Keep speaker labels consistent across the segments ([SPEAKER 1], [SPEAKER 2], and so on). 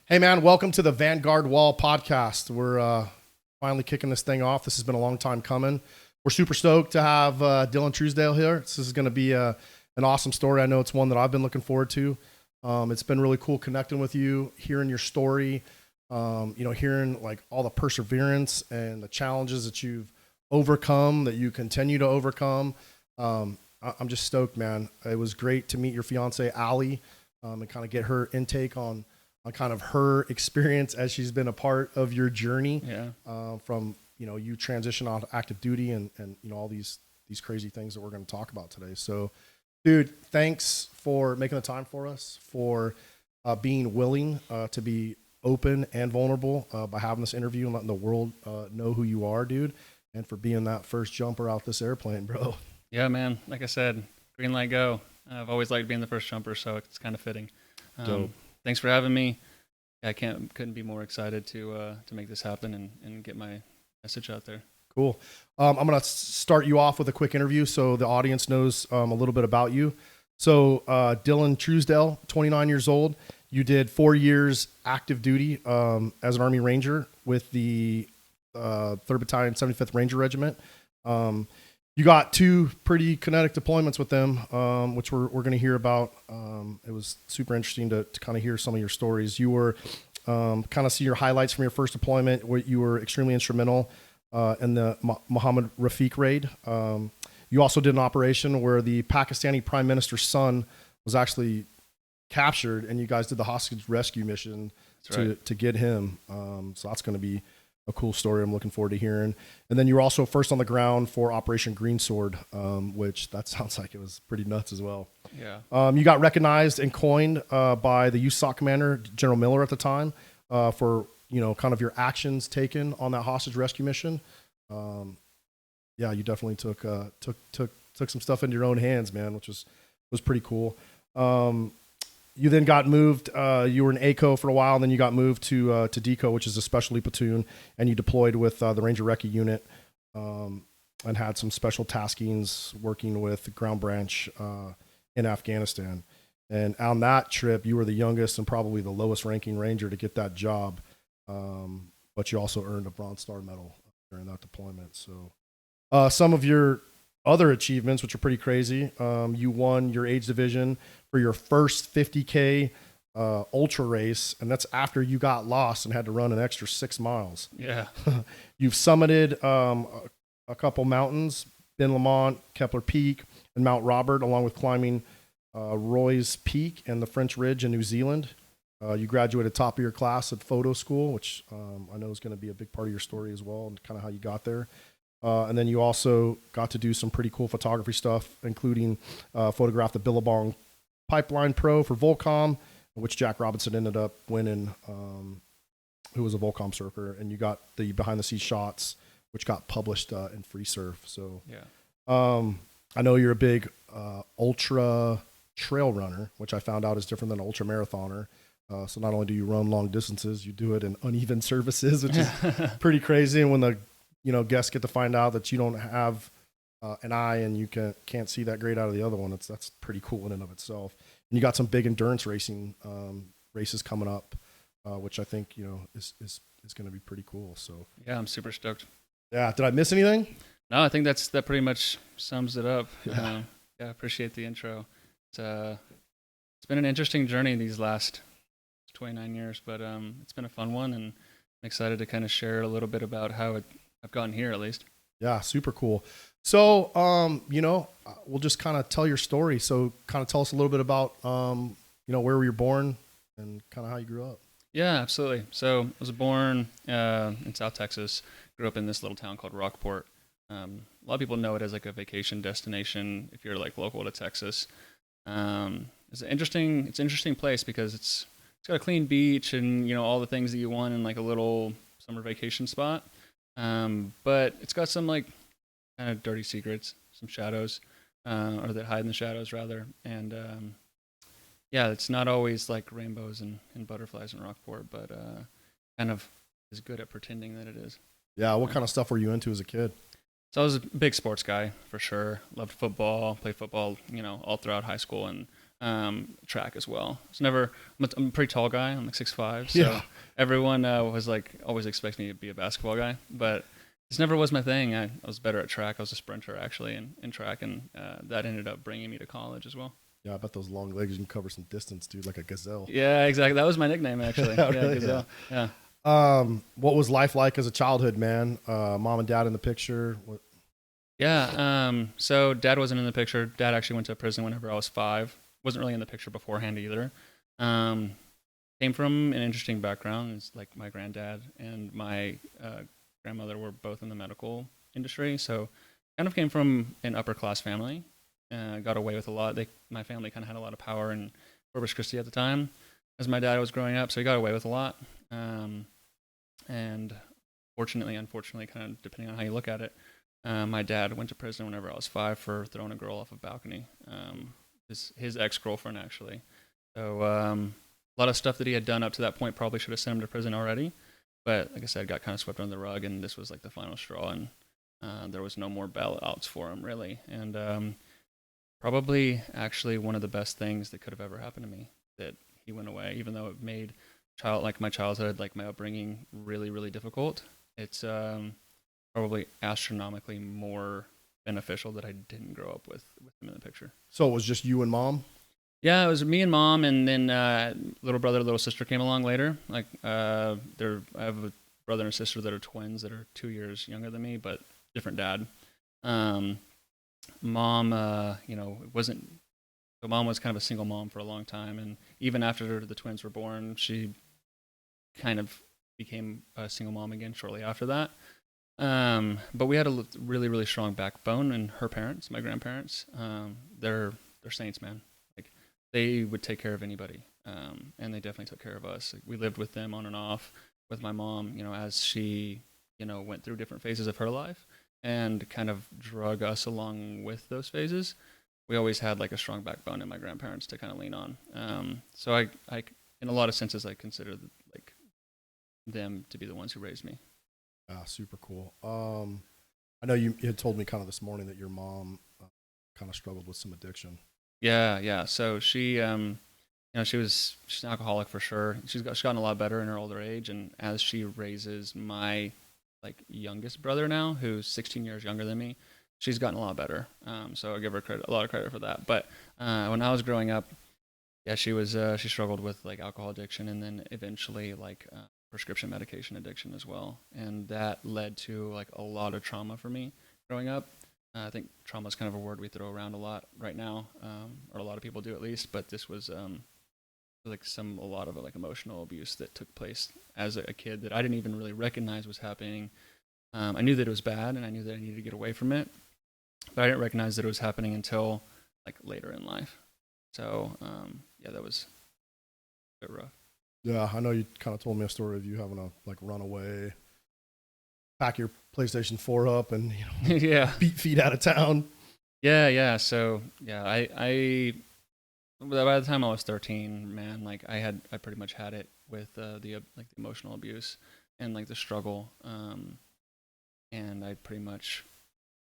[SPEAKER 1] Hey man, welcome to the Vanguard Wall podcast. We're finally kicking this thing off. This has been a long time coming. We're super stoked to have Dylan Truesdale here. This is going to be an awesome story. I know it's one that I've been looking forward to. It's been really cool connecting with you, hearing your story, hearing like all the perseverance and the challenges that you've overcome, that you continue to overcome. I'm just stoked, man. It was great to meet your fiance, Allie, and kind of get her intake on kind of her experience as she's been a part of your journey. From you transition off active duty and all these crazy things that we're going to talk about today. So dude, thanks for making the time for us, for being willing to be open and vulnerable by having this interview and letting the world know who you are, dude, and for being that first jumper out this airplane, bro.
[SPEAKER 2] Yeah, man, like I said, green light go. I've always liked being the first jumper, so it's kind of fitting.
[SPEAKER 1] Dope.
[SPEAKER 2] Thanks for having me. I couldn't be more excited to make this happen and get my message out there.
[SPEAKER 1] Cool. I'm going to start you off with a quick interview so the audience knows a little bit about you. So Dylan Truesdale, 29 years old. You did 4 years active duty as an Army Ranger with the 3rd Battalion, 75th Ranger Regiment. You got 2 pretty kinetic deployments with them, which we're going to hear about. It was super interesting to kind of hear some of your stories. You were kind of see your highlights from your first deployment, where you were extremely instrumental in the Mohammed Rafiq raid. You also did an operation where the Pakistani Prime Minister's son was actually captured, and you guys did the hostage rescue mission to get him. So that's going to be a cool story I'm looking forward to hearing. And then you were also first on the ground for Operation Greensword, which that sounds like it was pretty nuts as well.
[SPEAKER 2] Yeah.
[SPEAKER 1] You got recognized and coined by the UTSA commander, General Miller at the time, for kind of your actions taken on that hostage rescue mission. Yeah, you definitely took some stuff into your own hands, man, which was pretty cool. You then got moved. You were in ACO for a while, and then you got moved to Deco, which is a specialty platoon, and you deployed with the Ranger Recce unit and had some special taskings working with the ground branch in Afghanistan. And on that trip, you were the youngest and probably the lowest ranking Ranger to get that job, but you also earned a Bronze Star Medal during that deployment. So some of your other achievements, which are pretty crazy, you won your age division for your first 50K ultra race, and that's after you got lost and had to run an extra 6 miles.
[SPEAKER 2] Yeah.
[SPEAKER 1] You've summited a couple mountains, Ben Lamont, Kepler Peak, and Mount Robert, along with climbing Roy's Peak and the French Ridge in New Zealand. You graduated top of your class at photo school, which I know is going to be a big part of your story as well, and kind of how you got there. And then you also got to do some pretty cool photography stuff, including photograph the Billabong Pipeline Pro for Volcom, which Jack Robinson ended up winning, who was a Volcom surfer. And you got the behind-the-scenes shots, which got published in Free Surf. So
[SPEAKER 2] yeah.
[SPEAKER 1] I know you're a big ultra trail runner, which I found out is different than an ultra marathoner. So not only do you run long distances, you do it in uneven surfaces, which is pretty crazy. And when the guests get to find out that you don't have an eye and you can't see that great out of the other one, that's pretty cool in and of itself. And you got some big endurance racing races coming up, which I think is going to be pretty cool. So
[SPEAKER 2] yeah, I'm super stoked.
[SPEAKER 1] Yeah, did I miss anything?
[SPEAKER 2] No, I think that pretty much sums it up.
[SPEAKER 1] Yeah,
[SPEAKER 2] I appreciate the intro. It's been an interesting journey these last 29 years, but it's been a fun one, and I'm excited to kind of share a little bit about how I've gotten here, at least.
[SPEAKER 1] Yeah, super cool. So, we'll just kind of tell your story. So kind of tell us a little bit about, where you were born and kind of how you grew up.
[SPEAKER 2] Yeah, absolutely. So I was born in South Texas, grew up in this little town called Rockport. A lot of people know it as like a vacation destination if you're like local to Texas. It's an interesting place because it's got a clean beach and all the things that you want in like a little summer vacation spot. But it's got some like kind of dirty secrets, some shadows, or that hide in the shadows rather. And it's not always like rainbows and butterflies in Rockport, but kind of is good at pretending that it is.
[SPEAKER 1] Yeah, what kind of stuff were you into as a kid?
[SPEAKER 2] So I was a big sports guy for sure. Loved football, played football, all throughout high school and track as well. I'm a pretty tall guy. I'm like 6'5", so everyone was like always expects me to be a basketball guy, but this never was my thing. I was better at track. I was a sprinter actually in track, and that ended up bringing me to college as well.
[SPEAKER 1] Yeah, I bet those long legs, you can cover some distance, dude, like a gazelle.
[SPEAKER 2] Yeah, exactly. That was my nickname actually. Yeah,
[SPEAKER 1] Really?
[SPEAKER 2] gazelle. Yeah.
[SPEAKER 1] What was life like as a childhood, man? Mom and dad in the picture?
[SPEAKER 2] Yeah. So dad wasn't in the picture. Dad actually went to prison whenever I was 5. Wasn't really in the picture beforehand either. Came from an interesting background. It's like my granddad and my grandmother were both in the medical industry, so kind of came from an upper class family. Got away with a lot. My family kind of had a lot of power in Corpus Christi at the time, as my dad was growing up, so he got away with a lot. And fortunately, unfortunately, kind of depending on how you look at it, my dad went to prison whenever I was 5 for throwing a girl off a balcony. His ex-girlfriend actually. So a lot of stuff that he had done up to that point probably should have sent him to prison already. But like I said, got kind of swept under the rug, and this was like the final straw, and there was no more bailouts for him really. And probably actually one of the best things that could have ever happened to me, that he went away, even though it made my childhood, like my upbringing, really, really difficult. It's probably astronomically more beneficial that I didn't grow up with him in the picture.
[SPEAKER 1] So it was just you and mom?
[SPEAKER 2] Yeah, it was me and mom, and then little brother, little sister came along later. Like I have a brother and sister that are twins that are 2 years younger than me, but different dad. Mom, wasn't. So mom was kind of a single mom for a long time, and even after the twins were born, she kind of became a single mom again shortly after that. But we had a really, really strong backbone, and her parents, my grandparents, they're saints, man. Like they would take care of anybody, and they definitely took care of us. Like, we lived with them on and off with my mom, as she, went through different phases of her life and kind of drug us along with those phases. We always had like a strong backbone in my grandparents to kind of lean on. So I, in a lot of senses, I consider like them to be the ones who raised me.
[SPEAKER 1] Super cool. I know you had told me kind of this morning that your mom kind of struggled with some addiction.
[SPEAKER 2] Yeah. So she's an alcoholic for sure. She's gotten a lot better in her older age, and as she raises my youngest brother now, who's 16 years younger than me, she's gotten a lot better. So I give her a lot of credit for that. But when I was growing up, yeah, she struggled with like alcohol addiction, and then eventually prescription medication addiction as well. And that led to like a lot of trauma for me growing up. I think trauma is kind of a word we throw around a lot right now, or a lot of people do at least. But this was a lot of emotional abuse that took place as a kid that I didn't even really recognize was happening. I knew that it was bad, and I knew that I needed to get away from it, but I didn't recognize that it was happening until later in life. So that was a bit rough.
[SPEAKER 1] Yeah, I know you kind of told me a story of you having to run away, pack your PlayStation 4 up, and
[SPEAKER 2] yeah,
[SPEAKER 1] beat feet out of town.
[SPEAKER 2] Yeah. So yeah, I by the time I was 13, man, I pretty much had it with the emotional abuse and the struggle, and I pretty much,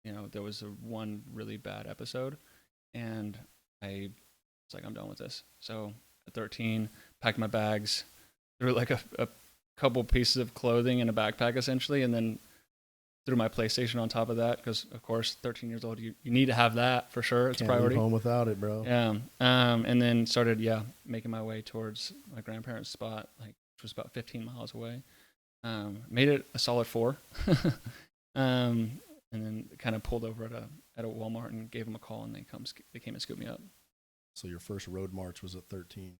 [SPEAKER 2] there was one really bad episode, and I was like, I'm done with this. So at 13, packed my bags, threw a couple pieces of clothing in a backpack essentially, and then threw my PlayStation on top of that because, of course, 13 years old, you need to have that for sure. It's
[SPEAKER 1] Can't
[SPEAKER 2] a priority.
[SPEAKER 1] leave home without it, bro.
[SPEAKER 2] Yeah. And then started, making my way towards my grandparents' spot, which was about 15 miles away. Made it a solid 4. And then kind of pulled over at a Walmart and gave them a call, and they came and scooped me up.
[SPEAKER 1] So your first road march was at 13.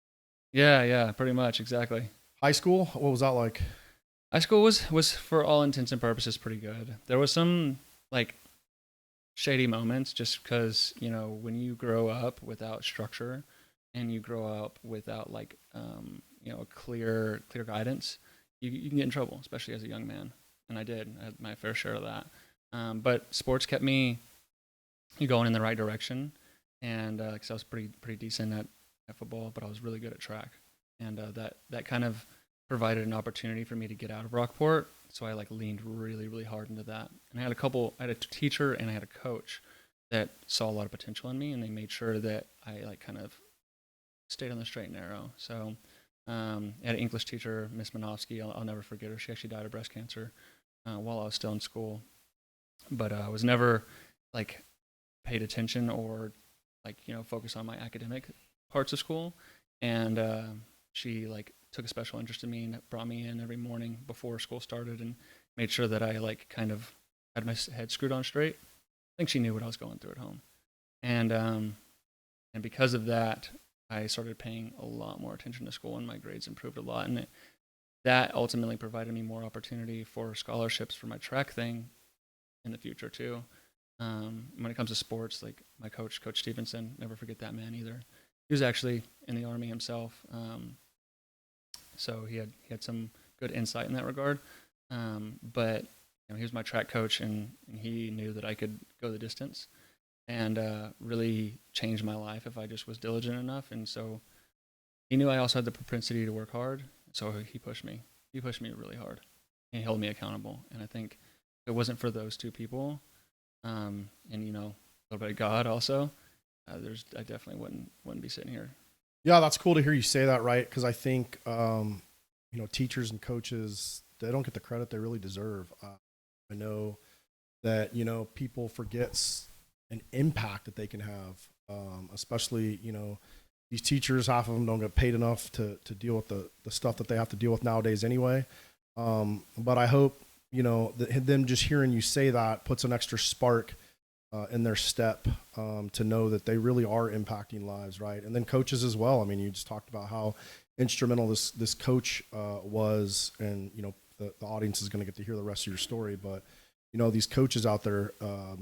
[SPEAKER 2] Yeah, pretty much, exactly.
[SPEAKER 1] High school, what was that like?
[SPEAKER 2] High school was for all intents and purposes pretty good. There was some shady moments just because, when you grow up without structure and you grow up without clear guidance, you can get in trouble, especially as a young man. And I did. I had my fair share of that. But sports kept me going in the right direction. And because I was pretty decent at football, but I was really good at track. And that kind of provided an opportunity for me to get out of Rockport. So I leaned really, really hard into that. And I had a teacher and I had a coach that saw a lot of potential in me, and they made sure that I kind of stayed on the straight and narrow. So I had an English teacher, Miss Manovsky. I'll never forget her. She actually died of breast cancer while I was still in school. But I was never like paid attention or like, focused on my academic parts of school. And she like took a special interest in me and brought me in every morning before school started and made sure that I like kind of had my head screwed on straight. I think she knew what I was going through at home. And because of that, I started paying a lot more attention to school and my grades improved a lot. And that ultimately provided me more opportunity for scholarships for my track thing in the future too. When it comes to sports, like my coach, Coach Stevenson, never forget that man either. He was actually in the Army himself. So he had some good insight in that regard. But he was my track coach and he knew that I could go the distance and really change my life if I just was diligent enough. And so he knew I also had the propensity to work hard. So he pushed me. He pushed me really hard. He held me accountable. And I think if it wasn't for those two people, and a little bit of God also, I definitely wouldn't be sitting here.
[SPEAKER 1] Yeah, that's cool to hear you say that, right? Because I think teachers and coaches, they don't get the credit they really deserve. I know that people forget an impact that they can have, especially these teachers. Half of them don't get paid enough to deal with the stuff that they have to deal with nowadays anyway. But I hope them just hearing you say that puts an extra spark in their step to know that they really are impacting lives, right? And then coaches as well. I mean, you just talked about how instrumental this coach was, and the audience is going to get to hear the rest of your story. But these coaches out there,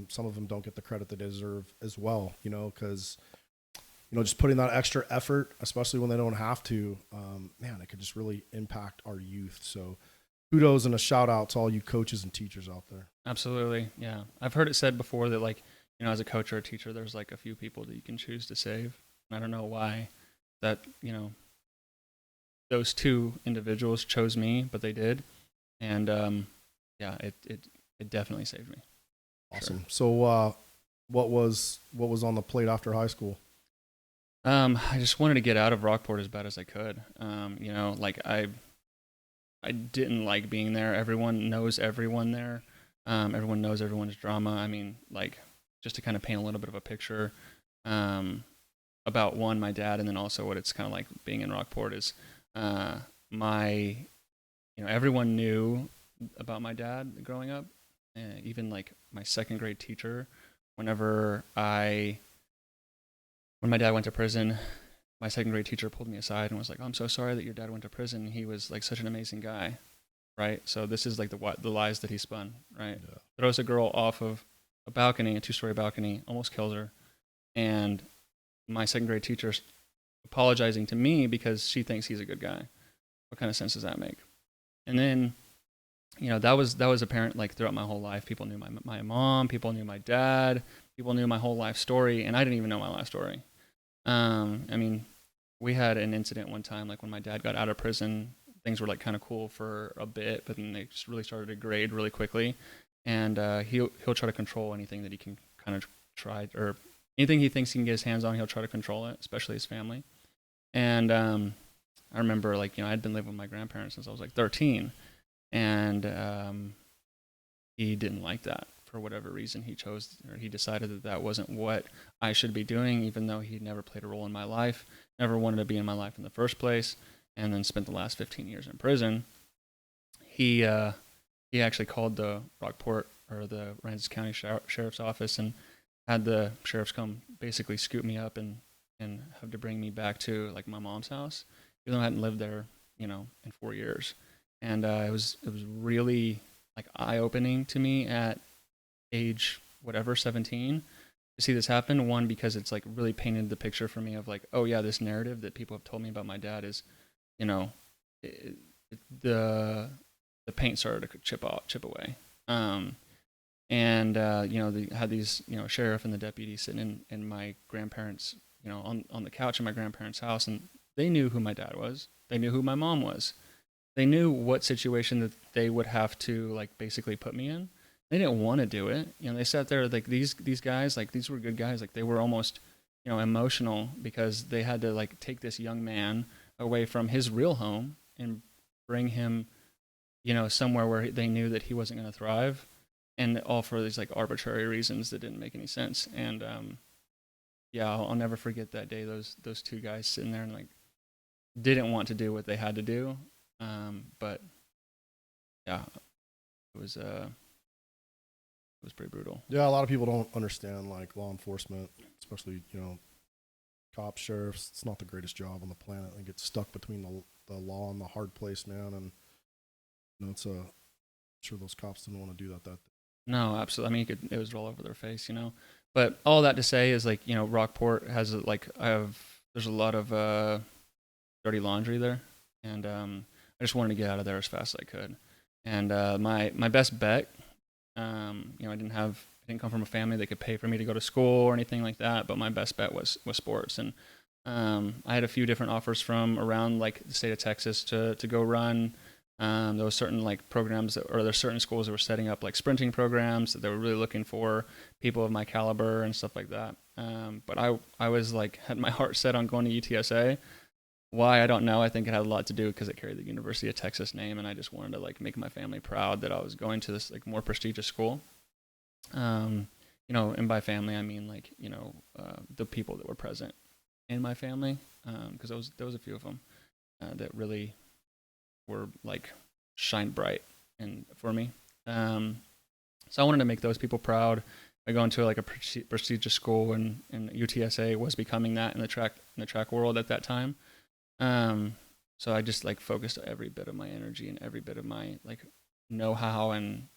[SPEAKER 1] some of them don't get the credit they deserve as well. Because just putting that extra effort, especially when they don't have to, man, it could just really impact our youth. So kudos and a shout out to all you coaches and teachers out there.
[SPEAKER 2] Absolutely. Yeah. I've heard it said before that like, as a coach or a teacher, there's like a few people that you can choose to save. And I don't know why that, those two individuals chose me, but they did. And it definitely saved me.
[SPEAKER 1] Awesome. Sure. So what was on the plate after high school?
[SPEAKER 2] I just wanted to get out of Rockport as bad as I could. I didn't like being there. Everyone knows everyone there. Everyone knows everyone's drama. I mean, like, just to kind of paint a little bit of a picture about my dad, and then also what it's kind of like being in Rockport is everyone knew about my dad growing up. Even like my second grade teacher, when my dad went to prison, my second grade teacher pulled me aside and was like, "I'm so sorry that your dad went to prison. He was like such an amazing guy." Right? So this is like the lies that he spun, right? Yeah. Throws a girl off of a balcony, a 2-story balcony, almost kills her. And my second grade teacher's apologizing to me because she thinks he's a good guy. What kind of sense does that make? And then, that was apparent like throughout my whole life. People knew my mom, people knew my dad, people knew my whole life story, and I didn't even know my life story. I mean, we had an incident one time, like when my dad got out of prison, things were like kind of cool for a bit, but then they just really started to grade really quickly. And he'll try to control anything that he can kind of try, or anything he thinks he can get his hands on, he'll try to control it, especially his family. And I remember like, I'd been living with my grandparents since I was like 13. And he didn't like that. For whatever reason, he decided that wasn't what I should be doing, even though he never played a role in my life, never wanted to be in my life in the first place, and then spent the last 15 years in prison. He actually called the Rockport or the Aransas County Sheriff's Office and had the sheriffs come basically scoop me up and have to bring me back to like my mom's house, even though I hadn't lived there, in 4 years. And it was really like eye-opening to me at age 17 to see this happen. One, because it's like really painted the picture for me of like, oh yeah, this narrative that people have told me about my dad is, the paint started to chip away. They had these, sheriff and the deputy sitting in my grandparents, on the couch in my grandparents' house, and they knew who my dad was. They knew who my mom was. They knew what situation that they would have to like basically put me in. They didn't want to do it. They sat there like these guys, like these were good guys. Like they were almost emotional because they had to like take this young man away from his real home and bring him, somewhere where they knew that he wasn't going to thrive, and all for these like arbitrary reasons that didn't make any sense. And yeah, I'll never forget that day. Those two guys sitting there and like didn't want to do what they had to do, but yeah, it was pretty brutal.
[SPEAKER 1] Yeah, a lot of people don't understand like law enforcement, especially cops, sheriffs. It's not the greatest job on the planet. They get stuck between the law and the hard place, man. And it's I'm sure those cops didn't want to do that.
[SPEAKER 2] No, absolutely. I mean, it was all over their face, But all that to say is like, Rockport has there's a lot of dirty laundry there, and I just wanted to get out of there as fast as I could. And my best bet, I didn't come from a family that could pay for me to go to school or anything like that, but my best bet was sports. And I had a few different offers from around like the state of Texas to go run. There was certain like programs there's certain schools that were setting up like sprinting programs that they were really looking for people of my caliber and stuff like that. But I was like, had my heart set on going to UTSA. Why, I don't know. I think it had a lot to do because it carried the University of Texas name, and I just wanted to like make my family proud that I was going to this like more prestigious school. And by family I mean like the people that were present in my family, because there was a few of them that really were like shine bright and for me. So I wanted to make those people proud by going to like a prestigious school, and UTSA was becoming that in the track world at that time. So I just like focused every bit of my energy and every bit of my like know-how and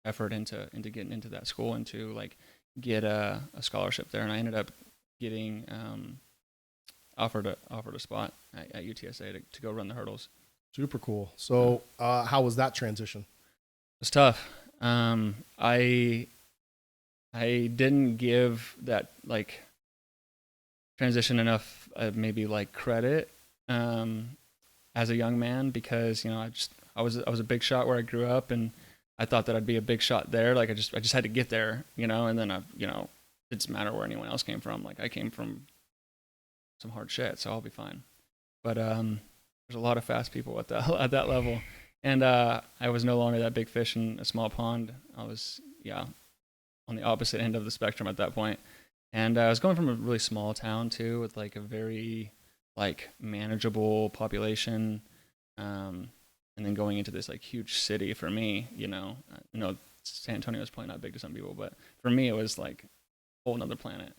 [SPEAKER 2] effort into getting into that school and to like get a scholarship there. And I ended up getting offered a spot at UTSA to go run the hurdles.
[SPEAKER 1] Super cool. So how was that transition?
[SPEAKER 2] It was tough. I didn't give that like transition enough maybe like credit as a young man, because I was a big shot where I grew up, and I thought that I'd be a big shot there. Like I just had to get there, and then it doesn't matter where anyone else came from. Like I came from some hard shit, so I'll be fine. But there's a lot of fast people at that level, and I was no longer that big fish in a small pond. I was on the opposite end of the spectrum at that point, and I was going from a really small town too, with like a very like manageable population, and then going into this like huge city for me. San Antonio is probably not big to some people, but for me it was like a whole nother planet.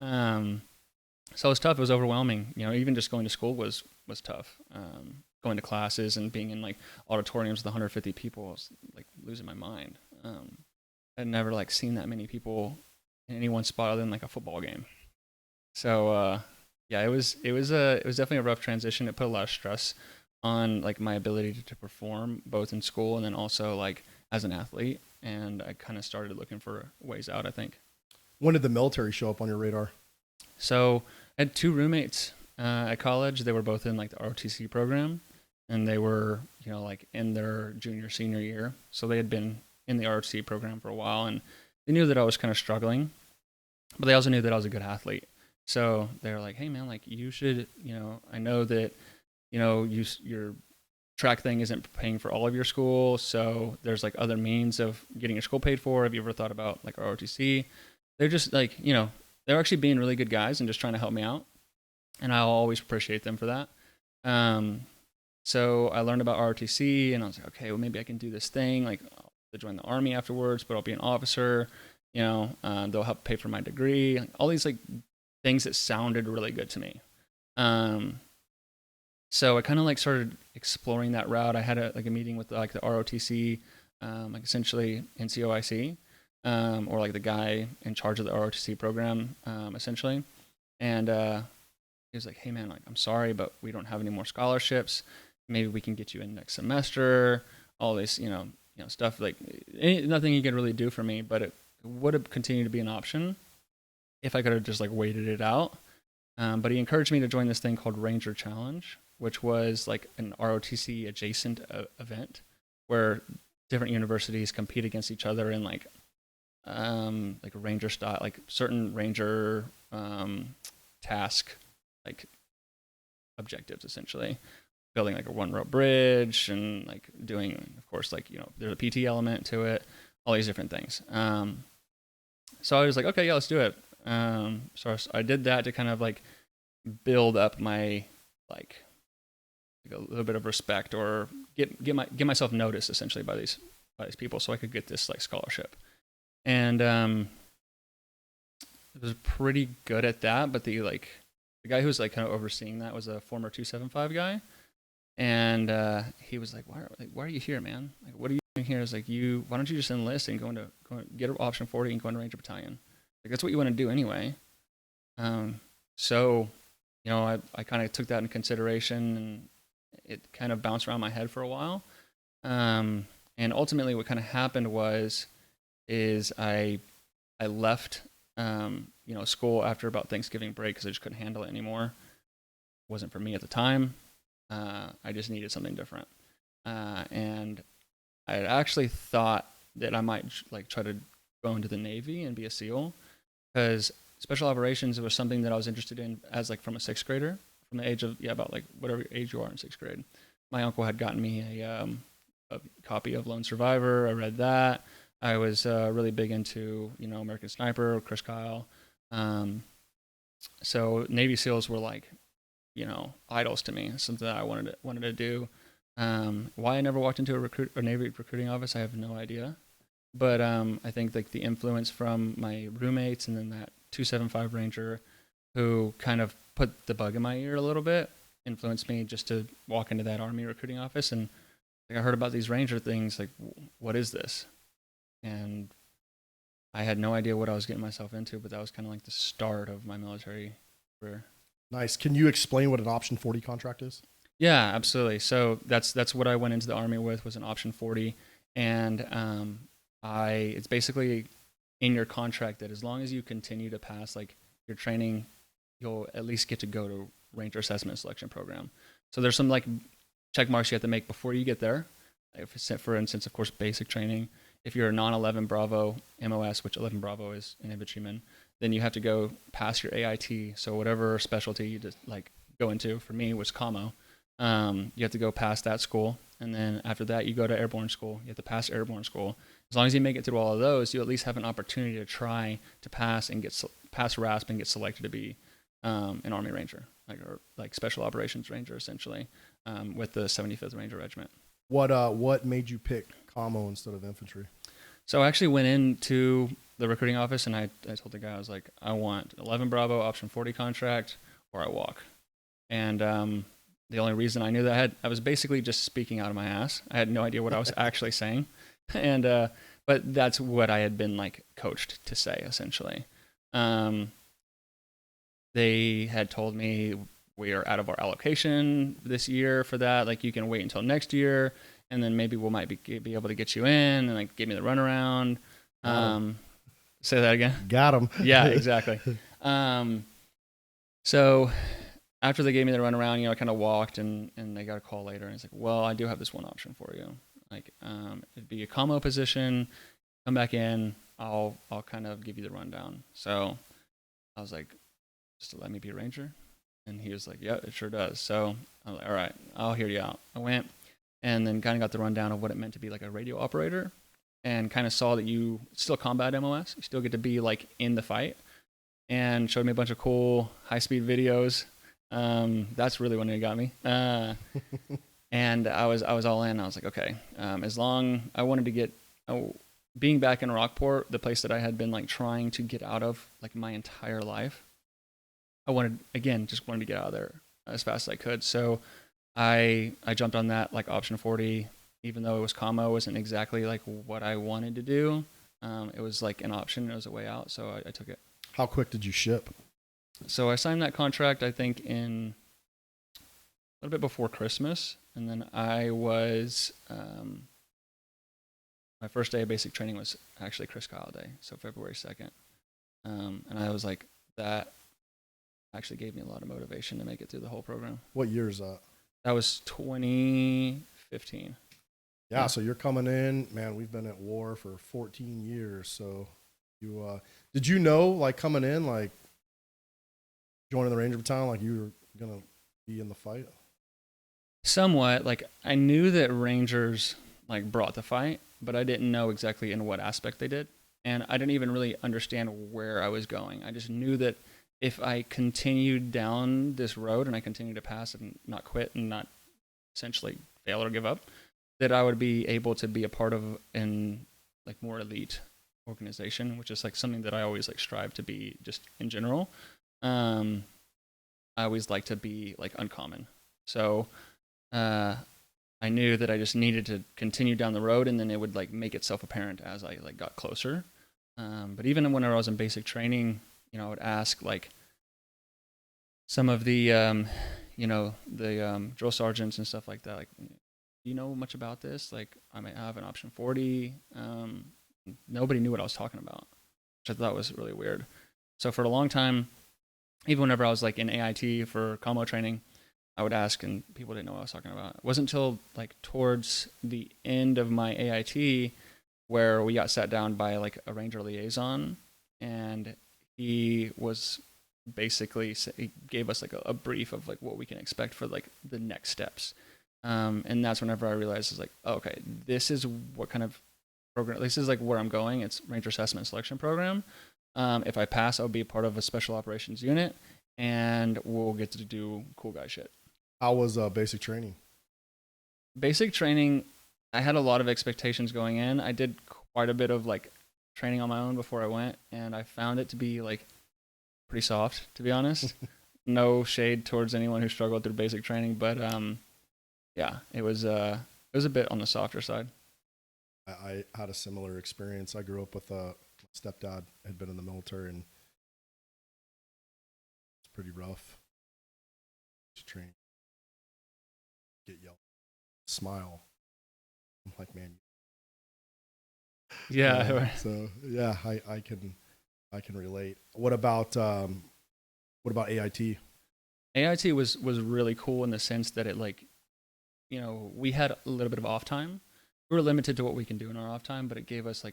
[SPEAKER 2] So it was tough. It was overwhelming. Even just going to school was tough. Going to classes and being in like auditoriums with 150 people, I was like losing my mind. I'd never like seen that many people in any one spot other than like a football game. So yeah, it was definitely a rough transition. It put a lot of stress on like my ability to perform both in school and then also like as an athlete. And I kind of started looking for ways out, I think.
[SPEAKER 1] When did the military show up on your radar?
[SPEAKER 2] So I had two roommates at college. They were both in like the ROTC program, and they were, like in their junior, senior year. So they had been in the ROTC program for a while, and they knew that I was kind of struggling, but they also knew that I was a good athlete. So they were like, hey man, like you should, I know that, your track thing isn't paying for all of your school. So there's like other means of getting your school paid for. Have you ever thought about like ROTC? They're just like, they're actually being really good guys and just trying to help me out. And I'll always appreciate them for that. So I learned about ROTC, and I was like, okay, well, maybe I can do this thing. Like, I'll join the Army afterwards, but I'll be an officer. They'll help pay for my degree. Like, all these like things that sounded really good to me. So I kind of like started exploring that route. I had a meeting with like the ROTC, like essentially NCOIC. Or like the guy in charge of the ROTC program, essentially. And he was like, hey man, like I'm sorry, but we don't have any more scholarships. Maybe we can get you in next semester. All this, stuff like nothing he could really do for me, but it would have continued to be an option if I could have just like waited it out. But he encouraged me to join this thing called Ranger Challenge, which was like an ROTC adjacent event where different universities compete against each other in like Ranger style, like certain Ranger task like objectives, essentially building like a one rope bridge and like doing, of course, like, there's a PT element to it, all these different things. So I was like, okay, yeah, let's do it. So I did that to kind of like build up my like a little bit of respect, or get myself noticed essentially by these people, so I could get this like scholarship. And it was pretty good at that. But the guy who was like kind of overseeing that was a former 275 guy, and he was like, why are you here, man? Like, what are you doing here? Is like, why don't you just enlist and go get an option 40 and go into Ranger Battalion? Like, that's what you want to do anyway. So, I kind of took that into consideration, and it kind of bounced around my head for a while. And ultimately what kind of happened is I left, school after about Thanksgiving break, because I just couldn't handle it anymore. It wasn't for me at the time. I just needed something different. And I had actually thought that I might try to go into the Navy and be a SEAL, because special operations was something that I was interested in as from a sixth grader, from the age of, about whatever age you are in sixth grade. My uncle had gotten me a copy of Lone Survivor. I read that. I was really big into, American Sniper, Chris Kyle. So Navy SEALs were idols to me, something that I wanted to do. Why I never walked into a Navy recruiting office, I have no idea. But I think the influence from my roommates, and then that 275 Ranger who kind of put the bug in my ear a little bit, influenced me just to walk into that Army recruiting office. And I heard about these Ranger things, what is this? And I had no idea what I was getting myself into, but that was kind of the start of my military career.
[SPEAKER 1] Nice. Can you explain what an option 40 contract is?
[SPEAKER 2] Yeah, absolutely. So that's what I went into the Army with, was an option 40. And it's basically in your contract that as long as you continue to pass your training, you'll at least get to go to Ranger Assessment Selection Program. So there's some check marks you have to make before you get there. For instance, of course, basic training. If you're a non-11 Bravo MOS, which 11 Bravo is an infantryman, then you have to go pass your AIT. So whatever specialty you just go into, for me was Commo. You have to go past that school, and then after that you go to airborne school. You have to pass airborne school. As long as you make it through all of those, you at least have an opportunity to try to pass and pass RASP and get selected to be an Army Ranger, or Special Operations Ranger, essentially, with the 75th Ranger Regiment.
[SPEAKER 1] What made you pick Commo instead of infantry?
[SPEAKER 2] So I actually went into the recruiting office, and I told the guy, I was like, I want 11 Bravo option 40 contract, or I walk. And the only reason I knew that I was basically just speaking out of my ass. I had no idea what I was actually saying. And but that's what I had been coached to say, essentially. They had told me, we are out of our allocation this year for that. You can wait until next year, and then maybe we might be able to get you in, and give me the runaround. Say that again.
[SPEAKER 1] Got him.
[SPEAKER 2] Yeah, exactly. So after they gave me the runaround, I kind of walked, and they got a call later, and it's well, I do have this one option for you. It'd be a Commo position. Come back in. I'll kind of give you the rundown. So I was like, just to let me be a Ranger? And he was like, yeah, it sure does. So I was like, all right, I'll hear you out. I went, and then kind of got the rundown of what it meant to be a radio operator, and kind of saw that you still combat MOS. You still get to be in the fight, and showed me a bunch of cool high-speed videos. That's really when it got me. And I was all in. I was like, okay, as long I wanted to get, being back in Rockport, the place that I had been trying to get out of my entire life, I wanted to get out of there as fast as I could. So I jumped on that option 40, even though it was Commo, it wasn't exactly what I wanted to do. It was an option. It was a way out, so I took it.
[SPEAKER 1] How quick did you ship?
[SPEAKER 2] So I signed that contract, I think, in a little bit before Christmas, and then I was my first day of basic training was actually Chris Kyle Day, so February 2nd, and I was that actually gave me a lot of motivation to make it through the whole program.
[SPEAKER 1] What year is that?
[SPEAKER 2] That was 2015.
[SPEAKER 1] Yeah, so you're coming in, man. We've been at war for 14 years. So you did you know coming in joining the Ranger Battalion, like you were gonna be in the fight?
[SPEAKER 2] Somewhat. Like I knew that Rangers like brought the fight, but I didn't know exactly in what aspect they did, and I didn't even really understand where I was going. I just knew that if I continued down this road and I continued to pass and not quit and not essentially fail or give up, that I would be able to be a part of an like more elite organization, which is like something that I always like strive to be just in general. I always like to be like uncommon. So I knew that I just needed to continue down the road, and then it would like make itself apparent as I like got closer. But even when I was in basic training, I would ask like some of the the drill sergeants and stuff like that, like, do you know much about this? Like, I might have an option 40. Nobody knew what I was talking about, which I thought was really weird. So for a long time, even whenever I was like in AIT for Commo training, I would ask and people didn't know what I was talking about. It wasn't until like towards the end of my AIT where we got sat down by like a Ranger liaison, and he was basically, he gave us like a brief of like what we can expect for like the next steps. And that's whenever I realized it's like, oh, okay, this is what kind of program, this is like where I'm going. It's Ranger Assessment and Selection Program. If I pass, I'll be a part of a special operations unit, and we'll get to do cool guy shit.
[SPEAKER 1] How was basic training?
[SPEAKER 2] Basic training, I had a lot of expectations going in. I did quite a bit of like training on my own before I went, and I found it to be like pretty soft, to be honest. No shade towards anyone who struggled through basic training, but yeah, it was a bit on the softer side.
[SPEAKER 1] I had a similar experience. I grew up with my stepdad had been in the military, and it's pretty rough to train. Get yelled, smile. I'm like, man.
[SPEAKER 2] Yeah.
[SPEAKER 1] So yeah, I can relate. What about AIT?
[SPEAKER 2] AIT was really cool in the sense that it like, we had a little bit of off time. We were limited to what we can do in our off time, but it gave us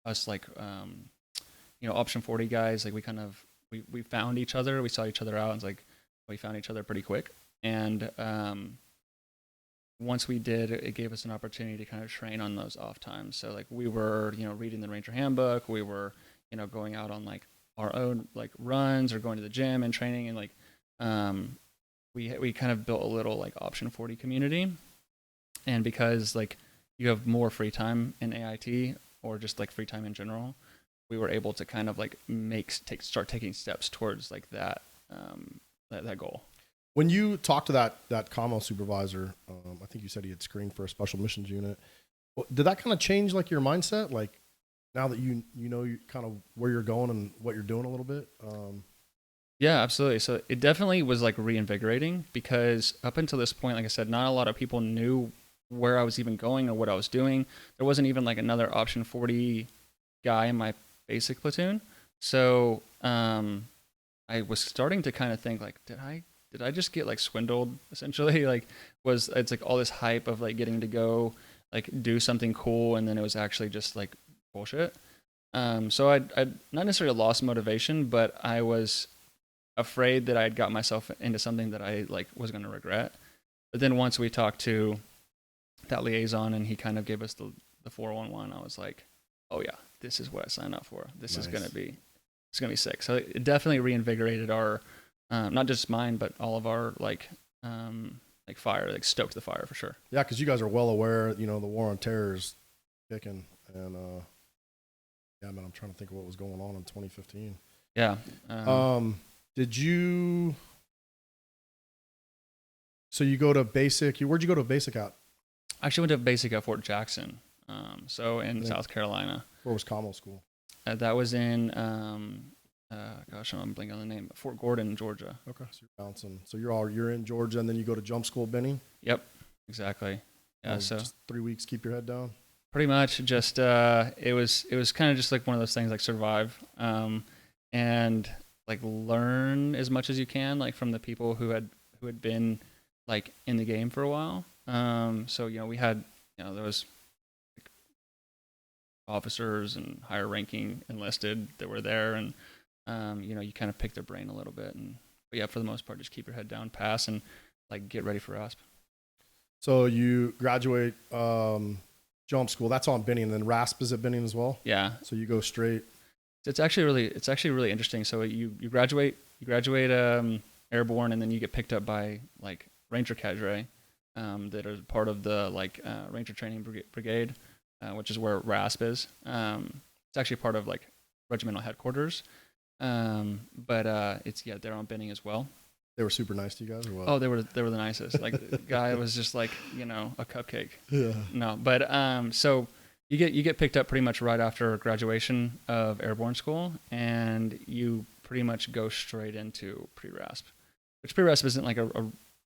[SPEAKER 2] option 40 guys. Like we found each other. We saw each other out, and it's like we found each other pretty quick. And once we did, it gave us an opportunity to kind of train on those off times. So like we were, reading the Ranger handbook. We were, going out on like our own like runs or going to the gym and training, and like we kind of built a little like option 40 community. And because like you have more free time in AIT or just like free time in general, we were able to kind of like start taking steps towards like that goal.
[SPEAKER 1] When you talked to that Commo supervisor, I think you said he had screened for a special missions unit. Did that kind of change like your mindset? Like now that you know you kind of where you're going and what you're doing a little bit?
[SPEAKER 2] Yeah, absolutely. So it definitely was like reinvigorating, because up until this point, like I said, not a lot of people knew where I was even going or what I was doing. There wasn't even like another option 40 guy in my basic platoon. So I was starting to kind of think like, did I just get like swindled essentially? Like it's like all this hype of like getting to go like do something cool, and then it was actually just like bullshit. So I not necessarily lost motivation, but I was afraid that I had got myself into something that I like was going to regret. But then once we talked to that liaison and he kind of gave us the 411, I was like, oh yeah, this is what I signed up for. This is going to be sick. So it definitely reinvigorated our, not just mine, but all of our like fire, like stoked the fire for sure.
[SPEAKER 1] Yeah. Cause you guys are well aware, the war on terror is kicking, and yeah, man, I'm trying to think of what was going on in 2015.
[SPEAKER 2] Yeah.
[SPEAKER 1] So you go to basic, where'd you go to basic at?
[SPEAKER 2] I actually went to basic at Fort Jackson. So in South Carolina.
[SPEAKER 1] Where was Commo school?
[SPEAKER 2] That was in, gosh, I'm blanking on the name, Fort Gordon, Georgia.
[SPEAKER 1] Okay. So you're bouncing. So you're in Georgia, and then you go to jump school, Benny?
[SPEAKER 2] Yep. Exactly. Yeah. So
[SPEAKER 1] just 3 weeks, keep your head down.
[SPEAKER 2] Pretty much just, it was kind of just like one of those things like survive, and like learn as much as you can, like from the people who had been like in the game for a while. So, we had, there was like officers and higher ranking enlisted that were there, and, you kind of pick their brain a little bit and but yeah, for the most part, just keep your head down, pass, and like get ready for RASP.
[SPEAKER 1] So you graduate jump school. That's on Benning, and then RASP is at Benning as well.
[SPEAKER 2] Yeah.
[SPEAKER 1] So you go straight.
[SPEAKER 2] It's actually really interesting. So you graduate airborne, and then you get picked up by like Ranger cadre that are part of the like Ranger Training Brigade, which is where RASP is. It's actually part of like regimental headquarters, but it's they're on Benning as well.
[SPEAKER 1] They were super nice to you guys, or what?
[SPEAKER 2] Oh, they were the nicest. Like the guy was just like a cupcake.
[SPEAKER 1] Yeah.
[SPEAKER 2] No, but so you get picked up pretty much right after graduation of airborne school, and you pretty much go straight into pre-RASP, which pre-RASP isn't like a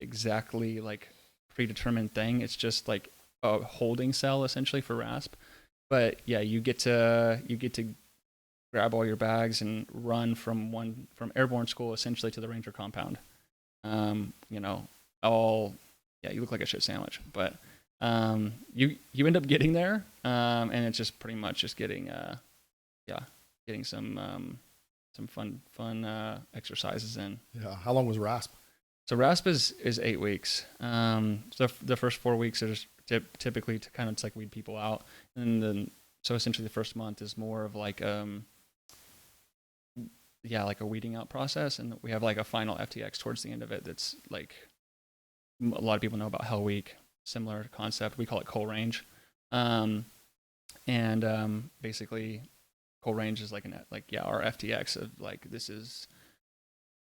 [SPEAKER 2] exactly like predetermined thing. It's just like a holding cell essentially for RASP. But yeah, you get to grab all your bags and run from airborne school essentially to the Ranger compound. You look like a shit sandwich, but you end up getting there, and it's just pretty much just getting some fun exercises in.
[SPEAKER 1] Yeah. How long was RASP?
[SPEAKER 2] So RASP is 8 weeks. So the first 4 weeks are just typically to kind of like weed people out, and then so essentially the first month is more of like like a weeding out process, and we have like a final FTX towards the end of it. That's like a lot of people know about Hell Week, similar concept. We call it Coal Range, basically Coal Range is like our FTX of like this is.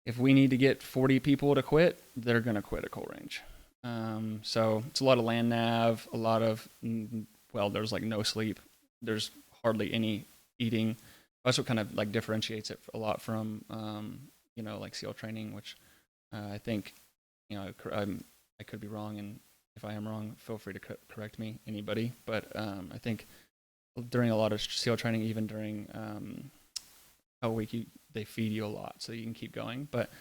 [SPEAKER 2] If we need to get 40 people to quit, they're going to quit at Coal Range. So it's a lot of land nav, a lot of, there's like no sleep. There's hardly any eating. That's what kind of like differentiates it a lot from, like SEAL training, which I think, I could be wrong. And if I am wrong, feel free to correct me, anybody. But I think during a lot of SEAL training, even during Hell Week, they feed you a lot so you can keep going. But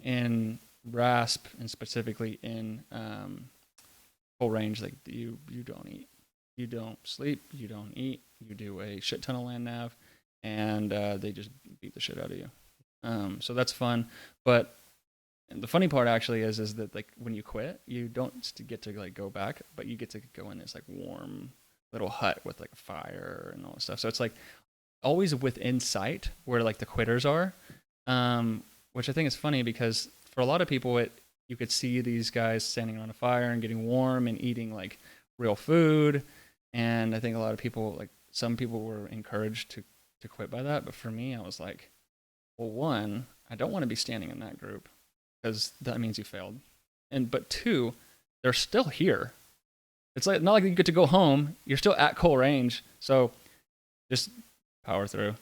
[SPEAKER 2] in RASP, and specifically in Coal Range, like you don't eat, you don't sleep, you don't eat, you do a shit ton of land nav, and they just beat the shit out of you. So that's fun. But the funny part actually is that like when you quit, you don't get to like go back, but you get to go in this like warm little hut with like a fire and all that stuff. So it's like always within sight where like the quitters are, which I think is funny because for a lot of people you could see these guys standing around a fire and getting warm and eating like real food, and I think a lot of people, like some people, were encouraged to quit by that. But for me, I was like, well, one, I don't want to be standing in that group because that means you failed, but two, they're still here. It's like not like you get to go home, you're still at Coal Range, so just power through.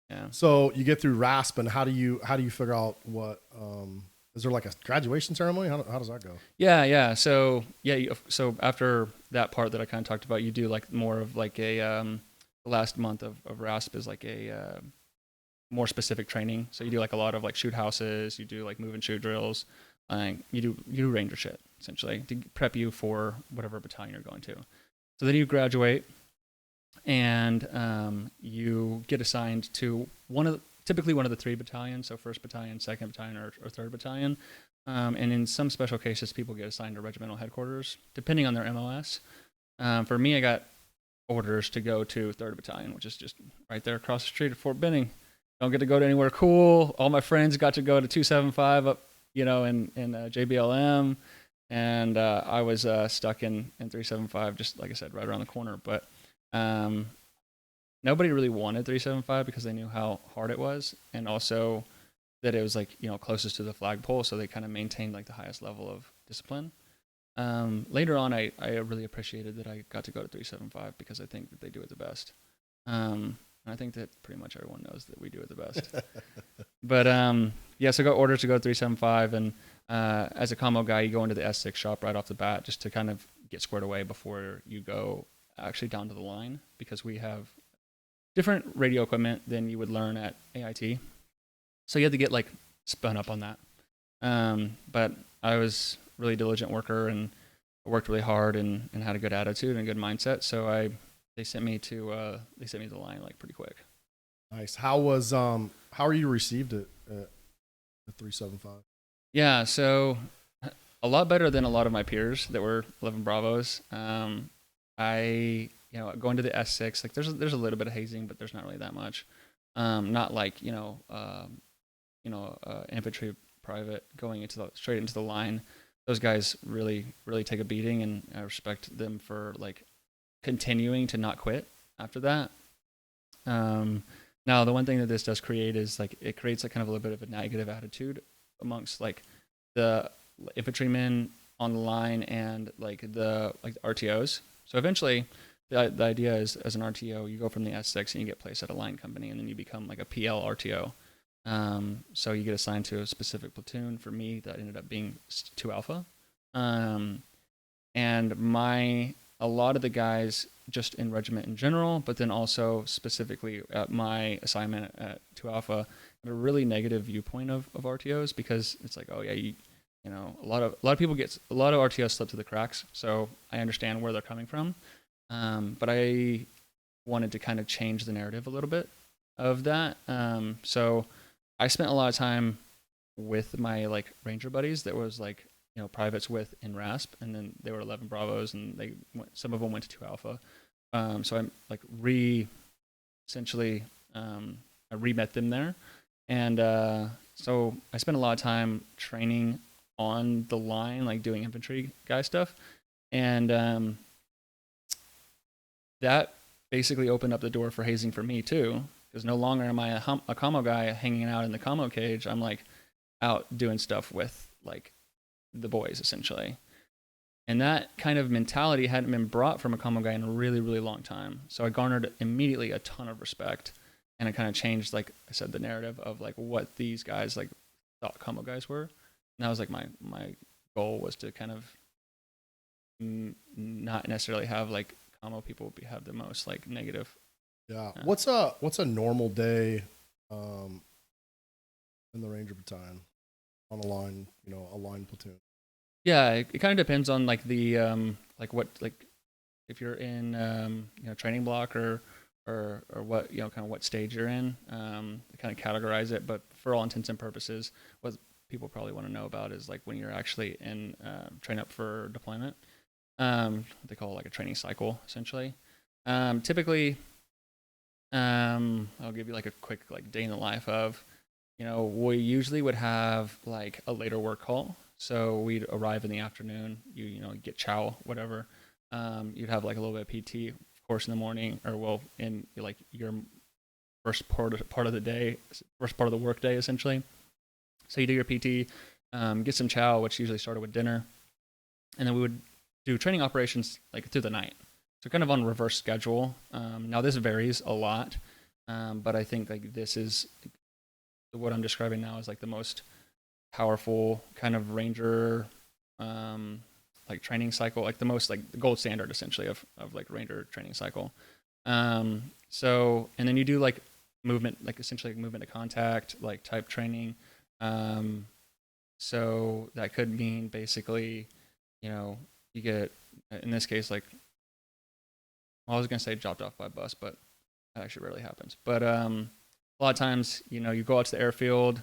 [SPEAKER 2] Yeah.
[SPEAKER 1] So you get through RASP, and how do you figure out what? Is there like a graduation ceremony? How does that go?
[SPEAKER 2] Yeah. So so after that part that I kind of talked about, you do like more of like a the last month of RASP is like a more specific training. So you do like a lot of like shoot houses, you do like move and shoot drills, you do Ranger shit essentially to prep you for whatever battalion you're going to. So then you graduate, and you get assigned to typically one of the 3 battalions, so 1st Battalion, 2nd Battalion, or 3rd Battalion. And in some special cases, people get assigned to regimental headquarters, depending on their MOS. For me, I got orders to go to 3rd Battalion, which is just right there across the street at Fort Benning. Don't get to go to anywhere cool. All my friends got to go to 275 up, in JBLM, and I was stuck in 375, just like I said, right around the corner. But nobody really wanted 375 because they knew how hard it was, and also that it was like closest to the flagpole, so they kind of maintained like the highest level of discipline. Later on, I really appreciated that I got to go to 375 because I think that they do it the best. And I think that pretty much everyone knows that we do it the best. But so I got orders to go to 375, and as a commo guy, you go into the S6 shop right off the bat just to kind of get squared away before you go actually down to the line, because we have different radio equipment than you would learn at AIT. So you had to get like spun up on that. But I was a really diligent worker, and I worked really hard and had a good attitude and a good mindset. So they sent me to the line like pretty quick.
[SPEAKER 1] Nice. How were you received at at 375?
[SPEAKER 2] Yeah, so a lot better than a lot of my peers that were 11 Bravos. I, going to the S6, like there's a little bit of hazing, but there's not really that much. Not like infantry private going straight into the line. Those guys really take a beating, and I respect them for like continuing to not quit after that. Now the one thing that this does create is like it creates like kind of a little bit of a negative attitude amongst like the infantrymen on the line and like the RTOs. So eventually the idea is, as an RTO, you go from the S6 and you get placed at a line company, and then you become like a PL RTO. So you get assigned to a specific platoon. For me, that ended up being 2 Alpha. And a lot of the guys just in regiment in general, but then also specifically at my assignment at 2 Alpha, have a really negative viewpoint of RTOs, because it's like, oh yeah, a lot of RTOs slip through the cracks. So I understand where they're coming from. But I wanted to kind of change the narrative a little bit of that. So I spent a lot of time with my like Ranger buddies that was like, privates with in RASP, and then they were 11 Bravos, and some of them went to 2 Alpha. So I'm like I re-met them there. And so I spent a lot of time training on the line, like doing infantry guy stuff. And that basically opened up the door for hazing for me too, because no longer am I a Commo guy hanging out in the Commo cage. I'm like out doing stuff with like the boys essentially. And that kind of mentality hadn't been brought from a Commo guy in a really, really long time. So I garnered immediately a ton of respect, and I kind of changed, like I said, the narrative of like what these guys like thought Commo guys were. And that was like my goal, was to kind of not necessarily have like Commo people have the most like negative.
[SPEAKER 1] Yeah. What's a normal day in the Ranger Battalion on a line, a line platoon?
[SPEAKER 2] Yeah, it kind of depends on like the like what, like if you're in training block or what, kind of what stage you're in, kind of categorize it. But for all intents and purposes, what people probably want to know about is like when you're actually in train up for deployment. They call it like a training cycle essentially. Typically, I'll give you like a quick like day in the life of, we usually would have like a later work call. So we'd arrive in the afternoon, you get chow, whatever. You'd have like a little bit of PT, of course, in the morning, or in like your first part of the day, first part of the work day, essentially. So you do your PT, get some chow, which usually started with dinner, and then we would do training operations like through the night. So kind of on reverse schedule. Now this varies a lot, but I think like this is what I'm describing now is like the most powerful kind of Ranger like training cycle, like the most like the gold standard essentially of like Ranger training cycle. So, and then you do like movement, like essentially like movement to contact, like type training. So that could mean basically, you get, in this case, like, well, I was going to say dropped off by bus, but that actually rarely happens. But a lot of times, you go out to the airfield,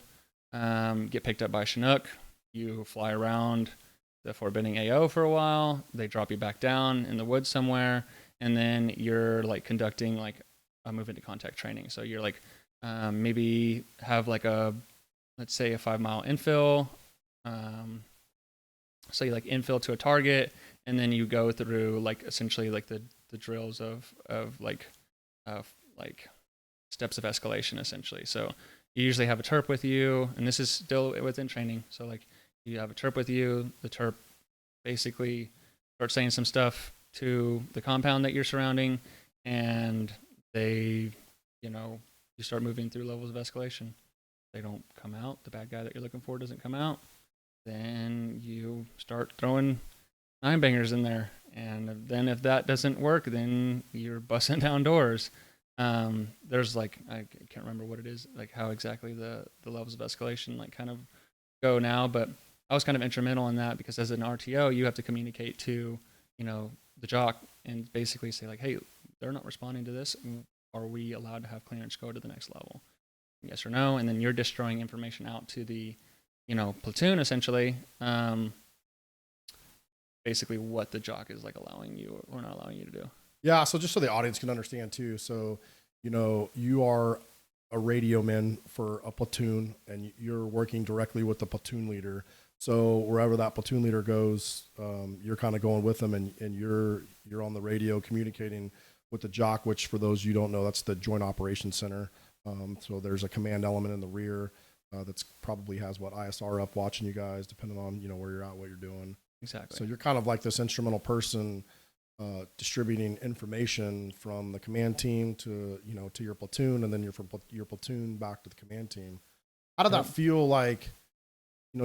[SPEAKER 2] get picked up by Chinook, you fly around the forbidding AO for a while, they drop you back down in the woods somewhere, and then you're like conducting like a movement to contact training. So you're like maybe have like let's say a 5-mile infill. So you like infill to a target, and then you go through like essentially like the drills of like steps of escalation essentially. So you usually have a terp with you, and this is still within training. So like you have a terp with you, the terp basically starts saying some stuff to the compound that you're surrounding, and they, you start moving through levels of escalation. They don't come out, the bad guy that you're looking for doesn't come out, then you start throwing 9-bangers in there. And then if that doesn't work, then you're busting down doors. There's like, I can't remember what it is, like how exactly the levels of escalation like kind of go now, but I was kind of instrumental in that, because as an RTO, you have to communicate to, the jock and basically say like, hey, they're not responding to this. Are we allowed to have clearance go to the next level? Yes or no? And then you're destroying information out to the platoon essentially, basically what the jock is like allowing you or not allowing you to do.
[SPEAKER 1] Yeah. So just so the audience can understand too. So, you are a radio man for a platoon and you're working directly with the platoon leader. So wherever that platoon leader goes, you're kind of going with them and you're on the radio communicating with the jock, which for those you don't know, that's the Joint Operations Center. So there's a command element in the rear that's probably has ISR up watching you guys, depending on, where you're at, what you're doing.
[SPEAKER 2] Exactly.
[SPEAKER 1] So you're kind of like this instrumental person distributing information from the command team to your platoon, and then from your platoon back to the command team. How did that feel like,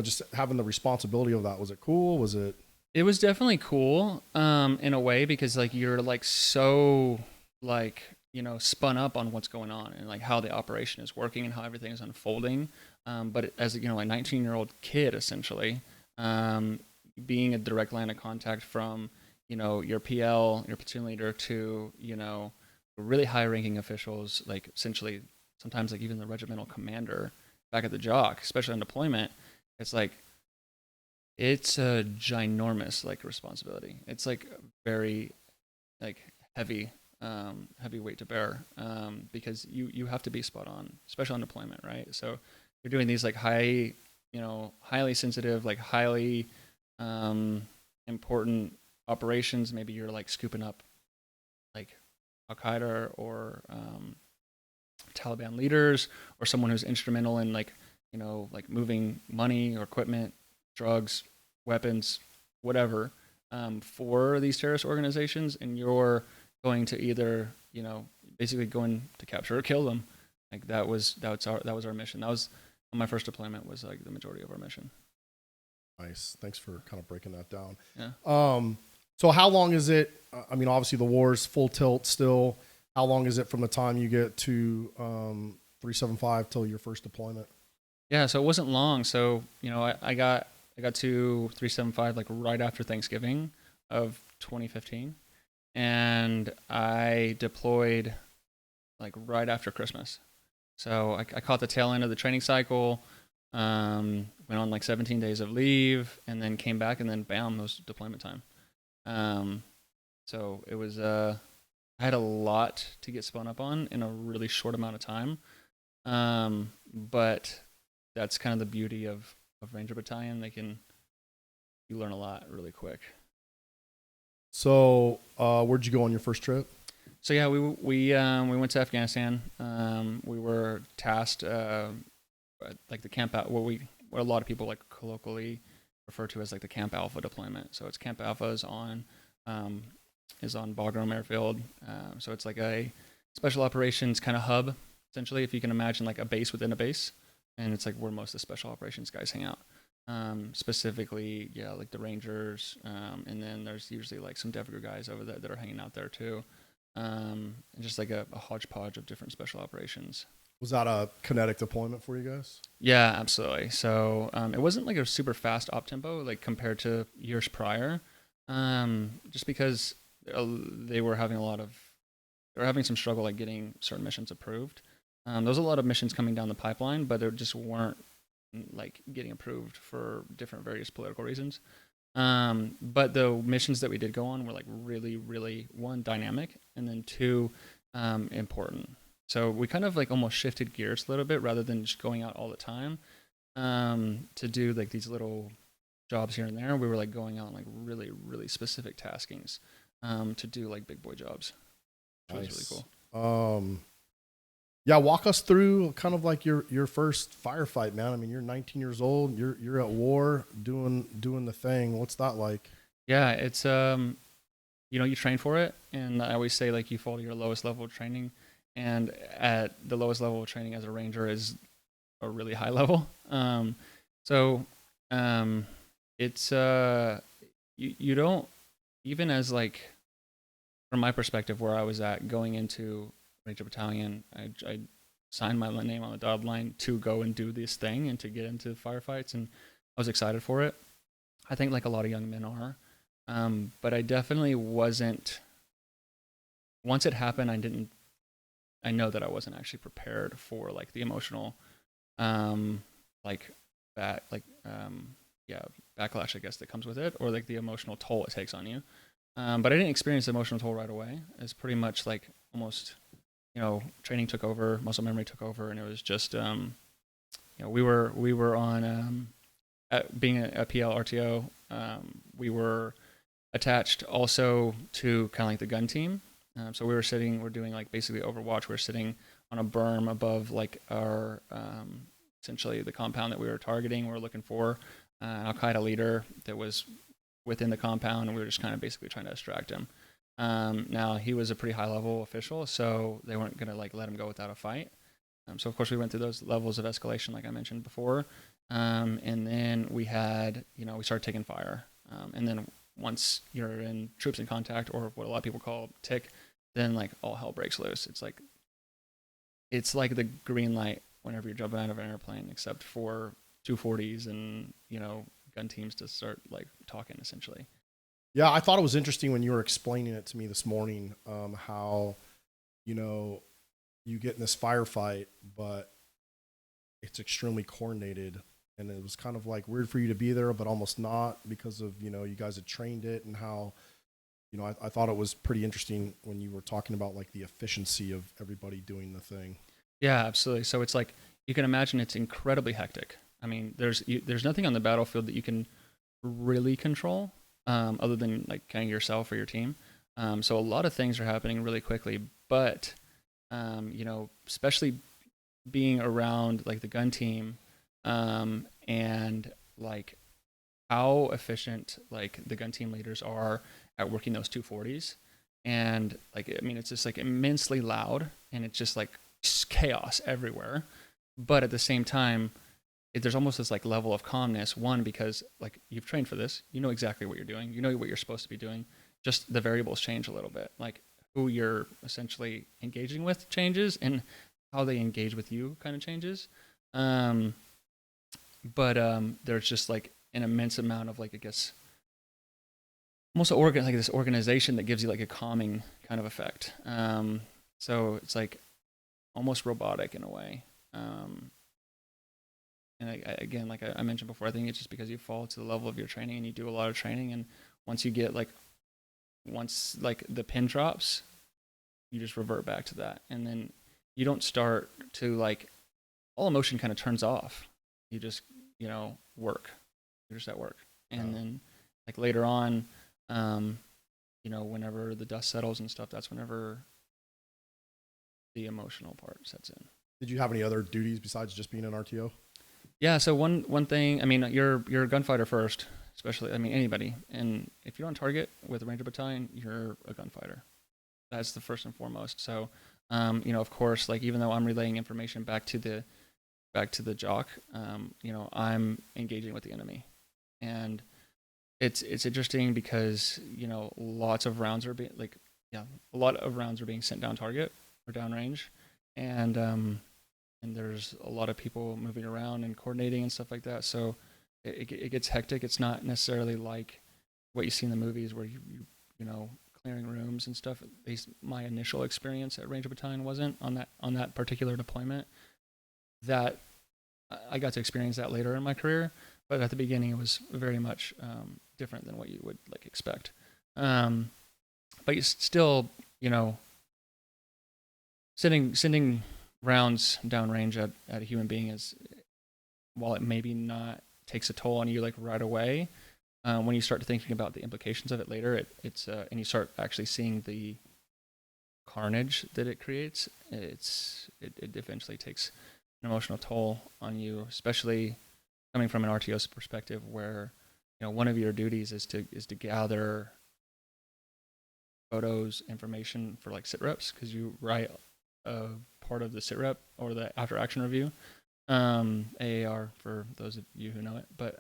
[SPEAKER 1] just having the responsibility of that? Was it cool? Was it?
[SPEAKER 2] It was definitely cool in a way, because like you're like so like spun up on what's going on and like how the operation is working and how everything is unfolding. But as a 19-year-old kid essentially, being a direct line of contact from your PL, your platoon leader, to really high-ranking officials, like essentially sometimes like even the regimental commander back at the jock, especially on deployment. It's like it's a ginormous like responsibility. It's like very like heavy weight to bear, because you have to be spot on, especially on deployment, right? So you're doing these like highly sensitive, like highly important operations. Maybe you're like scooping up like Al-Qaeda or Taliban leaders, or someone who's instrumental in like moving money or equipment, drugs, weapons, whatever, for these terrorist organizations, and you're going to either basically going to capture or kill them. Like that was our mission. That was my first deployment, was like the majority of our mission.
[SPEAKER 1] Nice. Thanks for kind of breaking that down.
[SPEAKER 2] Yeah.
[SPEAKER 1] So how long is it? I mean, obviously the war's full tilt still. How long is it from the time you get to 375 till your first deployment?
[SPEAKER 2] Yeah, so it wasn't long. So I got to 375 like right after Thanksgiving of 2015, and I deployed like right after Christmas. So I caught the tail end of the training cycle. Went on like 17 days of leave, and then came back, and then bam, it was deployment time. So it was I had a lot to get spun up on in a really short amount of time. But that's kind of the beauty of Ranger Battalion. You learn a lot really quick.
[SPEAKER 1] So where'd you go on your first trip?
[SPEAKER 2] So yeah, we went to Afghanistan. We were tasked like the camp out, what a lot of people like colloquially refer to as like the Camp Alpha deployment. So it's Camp Alpha is on Bagram Airfield. So it's like a special operations kind of hub, essentially, if you can imagine like a base within a base, and it's like where most of the special operations guys hang out. Specifically, yeah, like the Rangers, and then there's usually like some Deco guys over there that are hanging out there too, and just like a hodgepodge of different special operations.
[SPEAKER 1] Was that a kinetic deployment for you guys?
[SPEAKER 2] Yeah, absolutely. So it wasn't like a super fast op tempo like compared to years prior, just because they were having some struggle like getting certain missions approved. There was a lot of missions coming down the pipeline, but they just weren't like getting approved for different various political reasons. But the missions that we did go on were like really, really, one, dynamic, and then two, important. So we kind of like almost shifted gears a little bit, rather than just going out all the time to do like these little jobs here and there. We were like going out on like really, really specific taskings to do like big boy jobs. Which was really cool.
[SPEAKER 1] Yeah, walk us through kind of like your first firefight, man. I mean, you're 19 years old. You're at war doing the thing. What's that like?
[SPEAKER 2] Yeah, it's you train for it, and I always say like you fall to your lowest level of training, and at the lowest level of training as a ranger is a really high level. It's you don't, even as like from my perspective where I was at going into Ranger Battalion, I signed my name on the dotted line to go and do this thing and to get into firefights, and I was excited for it. I think like a lot of young men are, but I definitely wasn't. Once it happened, I know that I wasn't actually prepared for like the emotional, like backlash, I guess, that comes with it, or like the emotional toll it takes on you. But I didn't experience the emotional toll right away. It's pretty much like almost, training took over, muscle memory took over, and it was just, we were on being a PL RTO. We were attached also to kind of like the gun team. So we're doing like basically Overwatch. We're sitting on a berm above like our essentially the compound that we were targeting. We were looking for an Al Qaeda leader that was within the compound, and we were just kind of basically trying to extract him. Now he was a pretty high level official, so they weren't gonna like let him go without a fight. So of course we went through those levels of escalation, like I mentioned before, and then we had, we started taking fire, and then once you're in troops in contact, or what a lot of people call TIC, then like all hell breaks loose. It's like the green light whenever you're jumping out of an airplane, except for 240s and gun teams to start like talking essentially.
[SPEAKER 1] Yeah, I thought it was interesting when you were explaining it to me this morning, how you get in this firefight, but it's extremely coordinated, and it was kind of like weird for you to be there, but almost not, because of you guys had trained it, and how I thought it was pretty interesting when you were talking about like the efficiency of everybody doing the thing.
[SPEAKER 2] Yeah, absolutely. So it's like you can imagine it's incredibly hectic. I mean, there's nothing on the battlefield that you can really control, other than like kind of yourself or your team. So a lot of things are happening really quickly, but especially being around like the gun team, and like how efficient like the gun team leaders are at working those 240s, and like it's just like immensely loud, and it's just like chaos everywhere. But at the same time, there's almost this like level of calmness. One, because like you've trained for this, you know exactly what you're doing, you know what you're supposed to be doing. Just the variables change a little bit, like who you're essentially engaging with changes, and how they engage with you kind of changes. But there's just like an immense amount of like, I guess, almost like this organization that gives you like a calming kind of effect. So it's like almost robotic in a way. And again, like I mentioned before, I think it's just because you fall to the level of your training and you do a lot of training, and once the pin drops, you just revert back to that, and then you don't start to like, all emotion kind of turns off. You just work. You're just at work, and then like later on, whenever the dust settles and stuff, that's whenever the emotional part sets in.
[SPEAKER 1] Did you have any other duties besides just being an RTO?
[SPEAKER 2] Yeah, so one thing, you're a gunfighter first, especially, anybody. And if you're on target with a Ranger Battalion, you're a gunfighter. That's the first and foremost. So, of course, like even though I'm relaying information back to the jock, I'm engaging with the enemy. And it's interesting because, lots of rounds are being sent down target or downrange. And there's a lot of people moving around and coordinating and stuff like that. So it gets hectic. It's not necessarily like what you see in the movies where you clearing rooms and stuff. At least my initial experience at Ranger Battalion wasn't on that particular deployment. That I got to experience that later in my career, but at the beginning it was very much different than what you would like expect. But you still, sending rounds downrange at a human being is, while it maybe not takes a toll on you like right away, when you start thinking about the implications of it later, it's and you start actually seeing the carnage that it creates, it eventually takes an emotional toll on you, especially coming from an RTO's perspective, where one of your duties is to gather photos, information for like sit reps, because you write a part of the sit rep or the after action review, AAR for those of you who know it. But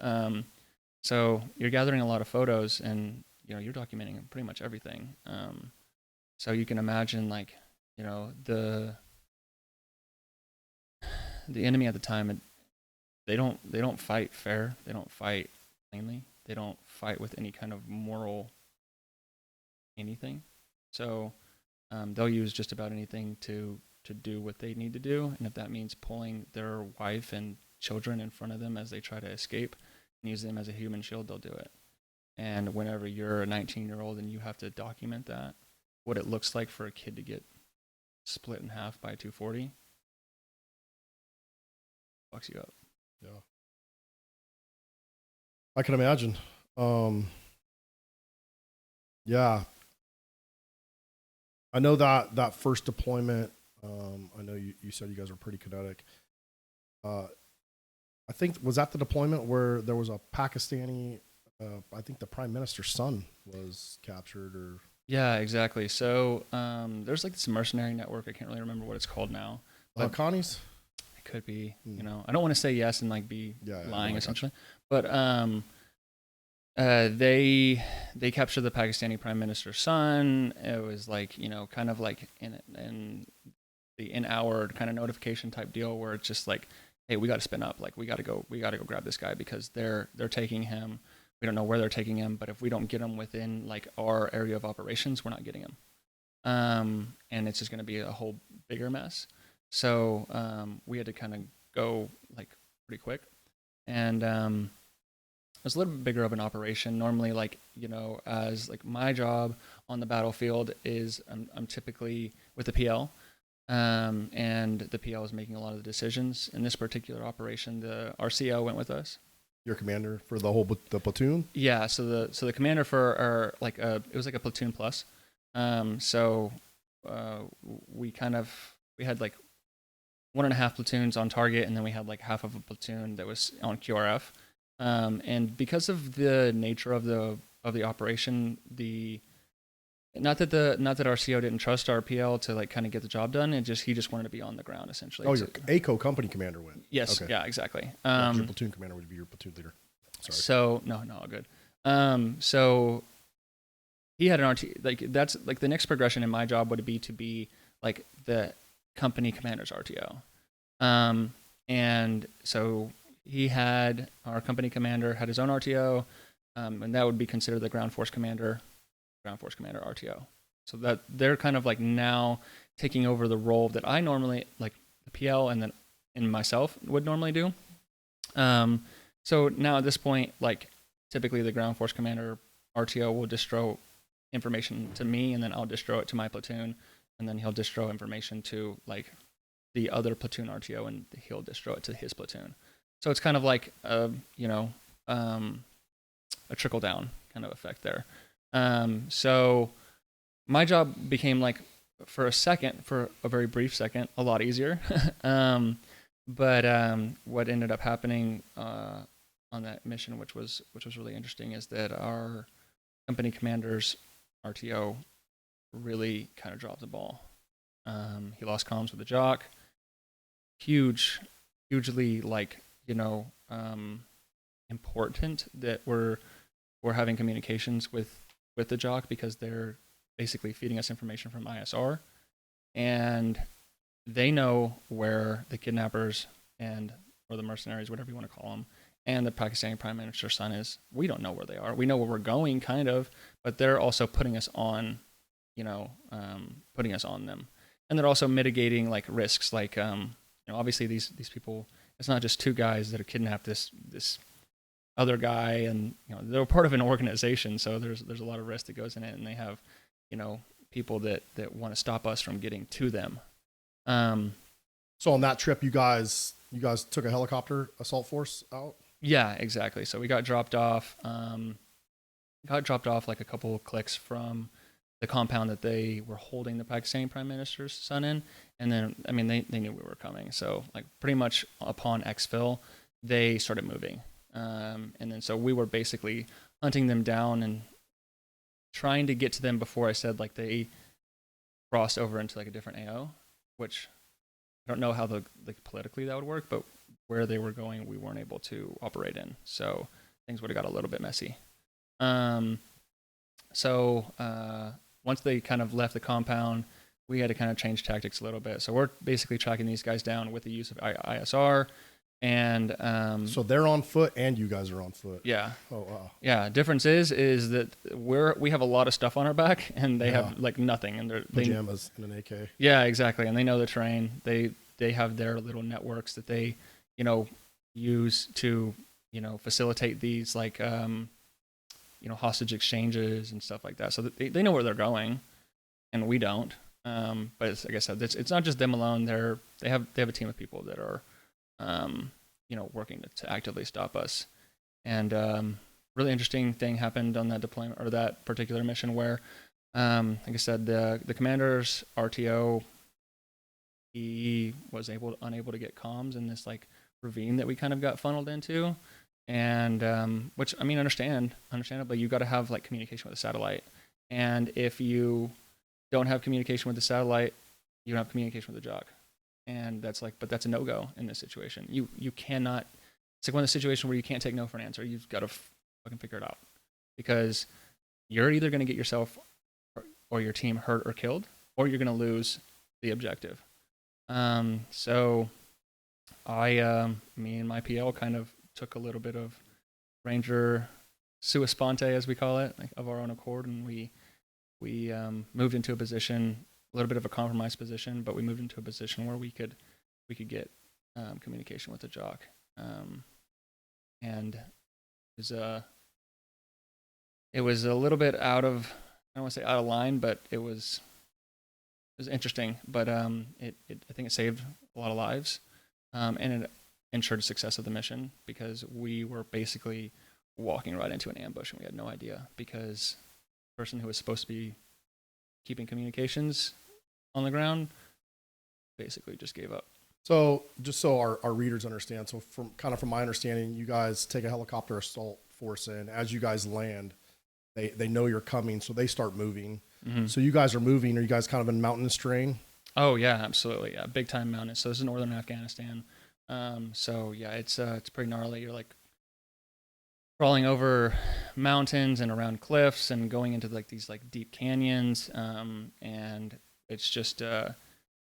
[SPEAKER 2] so you're gathering a lot of photos, and you're documenting pretty much everything. So you can imagine like the enemy at the time, they don't fight fair, they don't fight cleanly, they don't fight with any kind of moral anything. So they'll use just about anything to do what they need to do, and if that means pulling their wife and children in front of them as they try to escape and use them as a human shield, they'll do it. And whenever you're a 19-year-old and you have to document that, what it looks like for a kid to get split in half by 240, fucks you up.
[SPEAKER 1] Yeah. I can imagine. Yeah. I know that first deployment, I know you said you guys were pretty kinetic. I think, was that the deployment where there was a Pakistani, I think the prime minister's son was captured, or?
[SPEAKER 2] Yeah, exactly. So there's like this mercenary network. I can't really remember what it's called now. But
[SPEAKER 1] Connie's?
[SPEAKER 2] it could be, you know, I don't want to say yes and like be lying essentially, but they captured the Pakistani prime minister's son. It was like, you know, kind of like in the in-hour kind of notification type deal where it's just like, hey, we got to spin up, like we got to go grab this guy because they're taking him. We don't know where they're taking him, but if we don't get him within like our area of operations, we're not getting him. And it's just going to be a whole bigger mess. So we had to kind of go like pretty quick, and it was a little bit bigger of an operation. Normally, like, you know, as like my job on the battlefield is I'm typically with the PL, and the PL is making a lot of the decisions. In this particular operation, the RCO went with us.
[SPEAKER 1] Your commander for the platoon?
[SPEAKER 2] Yeah, so the commander for our like it was like a platoon plus. So we had like 1.5 platoons on target, and then we had like half of a platoon that was on QRF. And because of the nature of the operation, not that RCO didn't trust our PL to like kind of get the job done, he just wanted to be on the ground essentially.
[SPEAKER 1] Oh, your ACO company commander went.
[SPEAKER 2] Yes, okay. Yeah, exactly.
[SPEAKER 1] Your platoon commander would be your platoon leader. Sorry.
[SPEAKER 2] So no, all good. So he had an RT, like that's like the next progression in my job would be to be like the company commander's RTO. And so our company commander had his own RTO, and that would be considered the ground force commander RTO. So that they're kind of like now taking over the role that I normally, like the PL and myself would normally do. So now at this point, like typically the ground force commander RTO will distro information to me, and then I'll distro it to my platoon, and then he'll distro information to like the other platoon RTO, and he'll distro it to his platoon. So it's kind of like a trickle down kind of effect there. So my job became like for a very brief second, a lot easier. But what ended up happening on that mission, which was really interesting, is that our company commander's RTO really kind of dropped the ball. He lost comms with the jock. Hugely like, you know, important that we're having communications with the jock, because they're basically feeding us information from ISR, and they know where the kidnappers or the mercenaries, whatever you want to call them, and the Pakistani prime minister's son is. We don't know where they are. We know where we're going, kind of, but they're also putting us on, you know, putting us on them, and they're also mitigating like risks, like you know, obviously these people. It's not just two guys that have kidnapped this other guy, and you know they're part of an organization, so there's a lot of risk that goes in it, and they have, you know, people that want to stop us from getting to them.
[SPEAKER 1] So on that trip, you guys took a helicopter assault force out?
[SPEAKER 2] Yeah, exactly. So we got dropped off like a couple of clicks from the compound that they were holding the Pakistani prime minister's son in, and then I mean they knew we were coming, so like pretty much upon Exfil they started moving. And then so we were basically hunting them down and trying to get to them before I said like they crossed over into like a different AO, which I don't know how like politically that would work, but where they were going, we weren't able to operate in. So things would have got a little bit messy. So once they kind of left the compound, we had to kind of change tactics a little bit. So we're basically tracking these guys down with the use of ISR. And
[SPEAKER 1] so they're on foot and you guys are on foot.
[SPEAKER 2] Yeah.
[SPEAKER 1] Oh wow.
[SPEAKER 2] Yeah. Difference is that we have a lot of stuff on our back, and they have like nothing, and they're
[SPEAKER 1] pajamas and an AK.
[SPEAKER 2] Yeah, exactly. And they know the terrain. They have their little networks that they, you know, use to, facilitate these like, hostage exchanges and stuff like that. So that they know where they're going, and we don't. But like I said, it's not just them alone. They have a team of people that are, working to actively stop us. And really interesting thing happened on that deployment or that particular mission where, like I said, the commander's RTO, he was unable to get comms in this like ravine that we kind of got funneled into, and which I mean, understandably, you got to have like communication with the satellite, and if you don't have communication with the satellite, you don't have communication with the jock, and but that's a no-go in this situation. You cannot. It's like one of the situations where you can't take no for an answer. You've got to fucking figure it out, because you're either going to get yourself or your team hurt or killed, or you're going to lose the objective. So me and my PL kind of took a little bit of Ranger sua sponte, as we call it, like of our own accord, and we moved into a position, a little bit of a compromised position, but we moved into a position where we could get communication with the jock, and it was a little bit out of, I don't want to say out of line, but it was interesting, but I think it saved a lot of lives, and it ensured the success of the mission, because we were basically walking right into an ambush and we had no idea, because the person who was supposed to be keeping communications on the ground basically just gave up.
[SPEAKER 1] So just so our readers understand, so from my understanding, you guys take a helicopter assault force in. As you guys land, they know you're coming, so they start moving. Mm-hmm. So you guys are moving. Are you guys kind of in mountainous terrain?
[SPEAKER 2] Oh yeah, absolutely. Yeah, big time mountainous. So this is northern Afghanistan. So yeah, it's pretty gnarly. You're like crawling over mountains and around cliffs and going into like these like deep canyons. And it's just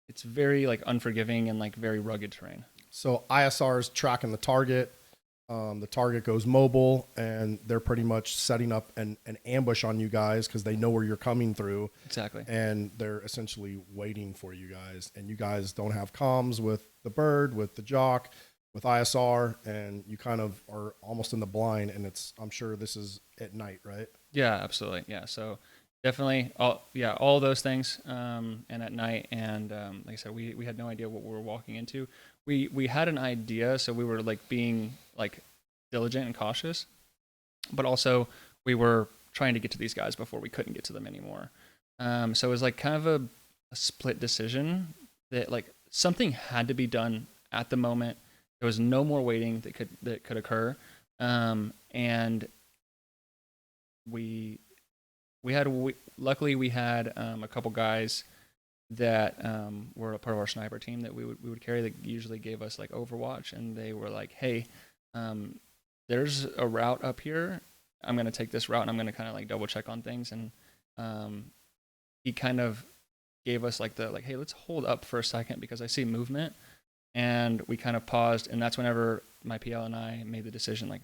[SPEAKER 2] it's very like unforgiving and like very rugged terrain.
[SPEAKER 1] So ISR is tracking the target. The target goes mobile, and they're pretty much setting up an ambush on you guys because they know where you're coming through.
[SPEAKER 2] Exactly.
[SPEAKER 1] And they're essentially waiting for you guys. And you guys don't have comms with the bird, with the jock, with ISR, and you kind of are almost in the blind. And I'm sure this is at night, right?
[SPEAKER 2] Yeah, absolutely. Yeah. So definitely all those things, and at night. And like I said, we had no idea what we were walking into. We had an idea, so we were like being like diligent and cautious, but also we were trying to get to these guys before we couldn't get to them anymore. So it was like kind of a split decision that like something had to be done at the moment. There was no more waiting that could occur, and luckily we had a couple guys that were a part of our sniper team that we would carry, that usually gave us like overwatch, and they were like, hey, there's a route up here, I'm going to take this route, and I'm going to kind of like double check on things. And he kind of gave us like hey, let's hold up for a second because I see movement. And we kind of paused, and that's whenever my PL and I made the decision, like,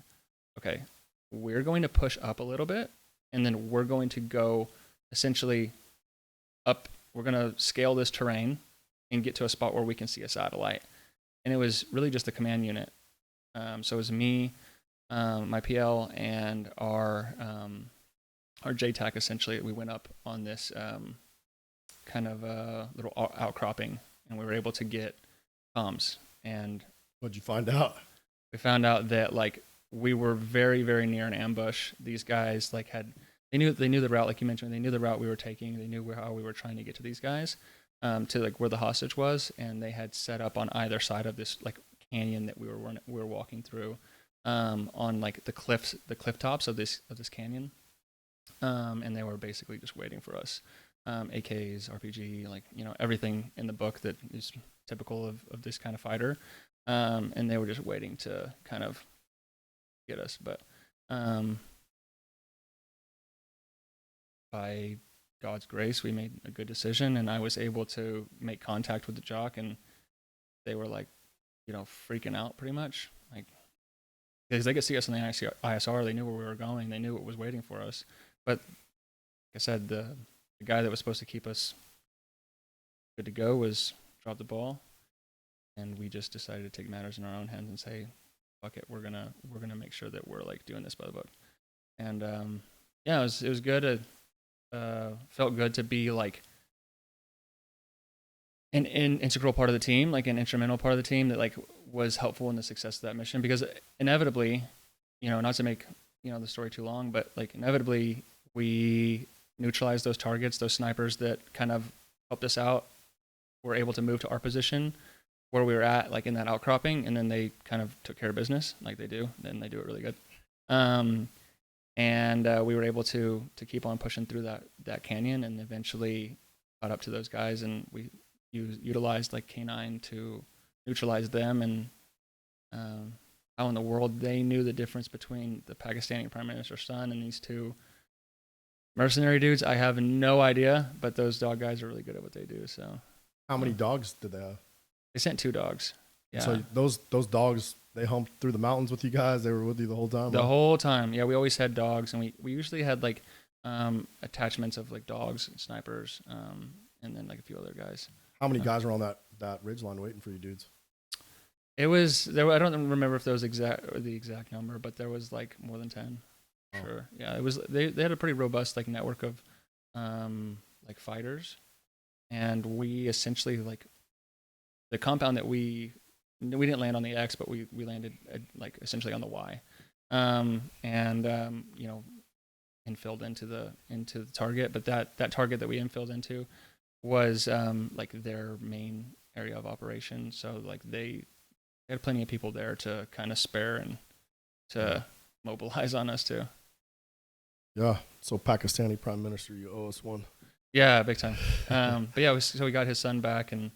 [SPEAKER 2] okay, we're going to push up a little bit, and then we're going to go essentially up. We're going to scale this terrain and get to a spot where we can see a satellite. And it was really just the command unit. So it was me, my PL, and our JTAC, essentially. We went up on this kind of little outcropping, and we were able to get comms. And
[SPEAKER 1] what'd you find out?
[SPEAKER 2] We found out that like we were very, very near an ambush. These guys like they knew the route, like you mentioned. They knew the route we were taking. They knew how we were trying to get to these guys, to like where the hostage was, and they had set up on either side of this like canyon that we were walking through, on like the cliff tops of this canyon, and they were basically just waiting for us. AKs, RPG, like everything in the book that is typical of this kind of fighter, and they were just waiting to kind of get us, but by God's grace, we made a good decision, and I was able to make contact with the jock, and they were like, freaking out pretty much, like, because they could see us in the ISR, they knew where we were going, they knew what was waiting for us. But like I said, the guy that was supposed to keep us good to go dropped the ball, and we just decided to take matters in our own hands and say, fuck it, we're gonna make sure that we're like doing this by the book. And yeah, it was good. It felt good to be like an integral part of the team, like an instrumental part of the team that like was helpful in the success of that mission. Because inevitably, you know, not to make, you know, the story too long, but like inevitably we neutralized those targets, those snipers that kind of helped us out, were able to move to our position where we were at, like in that outcropping, and then they kind of took care of business like they do. Then they do it really good. And we were able to keep on pushing through that canyon, and eventually got up to those guys, and we utilized like K9 to neutralize them. And how in the world they knew the difference between the Pakistani prime minister's son and these two mercenary dudes, I have no idea, but those dog guys are really good at what they do. So
[SPEAKER 1] How many dogs did they have?
[SPEAKER 2] they sent 2 dogs. Yeah.
[SPEAKER 1] So those dogs, they humped through the mountains with you guys. They were with you the whole time.
[SPEAKER 2] The whole time. Yeah, we always had dogs, and we usually had like attachments of like dogs and snipers, and then like a few other guys.
[SPEAKER 1] How many guys were on that ridge line waiting for you dudes?
[SPEAKER 2] It was there. I don't remember if there was the exact number, but there was like more than 10.
[SPEAKER 1] Oh.
[SPEAKER 2] Sure. Yeah, it was. They had a pretty robust like network of like fighters, and we essentially like the compound that we didn't land on the X, but we landed like essentially on the Y, and you know, infilled into the target. But that target that we infilled into was like their main area of operation. So like they had plenty of people there to kind of spare and to mobilize on us too.
[SPEAKER 1] Yeah. So Pakistani prime minister, you owe us one.
[SPEAKER 2] Yeah, big time. But yeah, so we got his son back, and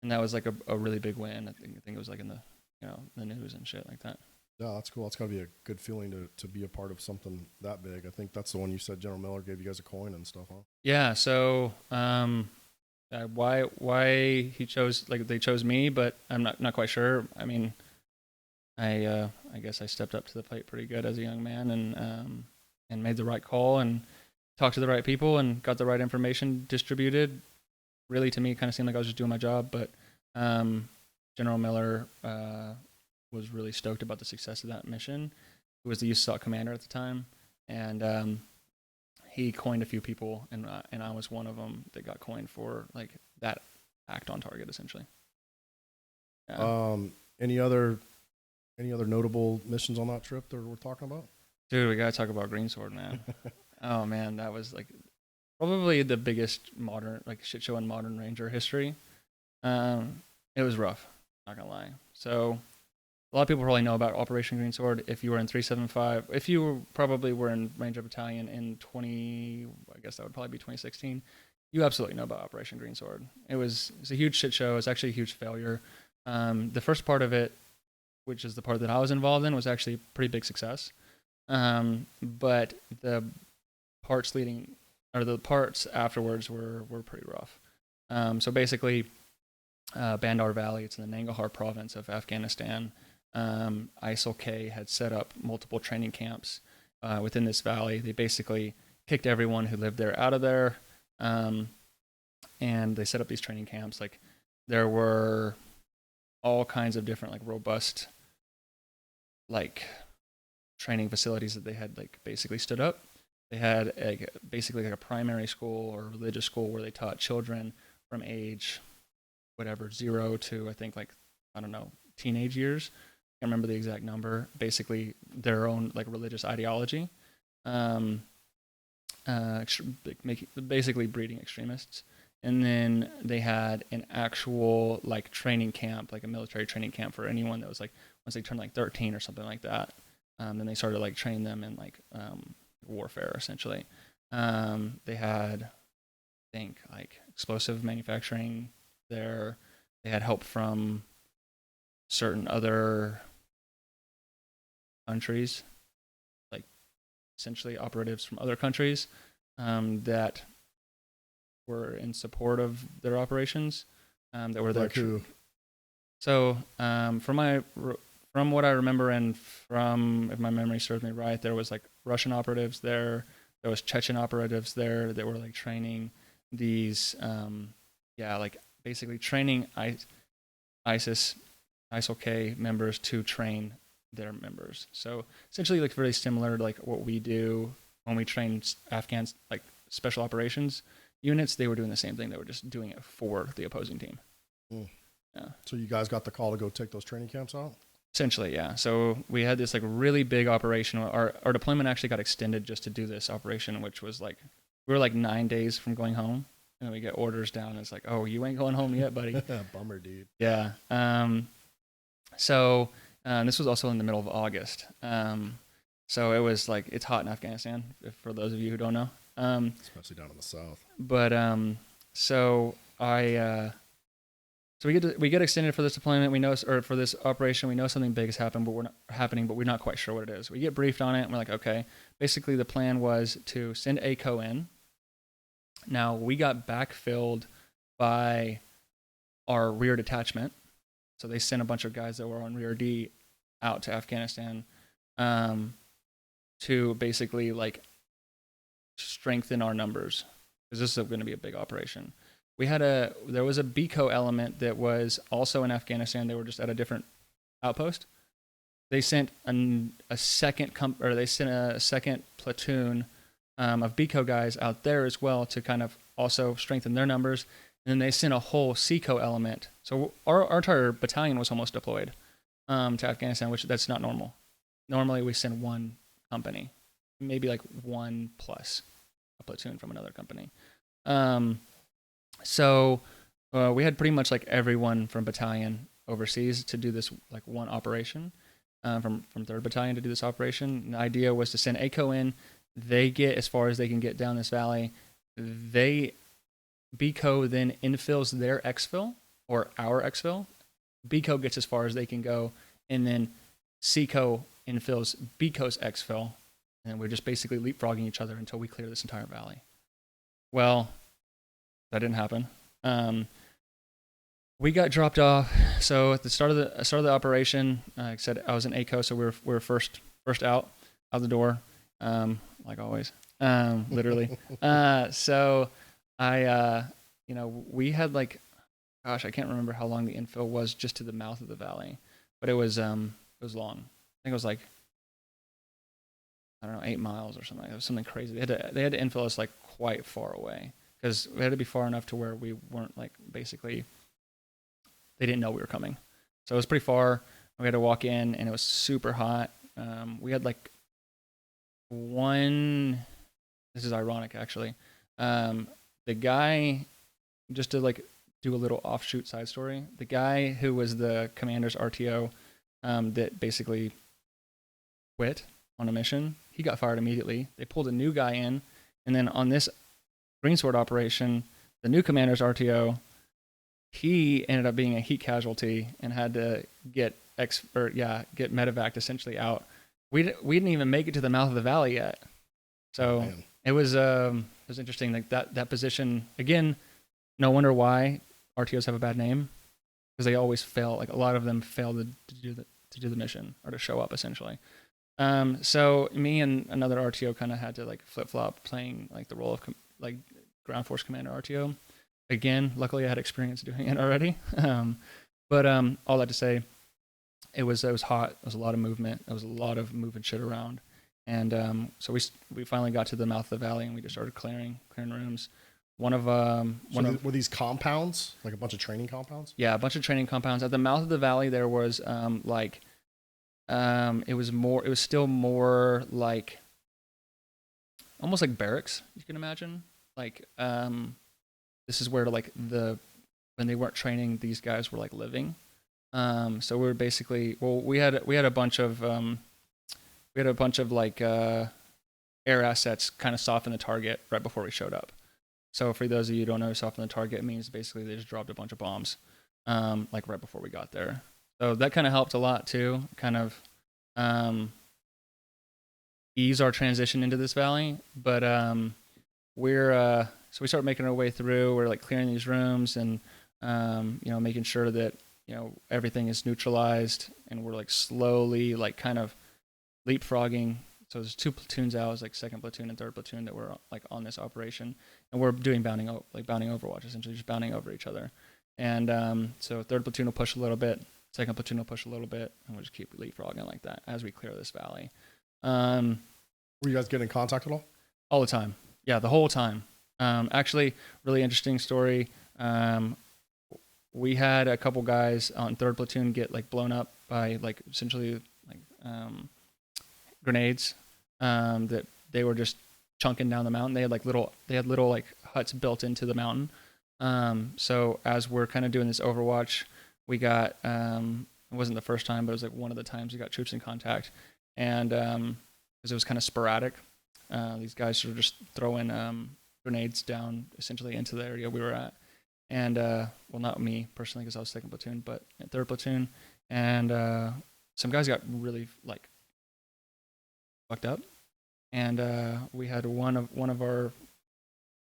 [SPEAKER 2] that was like a really big win. I think it was like in the, you know, the news and shit like that.
[SPEAKER 1] Yeah, that's cool. It's got to be a good feeling to be a part of something that big. I think that's the one you said General Miller gave you guys a coin and stuff, huh?
[SPEAKER 2] Yeah. So why he chose, like they chose me, but I'm not quite sure. I mean, I guess I stepped up to the plate pretty good as a young man, and made the right call and talked to the right people and got the right information distributed. Really, to me, it kind of seemed like I was just doing my job, but General Miller was really stoked about the success of that mission. He was the UTSA commander at the time, and he coined a few people, and I was one of them that got coined for like that act on target, essentially. Yeah.
[SPEAKER 1] Any other notable missions on that trip that we're talking about?
[SPEAKER 2] Dude, we gotta talk about Greensword, man. Oh man, that was like probably the biggest modern like shit show in modern Ranger history. It was rough, not gonna lie. So a lot of people probably know about Operation Greensword. If you were in 375, if you probably were in Ranger Battalion in I guess that would probably be 2016, you absolutely know about Operation Greensword. It's a huge shit show. It's actually a huge failure. The first part of it, which is the part that I was involved in, was actually a pretty big success. But the parts afterwards were pretty rough. So basically, Bandar Valley, it's in the Nangarhar province of Afghanistan. ISIL-K had set up multiple training camps within this valley. They basically kicked everyone who lived there out of there, and they set up these training camps. Like there were all kinds of different like robust like training facilities that they had like basically stood up. They had basically like a primary school or religious school where they taught children from age whatever 0 to I think like I don't know teenage years. I can't remember the exact number. Basically their own like religious ideology, basically breeding extremists. And then they had an actual like training camp, like a military training camp for anyone that was like once they turned like 13 or something like that. Then they started like training them in like warfare essentially. They had, I think, like explosive manufacturing there. They had help from certain other countries, like essentially operatives from other countries that were in support of their operations that were there.
[SPEAKER 1] Like who?
[SPEAKER 2] So from what I remember and from, if my memory serves me right, there was like Russian operatives there. There was Chechen operatives there that were like training these, like basically training ISIL-K members to train their members. So essentially like very similar to like what we do when we train Afghans, like special operations units. They were doing the same thing. They were just doing it for the opposing team. Yeah.
[SPEAKER 1] So you guys got the call to go take those training camps out?
[SPEAKER 2] Essentially, yeah. So we had this like really big operation. Our deployment actually got extended just to do this operation, which was like, we were like 9 days from going home. And then we get orders down. And it's like, oh, you ain't going home yet, buddy.
[SPEAKER 1] Bummer, dude.
[SPEAKER 2] Yeah. So this was also in the middle of August. So it was like, it's hot in Afghanistan, for those of you who don't know.
[SPEAKER 1] Especially down in the south.
[SPEAKER 2] But so we get extended for this deployment. We know, or for this operation, we know something big is happening, but we're not quite sure what it is. We get briefed on it, and we're like, okay. Basically, the plan was to send ACO in. Now we got backfilled by our rear detachment, so they sent a bunch of guys that were on rear D out to Afghanistan to basically like strengthen our numbers, because this is going to be a big operation. There was a BCO element that was also in Afghanistan. They were just at a different outpost. They sent a second platoon of BCO guys out there as well to kind of also strengthen their numbers. And then they sent a whole CCO element. So our entire battalion was almost deployed to Afghanistan, which that's not normal. Normally we send one company, maybe like one plus a platoon from another company. So we had pretty much like everyone from battalion overseas to do this like one operation, from 3rd Battalion to do this operation. And the idea was to send ACO in. They get as far as they can get down this valley. BCO then infills their exfil, or our exfil. BCO gets as far as they can go, and then CCO infills BCO's exfil. And we're just basically leapfrogging each other until we clear this entire valley. Well, that didn't happen. We got dropped off. So at the start of the operation, like I said, I was in ACO, so we were first out the door, like always, literally. So I, we had like, gosh, I can't remember how long the infill was just to the mouth of the valley, but it was long. I think it was like, I don't know, 8 miles or something. It was something crazy. They had to infill us like quite far away, because we had to be far enough to where we weren't like, basically, they didn't know we were coming. So it was pretty far. We had to walk in, and it was super hot. We had like this is ironic actually. The guy, just to like do a little offshoot side story, the guy who was the commander's RTO that basically quit on a mission, he got fired immediately. They pulled a new guy in, and then on this Greensword operation, the new commander's RTO, he ended up being a heat casualty and had to get medevaced essentially out. We didn't even make it to the mouth of the valley yet. So it was interesting. Like that position again. No wonder why RTOs have a bad name, because they always fail. Like a lot of them fail to do the mission, or to show up essentially. So me and another RTO kind of had to like flip flop, playing like the role of like ground force commander RTO. Again, luckily I had experience doing it already. But all that to say, it was hot. There was a lot of movement. There was a lot of moving shit around. And so we finally got to the mouth of the valley, and we just started clearing rooms. Were these compounds, like a bunch of training compounds? Yeah, a bunch of training compounds. At the mouth of the valley, there was it was still more like almost like barracks, you can imagine. Like this is where like when they weren't training, these guys were like living. So we were basically, we had a bunch of like air assets kind of soften the target right before we showed up. So for those of you who don't know, soften the target means basically they just dropped a bunch of bombs like right before we got there. So that kind of helped a lot too, kind of ease our transition into this valley. But so we started making our way through. We're like clearing these rooms and making sure that everything is neutralized, and we're like slowly like kind of leapfrogging. So there's 2 platoons out. It's like 2nd platoon and 3rd platoon that were like on this operation, and we're doing bounding overwatch, essentially just bounding over each other. And so 3rd platoon will push a little bit. Second platoon will push a little bit, and we'll just keep leapfrogging like that as we clear this valley. Were
[SPEAKER 1] you guys getting in contact at all?
[SPEAKER 2] All the time. Yeah, the whole time. Actually, really interesting story. We had a couple guys on 3rd platoon get like blown up by like essentially like grenades that they were just chunking down the mountain. They had little like huts built into the mountain. So as we're kind of doing this Overwatch, we got it wasn't the first time, but it was like one of the times we got troops in contact, and because it was kind of sporadic, these guys were just throwing grenades down essentially into the area we were at. And well, not me personally because I was 2nd platoon, but 3rd platoon, and some guys got really like fucked up, and we had one of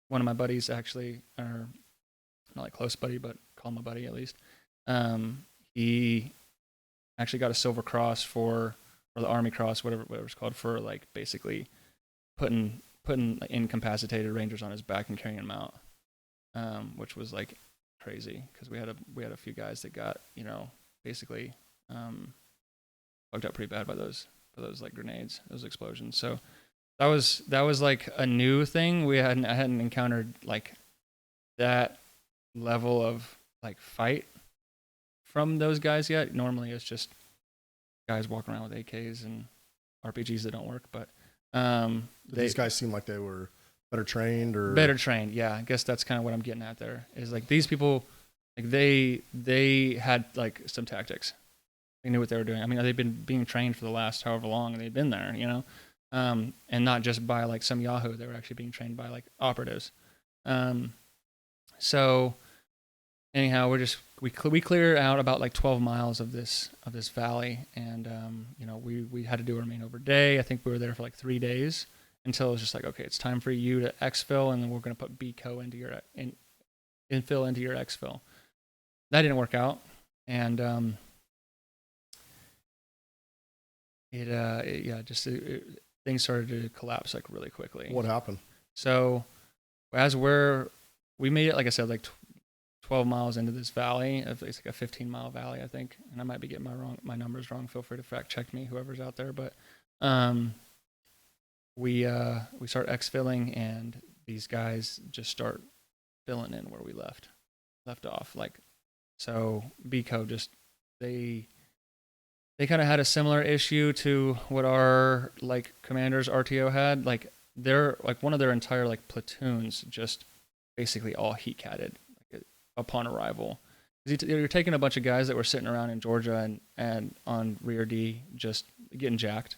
[SPEAKER 2] my buddies actually, or not like close buddy, but call him a buddy at least. He actually got a Silver Cross or the Army Cross, whatever it's called, for like basically putting incapacitated Rangers on his back and carrying them out. Which was like crazy because we had a few guys that got, you know, basically fucked up pretty bad by those like grenades, those explosions. So that was like a new thing. I hadn't encountered like that level of like fight from those guys yet. Normally it's just guys walking around with AKs and RPGs that don't work, but
[SPEAKER 1] these guys seem like they were better trained.
[SPEAKER 2] Yeah, I guess that's kind of what I'm getting at there, is like these people, like they had like some tactics. They knew what they were doing. I mean, they've been being trained for the last however long they've been there, you know, and not just by like some Yahoo. They were actually being trained by like operatives. So anyhow, we clear out about like 12 miles of this valley, and you know, we had to do a remain over day. I think we were there for like 3 days until it was just like, okay, it's time for you to exfil, and then we're going to put Deco into your infill into your exfil. That didn't work out, and things started to collapse like really quickly.
[SPEAKER 1] What happened?
[SPEAKER 2] So as we made it, like I said, like 12 miles into this valley. It's like a 15-mile valley, I think, and I might be getting my numbers wrong. Feel free to fact check me, whoever's out there. But we start exfilling, and these guys just start filling in where we left off. Like, so Deco just they kind of had a similar issue to what our like commanders RTO had. Like they're like one of their entire like platoons just basically all heat catted like, upon arrival. You're taking a bunch of guys that were sitting around in Georgia and on rear D just getting jacked,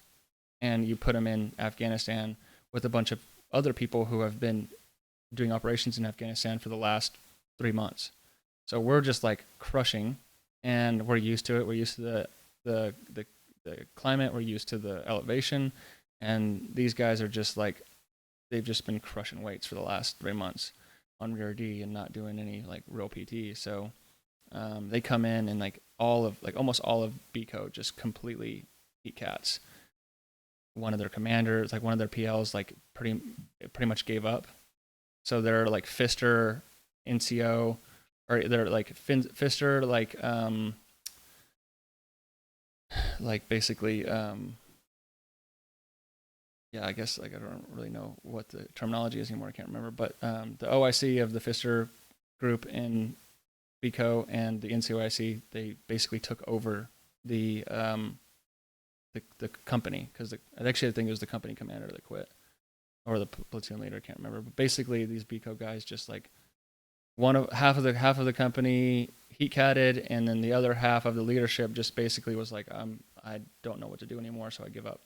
[SPEAKER 2] and you put them in Afghanistan with a bunch of other people who have been doing operations in Afghanistan for the last 3 months. So we're just like crushing, and we're used to it. We're used to the climate. We're used to the elevation, and these guys are just like, they've just been crushing weights for the last 3 months on rear D and not doing any like real PT. So they come in and like almost all of Deco just completely heat cats. One of their commanders, like one of their PLs, like pretty much gave up. So they're like Fister, NCO, or they're like Fister, like basically, yeah, I guess like I don't really know what the terminology is anymore. I can't remember, but the OIC of the Fister group in Deco and the NCOIC, they basically took over the company, because actually I think it was the company commander that quit, or the platoon leader, I can't remember. But basically these Deco guys just like half of the company heat catted, and then the other half of the leadership just basically was like, I don't know what to do anymore, so I give up.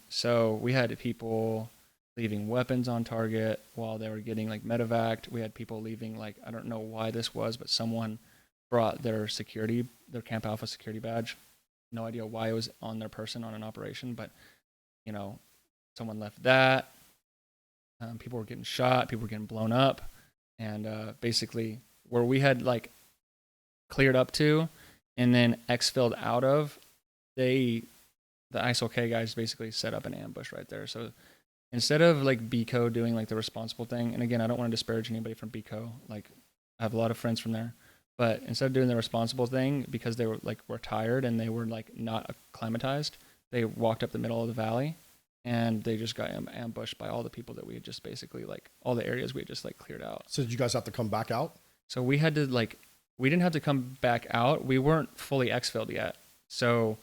[SPEAKER 2] So we had people leaving weapons on target while they were getting like medevaced. We had people leaving, like, I don't know why this was, but someone brought their Camp Alpha security badge. No idea why it was on their person on an operation, but you know, someone left that. People were getting shot, people were getting blown up, and basically where we had like cleared up to and then exfilled out of, the ISOK guys basically set up an ambush right there. So instead of like Deco doing like the responsible thing, and again, I don't want to disparage anybody from Deco, like I have a lot of friends from there, But instead of doing the responsible thing, because they were tired and they were like not acclimatized, they walked up the middle of the valley, and they just got ambushed by all the people that we had just basically like all the areas we had just like cleared out.
[SPEAKER 1] So did you guys have to come back out?
[SPEAKER 2] So we had to we didn't have to come back out. We weren't fully exfilled yet. So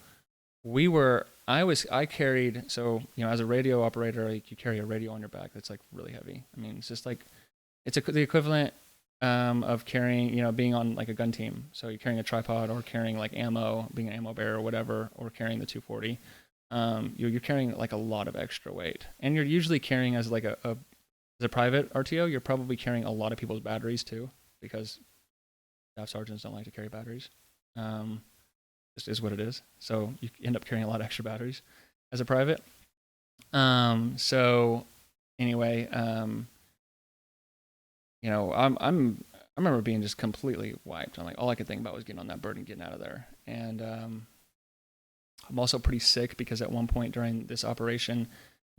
[SPEAKER 2] I carried, so, you know, as a radio operator, like, you carry a radio on your back that's like really heavy. I mean, it's just like, it's the equivalent of carrying, you know, being on like a gun team. So you're carrying a tripod or carrying like ammo, being an ammo bearer or whatever, or carrying the 240. You're carrying like a lot of extra weight. And you're usually carrying as like as a private RTO, you're probably carrying a lot of people's batteries too, because staff sergeants don't like to carry batteries. Just is what it is. So you end up carrying a lot of extra batteries as a private. So anyway, you know, I remember being just completely wiped. I'm like, all I could think about was getting on that bird and getting out of there. And I'm also pretty sick because at one point during this operation,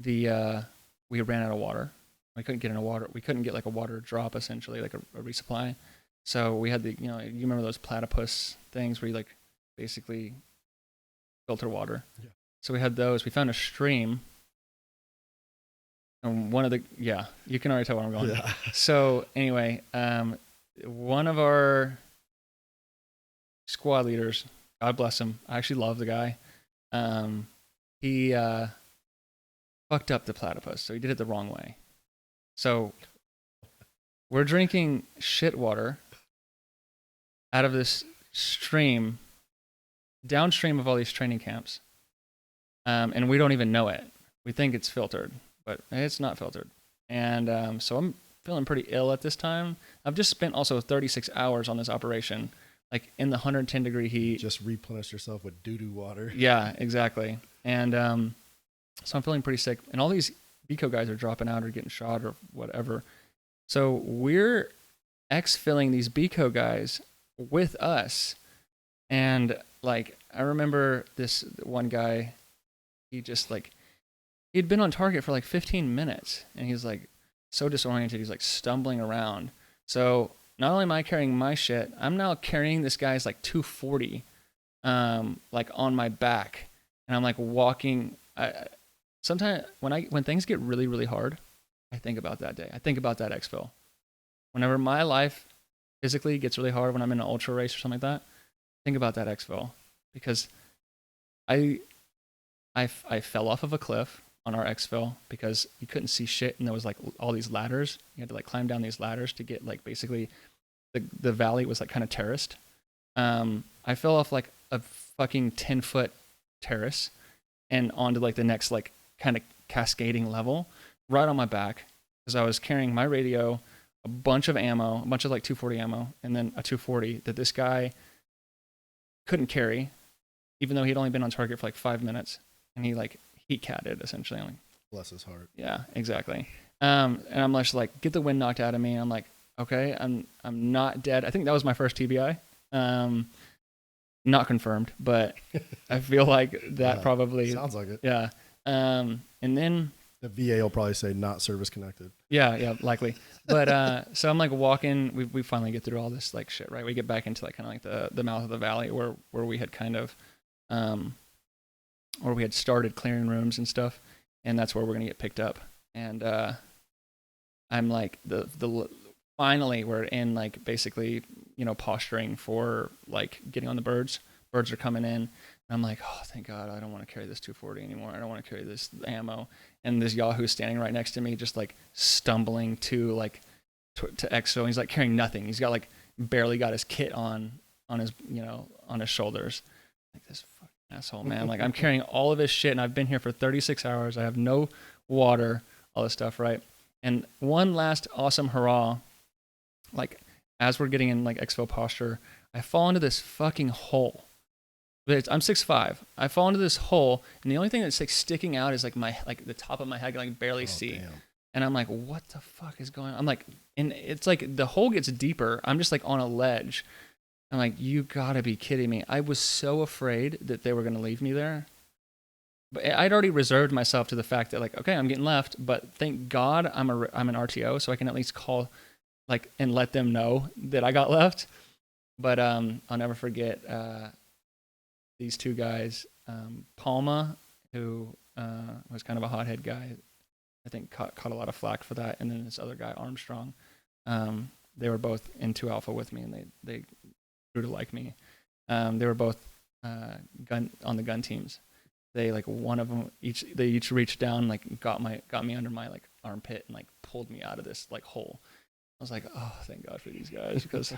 [SPEAKER 2] we ran out of water. We couldn't get water. We couldn't get like a water drop, essentially, like a resupply. So we had you remember those platypus things where you like basically filter water. Yeah. So we had those. We found a stream. And you can already tell where I'm going. Yeah. So anyway, one of our squad leaders, God bless him, I actually love the guy. He fucked up the platypus, so he did it the wrong way. So we're drinking shit water out of this stream downstream of all these training camps, and we don't even know it. We think it's filtered, but it's not filtered. And so I'm feeling pretty ill at this time. I've just spent also 36 hours on this operation, like in the 110 degree heat.
[SPEAKER 1] Just replenish yourself with doo-doo water.
[SPEAKER 2] Yeah, exactly. And so I'm feeling pretty sick. And all these Deco guys are dropping out or getting shot or whatever. So we're exfilling these Deco guys with us. And like, I remember this one guy, he'd been on target for like 15 minutes and he's like so disoriented. He's like stumbling around. So not only am I carrying my shit, I'm now carrying this guy's like 240, like on my back. And I'm like walking. Sometimes when things get really, really hard, I think about that day. I think about that exfil. Whenever my life physically gets really hard, when I'm in an ultra race or something like that, think about that exfil, because I fell off of a cliff on our exfil because you couldn't see shit, and there was like all these ladders. You had to like climb down these ladders to get like basically the valley was like kind of terraced. I fell off like a fucking 10-foot terrace and onto like the next like kind of cascading level right on my back, because I was carrying my radio, a bunch of ammo, a bunch of like 240 ammo, and then a 240 that this guy couldn't carry, even though he'd only been on target for like 5 minutes, and he like heat catted essentially. I'm like,
[SPEAKER 1] bless his heart.
[SPEAKER 2] Yeah, exactly. And I'm just like, get the wind knocked out of me. I'm like, okay, I'm not dead. I think that was my first TBI. Not confirmed, but I feel like that probably
[SPEAKER 1] sounds like it.
[SPEAKER 2] Yeah. And then
[SPEAKER 1] the VA will probably say not service connected.
[SPEAKER 2] Yeah, likely. But so I'm like walking. We finally get through all this like shit, right? We get back into like kind of like the mouth of the valley where we had kind of where we had started clearing rooms and stuff, and that's where we're gonna get picked up. And I'm like finally we're in like basically, you know, posturing for like getting on the birds. Birds are coming in. And I'm like, oh, thank God, I don't want to carry this 240 anymore. I don't want to carry this ammo. And this Yahoo standing right next to me, just like stumbling to Exfil. And he's like carrying nothing. He's got like barely got his kit on his, you know, on his shoulders. Like, this fucking asshole, man. Like, I'm carrying all of his shit, and I've been here for 36 hours. I have no water, all this stuff, right? And one last awesome hurrah, like as we're getting in like Exfil posture, I fall into this fucking hole. I'm 6'5". I fall into this hole, and the only thing that's like sticking out is like the top of my head, I can like barely see. Damn. And I'm like, what the fuck is going on? I'm like, and it's like the hole gets deeper. I'm just like on a ledge. I'm like, you gotta be kidding me. I was so afraid that they were gonna leave me there. But I'd already reserved myself to the fact that like, okay, I'm getting left, but thank God I'm an RTO, so I can at least call like and let them know that I got left. But I'll never forget these two guys, Palma, who was kind of a hothead guy. I think caught a lot of flack for that, and then this other guy, Armstrong. They were both in 2 Alpha with me, and they grew to like me. They were both on the gun teams. They like one of them they each reached down, like got me under my like armpit and like pulled me out of this like hole. I was like, oh, thank God for these guys, because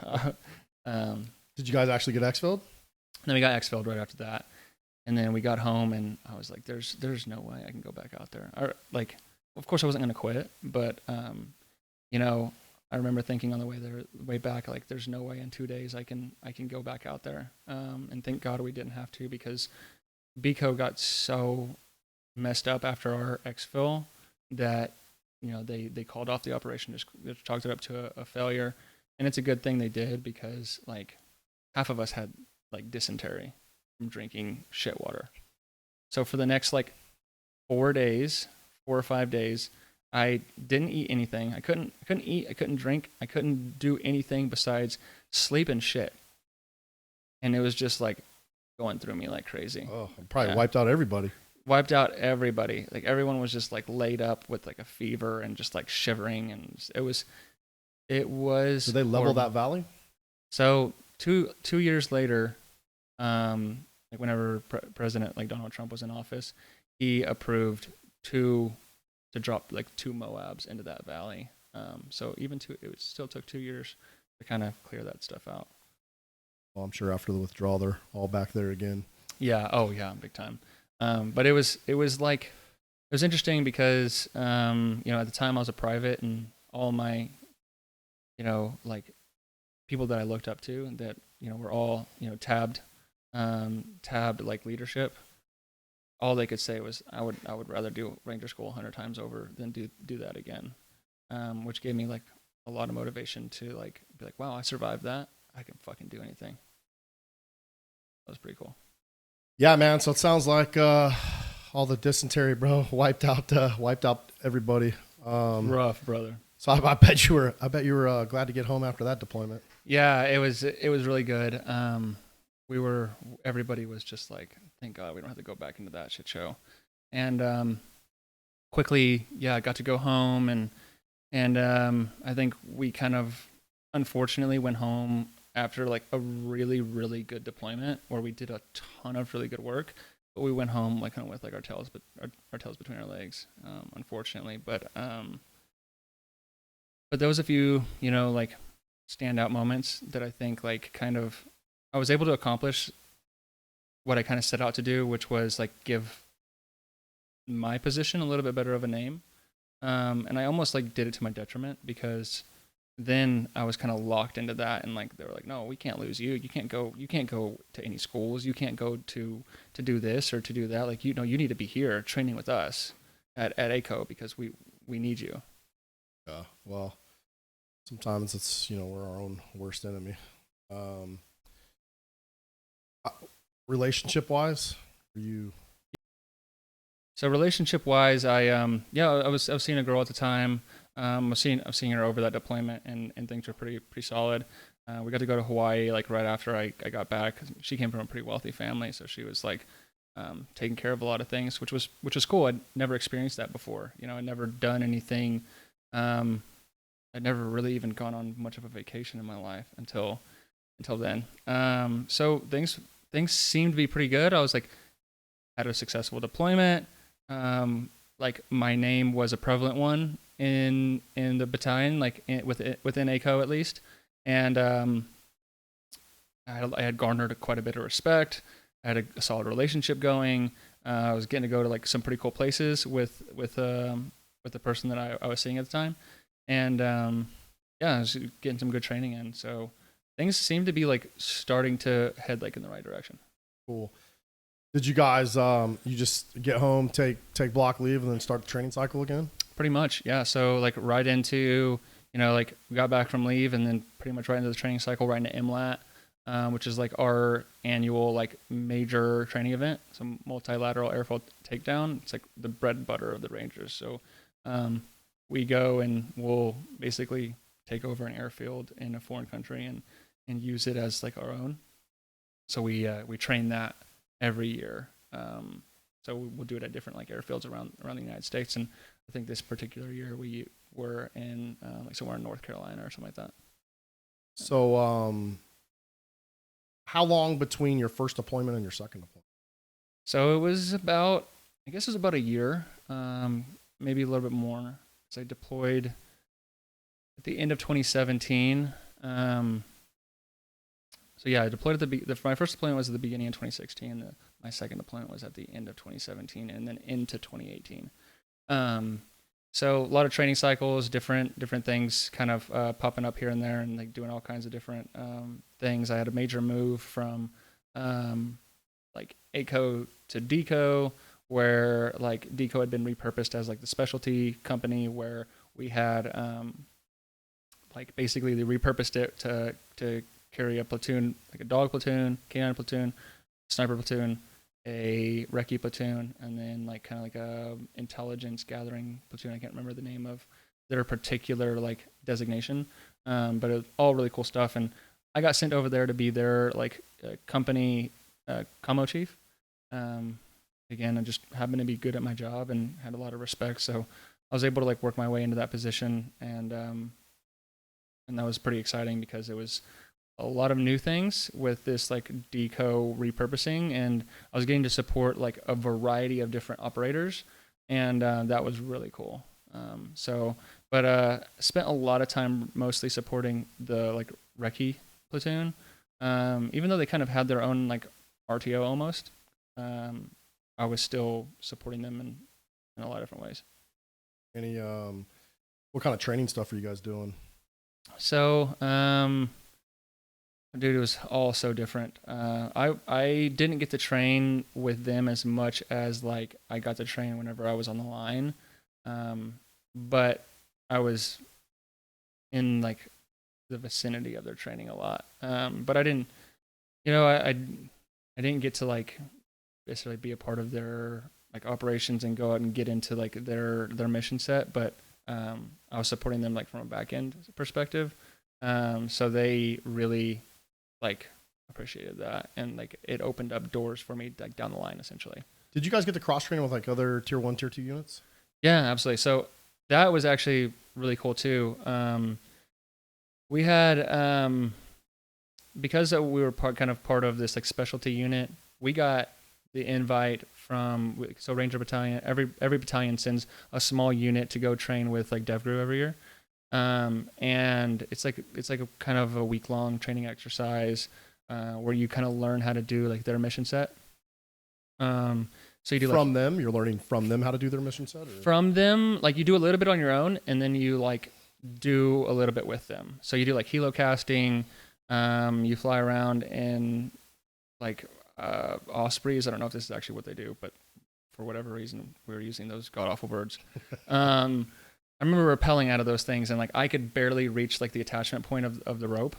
[SPEAKER 1] Did you guys actually get Exfilled?
[SPEAKER 2] then we got Exfilled right after that, and then we got home, and I was like, there's no way I can go back out there. Or like, of course I wasn't gonna quit, but you know, I remember thinking on the way back, like, there's no way in 2 days I can go back out there. And thank God we didn't have to, because Deco got so messed up after our exfil that, you know, they called off the operation, just chalked it up to a failure. And it's a good thing they did, because like half of us had like dysentery from drinking shit water. So for the next like 4 or 5 days, I didn't eat anything. I couldn't eat. I couldn't drink. I couldn't do anything besides sleep and shit. And it was just like going through me like crazy.
[SPEAKER 1] Oh, probably wiped out everybody.
[SPEAKER 2] Wiped out everybody. Like everyone was just like laid up with like a fever and just like shivering, and it was. Did they level
[SPEAKER 1] horrible. That valley?
[SPEAKER 2] So two years later, like whenever President like Donald Trump was in office, he approved to drop like 2 Moabs into that valley. So even it still took 2 years to kind of clear that stuff out.
[SPEAKER 1] Well, I'm sure after the withdrawal, they're all back there again.
[SPEAKER 2] Yeah. Oh yeah, big time. But it was interesting because you know, at the time I was a private, and all my, you know, like people that I looked up to that, you know, were all, you know, tabbed like leadership. All they could say was, I would rather do Ranger School 100 times over than do that again, which gave me like a lot of motivation to like be like, wow, I survived that. I can fucking do anything. That was pretty cool.
[SPEAKER 1] Yeah, man. So it sounds like all the dysentery, bro, wiped out everybody.
[SPEAKER 2] Rough, brother.
[SPEAKER 1] So I bet you were glad to get home after that deployment.
[SPEAKER 2] Yeah, it was really good. Everybody was just like, thank God we don't have to go back into that shit show. And quickly, I got to go home, and I think we kind of unfortunately went home after like a really, really good deployment where we did a ton of really good work, but we went home like kind of with like our tails between our legs, unfortunately. But there was a few, you know, like standout moments that I think like kind of I was able to accomplish what I kind of set out to do, which was like give my position a little bit better of a name. And I almost like did it to my detriment, because then I was kind of locked into that, and like they were like, no, we can't lose you. You can't go to any schools. You can't go to do this or to do that. Like, you know, you need to be here training with us at ACO, because we need you.
[SPEAKER 1] Yeah. Well, sometimes it's, you know, we're our own worst enemy. Relationship wise, are you?
[SPEAKER 2] So relationship wise, I was seeing a girl at the time. I was seeing her over that deployment, and things were pretty solid. We got to go to Hawaii like right after I got back. She came from a pretty wealthy family, so she was like taking care of a lot of things, which was cool. I'd never experienced that before. You know, I'd never done anything. I'd never really even gone on much of a vacation in my life until then. So things seemed to be pretty good. I was like, had a successful deployment. Like my name was a prevalent one in the battalion, like within ACO at least. And I had garnered quite a bit of respect. I had a solid relationship going. I was getting to go to like some pretty cool places with the person that I was seeing at the time. And I was getting some good training in. So things seem to be like starting to head like in the right direction.
[SPEAKER 1] Cool. Did you guys you just get home, take block leave, and then start the training cycle again?
[SPEAKER 2] Pretty much, yeah. So like right into, you know, like we got back from leave, and then pretty much right into the training cycle, right into MLAT, which is like our annual like major training event. So multilateral airfield takedown. It's like the bread and butter of the Rangers. So we go and we'll basically take over an airfield in a foreign country, and and use it as like our own. So we train that every year. So we'll do it at different like airfields around the United States. And I think this particular year we were in like somewhere in North Carolina or something like that.
[SPEAKER 1] So how long between your first deployment and your second deployment?
[SPEAKER 2] So it was about, I guess it was about a year, maybe a little bit more. So I deployed at the end of 2017. So yeah, I deployed at my first deployment was at the beginning of 2016. My second deployment was at the end of 2017 and then into 2018. So a lot of training cycles, different things kind of popping up here and there and like doing all kinds of different things. I had a major move from like ACO to Deco, where like Deco had been repurposed as like the specialty company, where we had like basically they repurposed it to carry a platoon, like a dog platoon, canine platoon, sniper platoon, a recce platoon, and then like kind of like a intelligence gathering platoon. I can't remember the name of their particular like designation, but it was all really cool stuff. And I got sent over there to be their like company Commo chief. Again, I just happened to be good at my job and had a lot of respect, so I was able to like work my way into that position, and that was pretty exciting because it was a lot of new things with this like Deco repurposing, and I was getting to support like a variety of different operators, and that was really cool. But spent a lot of time mostly supporting the like recce platoon, even though they kind of had their own like RTO almost. I was still supporting them in a lot of different ways.
[SPEAKER 1] Any what kind of training stuff are you guys doing?
[SPEAKER 2] So dude, it was all so different. I didn't get to train with them as much as like I got to train whenever I was on the line, but I was in like the vicinity of their training a lot. But I didn't, I didn't get to like basically be a part of their like operations and go out and get into like their mission set, but I was supporting them like from a back end perspective. So they really like appreciated that, and like it opened up doors for me like down the line essentially.
[SPEAKER 1] Did you guys get to cross train with like other tier 1, tier 2 units?
[SPEAKER 2] Yeah, absolutely. So that was actually really cool too. We had because we were kind of part of this like specialty unit, we got the invite from Ranger Battalion. Every battalion sends a small unit to go train with like DevGru every year. And it's like a kind of a week-long training exercise where you kind of learn how to do like their mission set. So you do
[SPEAKER 1] from them, you're learning from them how to do their mission set? Or?
[SPEAKER 2] From them, like you do a little bit on your own, and then you like do a little bit with them. So you do like helo casting, you fly around in like ospreys. I don't know if this is actually what they do, but for whatever reason, we were using those god-awful birds. I remember rappelling out of those things, and like I could barely reach like the attachment point of the rope,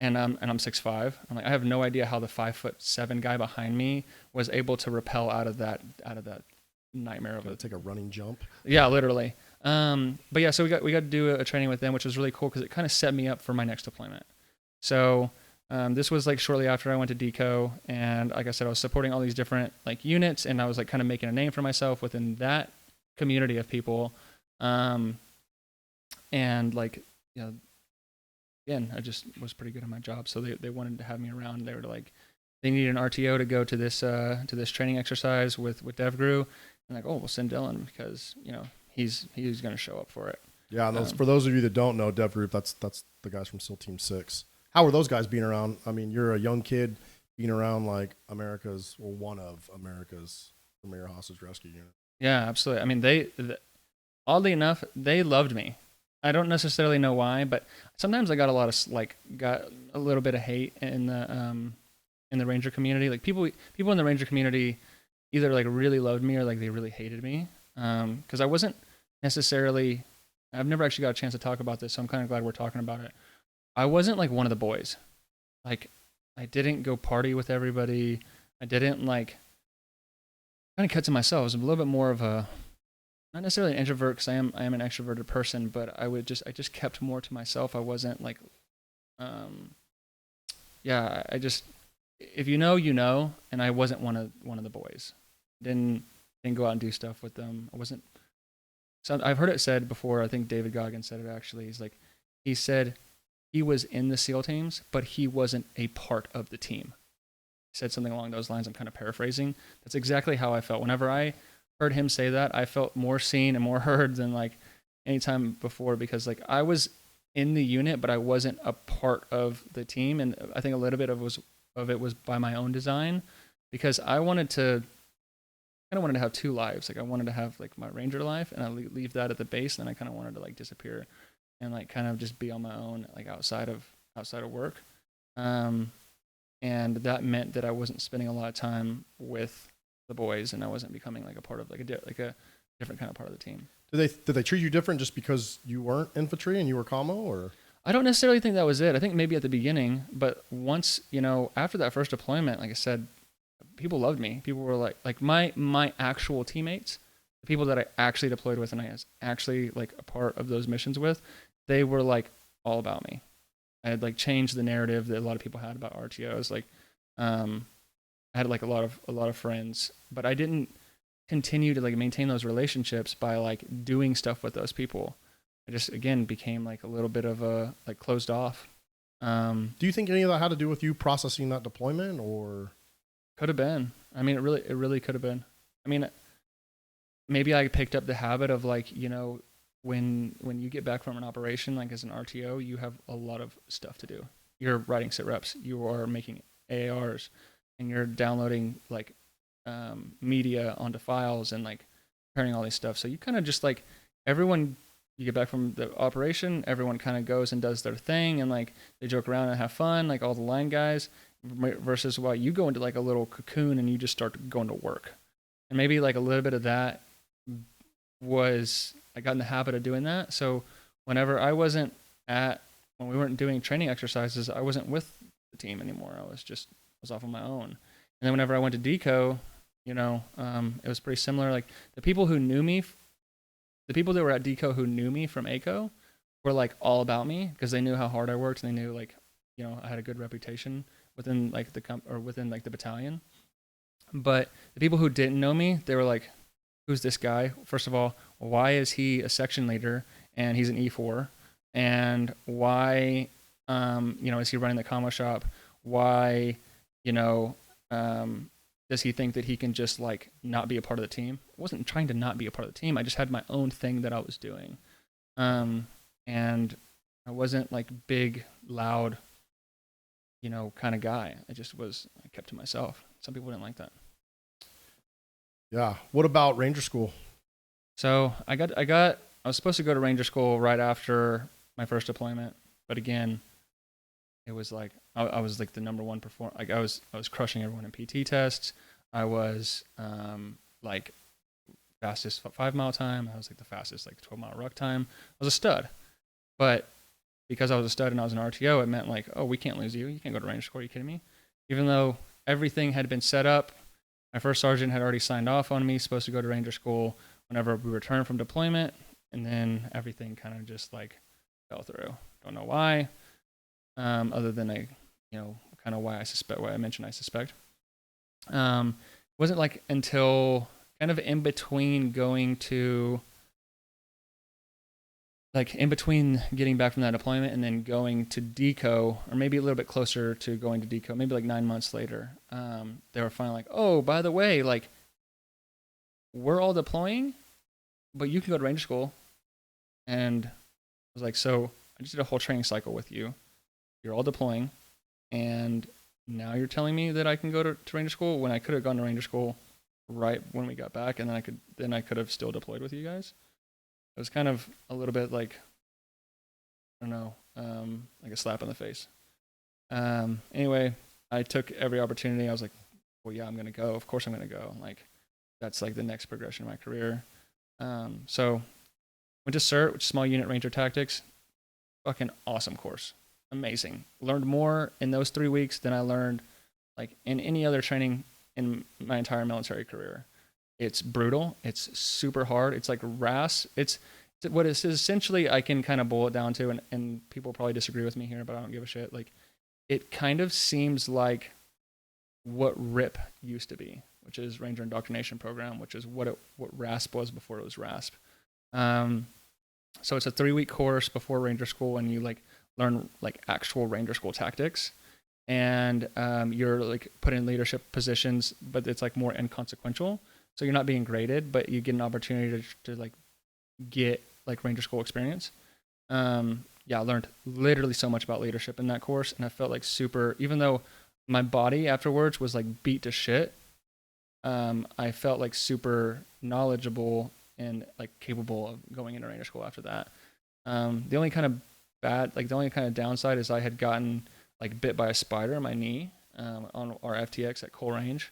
[SPEAKER 2] and I'm 6'5". I'm like, I have no idea how the 5'7" guy behind me was able to rappel out of that nightmare of it.
[SPEAKER 1] Take a running jump.
[SPEAKER 2] Yeah, literally. But yeah, so we got to do a training with them, which was really cool because it kind of set me up for my next deployment. So this was like shortly after I went to Deco, and like I said, I was supporting all these different like units, and I was like kind of making a name for myself within that community of people. And like, again, I just was pretty good at my job. So they wanted to have me around. They were like, they needed an RTO to go to this training exercise with DevGru. And like, oh, we'll send Dylan because, he's going to show up for it.
[SPEAKER 1] Yeah. And for those of you that don't know DevGroup, that's the guys from SEAL Team 6. How are those guys being around? I mean, you're a young kid being around like one of America's premier hostage rescue unit.
[SPEAKER 2] Yeah, absolutely. I mean, oddly enough, they loved me. I don't necessarily know why, but sometimes I got a little bit of hate in the Ranger community. Like people in the Ranger community either like really loved me or like they really hated me. Because I wasn't necessarily, I've never actually got a chance to talk about this, so I'm kind of glad we're talking about it. I wasn't like one of the boys. Like I didn't go party with everybody. I didn't like kind of cut to myself. I was a little bit more of a, not necessarily an introvert because I am an extroverted person, but I just kept more to myself. I wasn't like yeah, I just, if you know, you know, and I wasn't one of the boys. Didn't go out and do stuff with them. I wasn't. So I've heard it said before. I think David Goggins said it actually. He said he was in the SEAL teams, but he wasn't a part of the team. He said something along those lines. I'm kind of paraphrasing. That's exactly how I felt. Whenever I heard him say that, I felt more seen and more heard than like any time before, because like I was in the unit, but I wasn't a part of the team. And I think a little bit of it was by my own design, because I wanted to kind of wanted to have two lives. Like I wanted to have like my Ranger life, and I leave that at the base, and then I kind of wanted to like disappear and like kind of just be on my own, like outside of work. And that meant that I wasn't spending a lot of time with the boys, and I wasn't becoming like a part of like a different kind of part of the team.
[SPEAKER 1] Did they treat you different just because you weren't infantry and you were Commo, or?
[SPEAKER 2] I don't necessarily think that was it. I think maybe at the beginning, but once, after that first deployment, like I said, people loved me. People were like my actual teammates, the people that I actually deployed with and I was actually like a part of those missions with, they were like all about me. I had like changed the narrative that a lot of people had about RTOs. Like, I had like a lot of friends, but I didn't continue to like maintain those relationships by like doing stuff with those people. I just again became like a little bit of a like closed off.
[SPEAKER 1] Do you think any of that had to do with you processing that deployment, or?
[SPEAKER 2] Could have been. I mean, it really could have been. I mean, maybe I picked up the habit of like, when you get back from an operation, like as an RTO, you have a lot of stuff to do. You're writing sit reps, you are making AARs, and you're downloading like media onto files and like preparing all these stuff. So you kind of just like you get back from the operation, everyone kind of goes and does their thing, and like they joke around and have fun, like all the line guys, versus while you go into like a little cocoon and you just start going to work. And maybe like a little bit of that was, I got in the habit of doing that. So whenever when we weren't doing training exercises, I wasn't with the team anymore. I was off on my own. And then whenever I went to Deco, it was pretty similar. Like the people that were at Deco who knew me from ACO were like all about me, because they knew how hard I worked, and they knew like, I had a good reputation within like within like the battalion. But the people who didn't know me, they were like, who's this guy? First of all, why is he a section leader and he's an E4? And why, is he running the commo shop? Why, does he think that he can just like not be a part of the team? I wasn't trying to not be a part of the team. I just had my own thing that I was doing. And I wasn't like big, loud, kind of guy. I kept to myself. Some people didn't like that.
[SPEAKER 1] Yeah. What about Ranger School?
[SPEAKER 2] So I was supposed to go to Ranger School right after my first deployment, but again, it was like I was like the number one performer. Like I was crushing everyone in PT tests. I was like fastest 5 mile time. I was like the fastest like 12 mile ruck time. I was a stud, but because I was a stud and I was an RTO, it meant like, oh, we can't lose you. You can't go to Ranger School. Are you kidding me? Even though everything had been set up, my first sergeant had already signed off on me, supposed to go to Ranger School whenever we returned from deployment, and then everything kind of just like fell through. Don't know why, other than kind of why I mentioned I suspect. Wasn't like until kind of in between getting back from that deployment and then going to Deco, or maybe a little bit closer to going to Deco, maybe like 9 months later, they were finally like, oh, by the way, like we're all deploying, but you can go to Ranger School. And I was like, so I just did a whole training cycle with you. You're all deploying, and now you're telling me that I can go to Ranger School, when I could have gone to Ranger School right when we got back, and then I could have still deployed with you guys. It was kind of a little bit like, I don't know, like a slap in the face. Anyway, I took every opportunity. I was like, well, yeah, I'm going to go. Of course I'm going to go. Like, that's like the next progression of my career. So went to CERT, which is Small Unit Ranger Tactics. Fucking awesome course. Amazing. Learned more in those 3 weeks than I learned like in any other training in my entire military career. It's brutal. It's super hard. It's like RASP. It's what it's essentially, I can kind of boil it down to, and people probably disagree with me here, but I don't give a shit. Like, it kind of seems like what RIP used to be, which is Ranger Indoctrination Program, which is what RASP was before it was RASP. So it's a 3-week course before Ranger School, and you like learn like actual Ranger School tactics, and you're like put in leadership positions, but it's like more inconsequential. So you're not being graded, but you get an opportunity to like get like Ranger School experience. Yeah, I learned literally so much about leadership in that course, and I felt like super, even though my body afterwards was like beat to shit, I felt like super knowledgeable and like capable of going into Ranger School after that. The only kind of downside is I had gotten like bit by a spider in my knee on our FTX at Cole Range,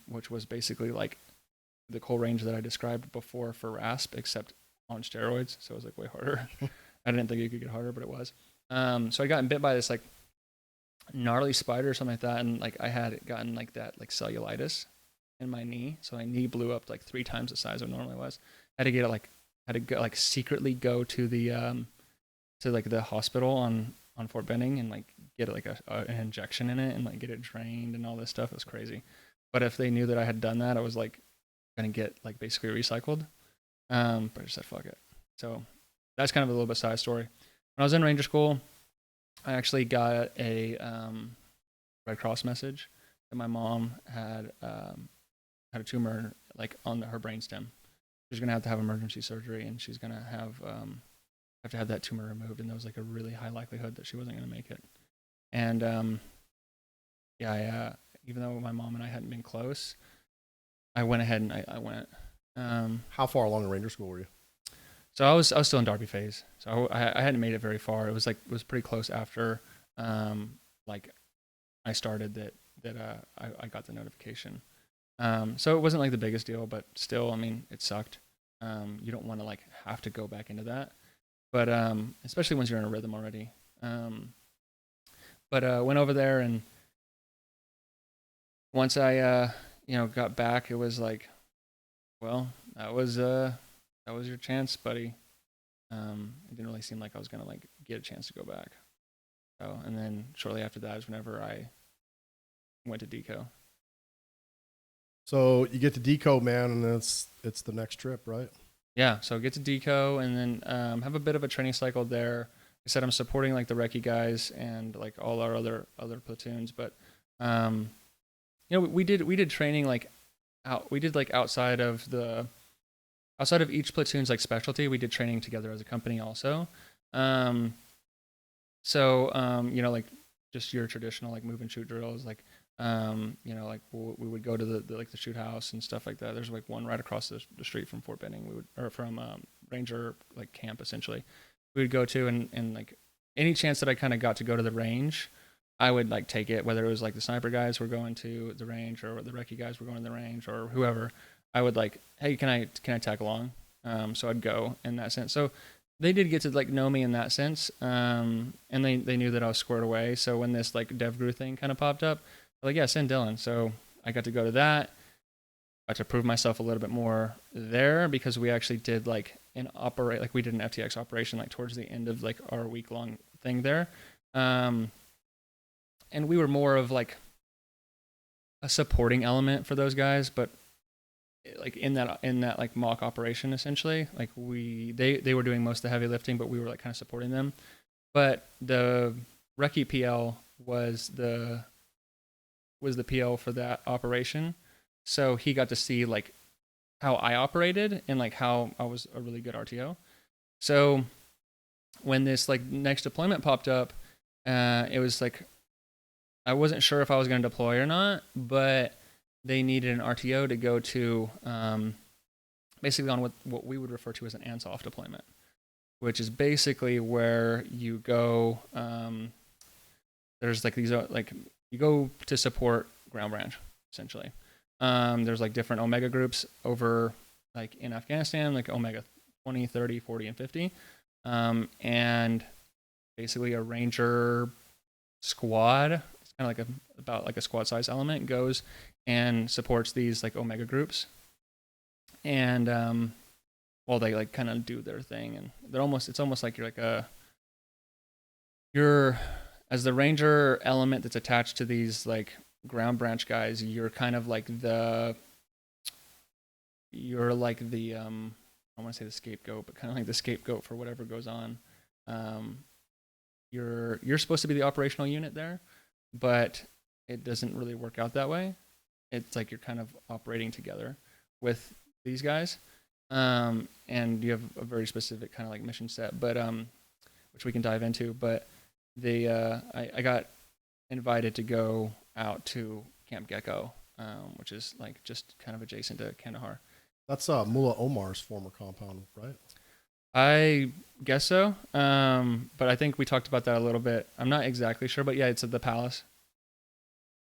[SPEAKER 2] which was basically like the Cole Range that I described before for RASP, except on steroids. So it was like way harder. I didn't think it could get harder, but it was. So I got bit by this like gnarly spider or something like that, and like I had gotten like that like cellulitis in my knee, so my knee blew up like 3 times the size it normally was. I had to get it like secretly go to the to like the hospital on Fort Benning and like get like an injection in it and like get it drained and all this stuff. It was crazy. But if they knew that I had done that, I was like gonna get like basically recycled. But I just said fuck it. So that's kind of a little bit side story. When I was in Ranger School, I actually got a Red Cross message that my mom had a tumor like on her brainstem. She's gonna have to have emergency surgery, and she's gonna have to have that tumor removed, and there was like a really high likelihood that she wasn't gonna make it. And yeah, even though my mom and I hadn't been close, I went ahead and I went.
[SPEAKER 1] How far along in Ranger School were you?
[SPEAKER 2] So I was still in Darby phase, so I hadn't made it very far. It was pretty close after like I started that I got the notification. So it wasn't like the biggest deal, but still, I mean, it sucked. You don't want to like have to go back into that, but especially once you're in a rhythm already. But went over there, and once I got back, it was like, well, that was your chance, buddy. It didn't really seem like I was gonna like get a chance to go back. So, and then shortly after that is whenever I went to Deco.
[SPEAKER 1] So you get to Deco, man, and it's the next trip, right?
[SPEAKER 2] Yeah, so get to Deco, and then have a bit of a training cycle there. I said I'm supporting like the recce guys and like all our other platoons, but we did training like outside of each platoon's like specialty. We did training together as a company also. Like just your traditional like move and shoot drills, like like we would go to the shoot house and stuff like that. There's like one right across the street from Fort Benning. From Ranger like camp essentially. We would go to, and like any chance that I kind of got to go to the range, I would like take it, whether it was like the sniper guys were going to the range or the recce guys were going to the range or whoever. I would like, hey, can I tag along? So I'd go in that sense. So they did get to like know me in that sense, and they knew that I was squared away. So when this like DevGru thing kind of popped up, they're like, yeah, send Dylan. So I got to go to that. I got to prove myself a little bit more there because we actually did like we did an FTX operation like towards the end of like our week-long thing there, and we were more of like a supporting element for those guys, but like in that like mock operation essentially, like they were doing most of the heavy lifting, but we were like kind of supporting them. But the recce PL was the PL for that operation, so he got to see like how I operated and like how I was a really good RTO. So when this like next deployment popped up, it was like I wasn't sure if I was going to deploy or not, but they needed an RTO to go to basically on what we would refer to as an ANSOF deployment, which is basically where you go. There's like these like you go to support ground branch essentially. There's like different Omega groups over like in Afghanistan, like Omega 20, 30, 40, and 50, and basically a Ranger squad. It's kind of like about like a squad size element goes and supports these like Omega groups, and they like kind of do their thing, and it's almost like you're as the Ranger element that's attached to these like ground branch guys, you're kind of like the I want to say the scapegoat, but kind of like the scapegoat for whatever goes on. You're supposed to be the operational unit there, but it doesn't really work out that way. It's like you're kind of operating together with these guys, and you have a very specific kind of like mission set, but which we can dive into. But I got invited to go out to Camp Gecko, which is like just kind of adjacent to Kandahar.
[SPEAKER 1] That's Mullah Omar's former compound, right?
[SPEAKER 2] I guess so, but I think we talked about that a little bit. I'm not exactly sure, but yeah, it's at the palace.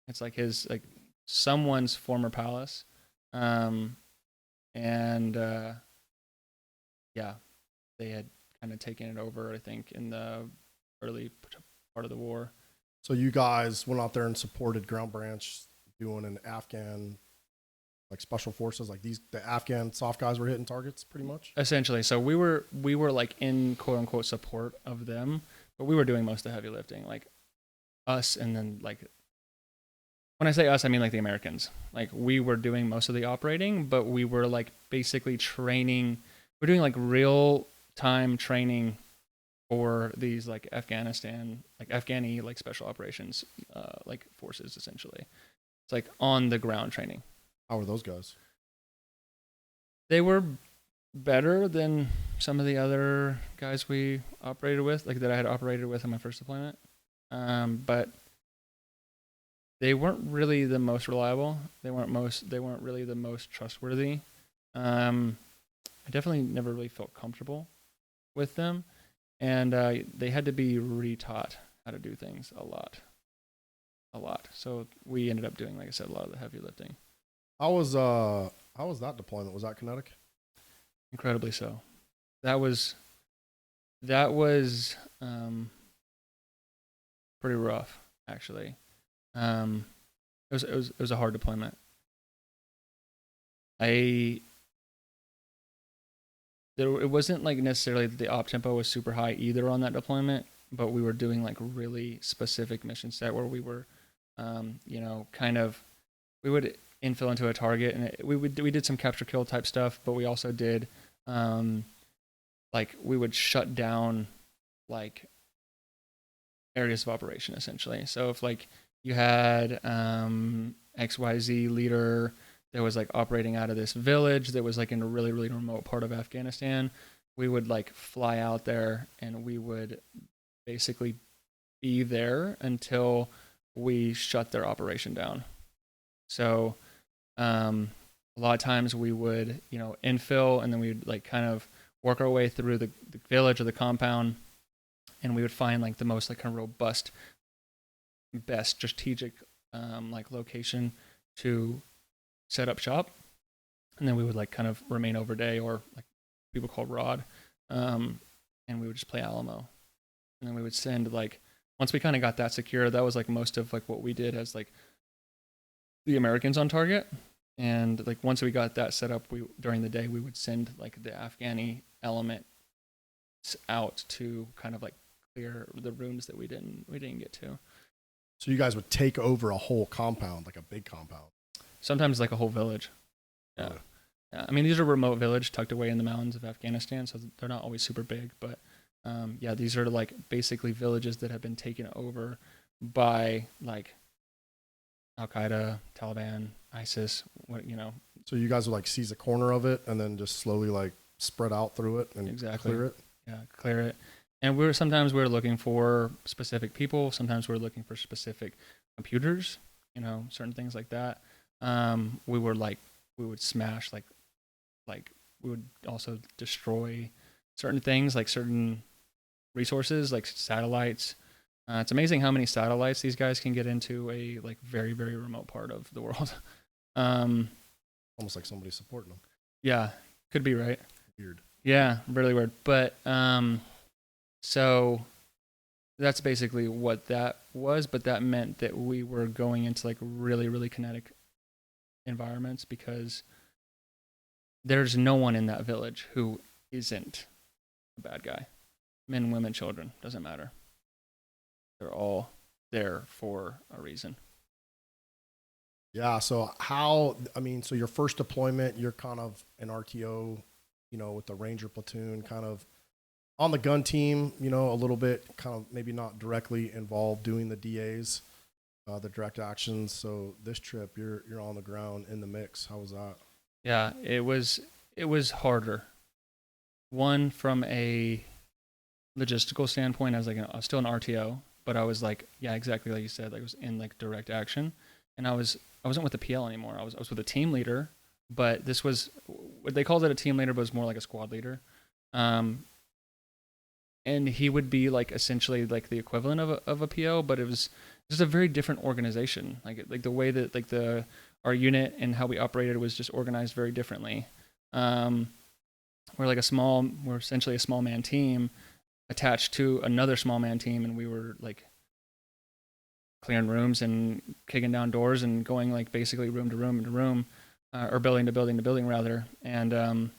[SPEAKER 2] It's like his like someone's former palace, and yeah, they had kind of taken it over, I think, in the early part of the war.
[SPEAKER 1] So you guys went out there and supported Ground Branch doing an Afghan, like special forces, like the Afghan soft guys were hitting targets pretty much?
[SPEAKER 2] Essentially. So we were like in quote unquote support of them, but we were doing most of the heavy lifting, like us. And then like, when I say us, I mean like the Americans. Like we were doing most of the operating, but we were like basically training. We're doing like real time training for these like Afghanistan, like Afghani, like special operations, like forces essentially. It's like on the ground training.
[SPEAKER 1] How were those guys?
[SPEAKER 2] They were better than some of the other guys we operated with, like that I had operated with in my first deployment. But they weren't really the most reliable. They weren't really the most trustworthy. I definitely never really felt comfortable with them, and they had to be retaught how to do things a lot. So we ended up doing, like I said, a lot of the heavy lifting.
[SPEAKER 1] How was that deployment? Was that kinetic?
[SPEAKER 2] Incredibly so. That was pretty rough, actually. It was a hard deployment. It wasn't like necessarily that the op tempo was super high either on that deployment, but we were doing like really specific mission set where we were, we would infill into a target, and we did some capture kill type stuff, but we also did, like we would shut down like areas of operation essentially. So if like you had XYZ leader that was like operating out of this village that was like in a really, really remote part of Afghanistan, we would like fly out there and we would basically be there until we shut their operation down. So a lot of times we would, infill, and then we would like kind of work our way through the village or the compound, and we would find like the most like kind of robust, best strategic like location to set up shop, and then we would like kind of remain over day, or like people call rod, and we would just play Alamo, and then we would send like, once we kind of got that secure, that was like most of like what we did as like the Americans on target. And like once we got that set up, during the day we would send like the Afghani element out to kind of like clear the rooms that we didn't get to.
[SPEAKER 1] So you guys would take over a whole compound, like a big compound?
[SPEAKER 2] Sometimes like a whole village. Yeah. I mean, these are remote village tucked away in the mountains of Afghanistan, so they're not always super big, but these are like basically villages that have been taken over by like Al-Qaeda, Taliban, ISIS,
[SPEAKER 1] So you guys would like seize a corner of it and then just slowly like spread out through it and clear it?
[SPEAKER 2] Yeah, clear it. And sometimes we're looking for specific people, sometimes we're looking for specific computers, certain things like that. We would smash like we would also destroy certain things, like certain resources, like satellites. It's amazing how many satellites these guys can get into a like very, very remote part of the world.
[SPEAKER 1] Almost like somebody supporting them.
[SPEAKER 2] Yeah, could be, right?
[SPEAKER 1] Weird.
[SPEAKER 2] Yeah, really weird. But so that's basically what that was. But that meant that we were going into like really, really kinetic environments, because there's no one in that village who isn't a bad guy. Men, women, children, doesn't matter. they're all there for a reason.
[SPEAKER 1] Yeah. So so your first deployment, you're kind of an RTO, with the Ranger platoon, kind of on the gun team, a little bit, kind of maybe not directly involved doing the DAs, the direct actions. So this trip, you're on the ground in the mix. How was that?
[SPEAKER 2] Yeah, it was harder. One, from a logistical standpoint, I was still an RTO, but I was like, yeah, exactly like you said, like I was in like direct action, and I wasn't with the PL anymore. I was with a team leader, but this was what they called it, a team leader, but it was more like a squad leader. And he would be like essentially like the equivalent of a PO, but it was just a very different organization. Like the way that like our unit and how we operated was just organized very differently. We're essentially a small man team attached to another small man team, and we were like clearing rooms and kicking down doors and going like basically room to room to room, or building to building to building rather. And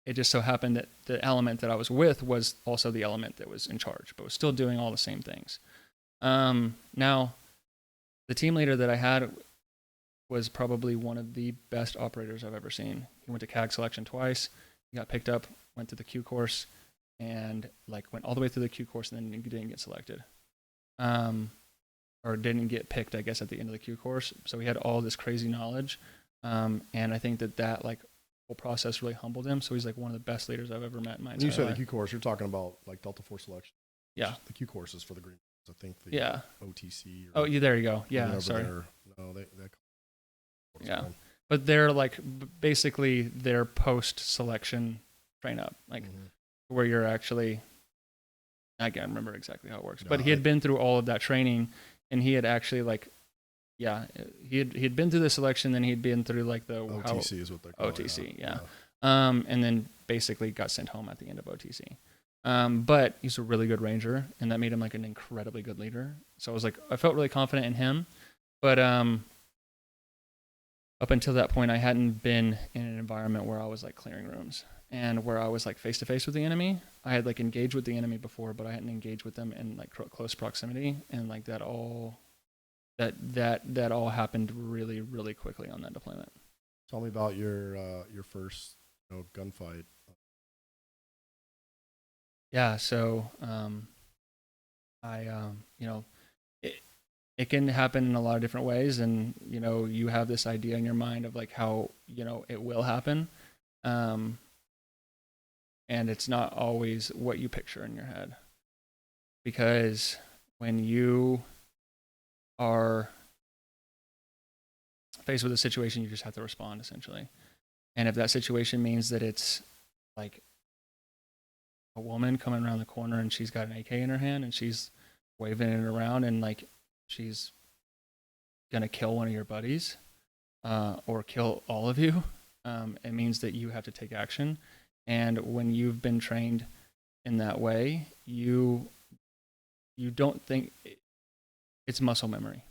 [SPEAKER 2] it just so happened that the element that I was with was also the element that was in charge, but was still doing all the same things. Now, the team leader that I had was probably one of the best operators I've ever seen. He went to CAG selection twice. He got picked up, went to the Q course, and like went all the way through the Q course, and then didn't get selected, or didn't get picked, I guess, at the end of the Q course. So he had all this crazy knowledge, and I think that like whole process really humbled him. So he's like one of the best leaders I've ever met in my entire life.
[SPEAKER 1] When you say the Q course, you're talking about like Delta Force selection.
[SPEAKER 2] Yeah.
[SPEAKER 1] The Q course is for the Green. I think the OTC.
[SPEAKER 2] Oh, yeah, there you go. Yeah, sorry.
[SPEAKER 1] No,
[SPEAKER 2] yeah, but they're like basically their post-selection train up, like where you're actually. I can't remember exactly how it works, but he had been through all of that training, and he had actually like. Yeah, he'd been through the selection, then he'd been through like the
[SPEAKER 1] OTC is what they call
[SPEAKER 2] OTC, yeah. And then basically got sent home at the end of OTC. But he's a really good Ranger, and that made him like an incredibly good leader. So I felt really confident in him. But up until that point, I hadn't been in an environment where I was like clearing rooms and where I was like face to face with the enemy. I had like engaged with the enemy before, but I hadn't engaged with them in like close proximity, and like that all happened really, really quickly on that deployment.
[SPEAKER 1] Tell me about your first gunfight.
[SPEAKER 2] Yeah, so it can happen in a lot of different ways, and you have this idea in your mind of like how it will happen, and it's not always what you picture in your head, because when you are faced with a situation, you just have to respond essentially. And if that situation means that it's like a woman coming around the corner and she's got an AK in her hand and she's waving it around and like she's gonna kill one of your buddies, or kill all of you, it means that you have to take action. And when you've been trained in that way, you don't think it's muscle memory.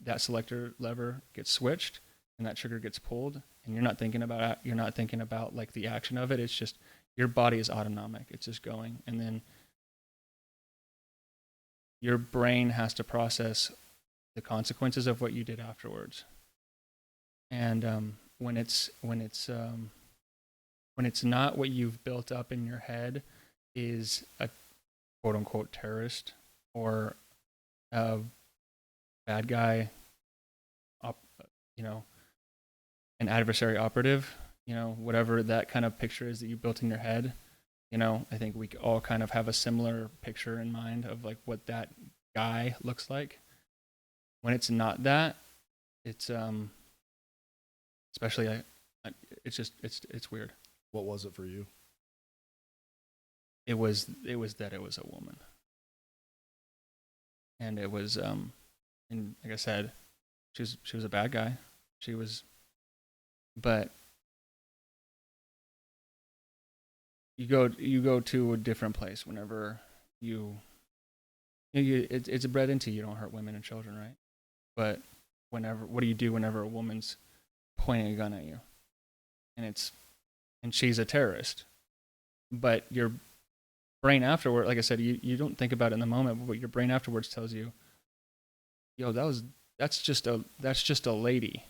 [SPEAKER 2] That selector lever gets switched and that trigger gets pulled, and you're not thinking about like the action of it. It's just your body is autonomic. It's just going, and then your brain has to process the consequences of what you did afterwards. And when it's not what you've built up in your head is a quote unquote terrorist or a bad guy, an adversary operative, whatever that kind of picture is that you built in your head, I think we all kind of have a similar picture in mind of like what that guy looks like. When it's not that, it's especially it's weird.
[SPEAKER 1] What was it for you?
[SPEAKER 2] It was that it was a woman, and it was and like I said, she was a bad guy. But you go to a different place whenever it's bred into you don't hurt women and children, right? But what do you do whenever a woman's pointing a gun at you, and she's a terrorist, but brain afterward, like I said, you don't think about it in the moment, but your brain afterwards tells you, yo, that's just a lady.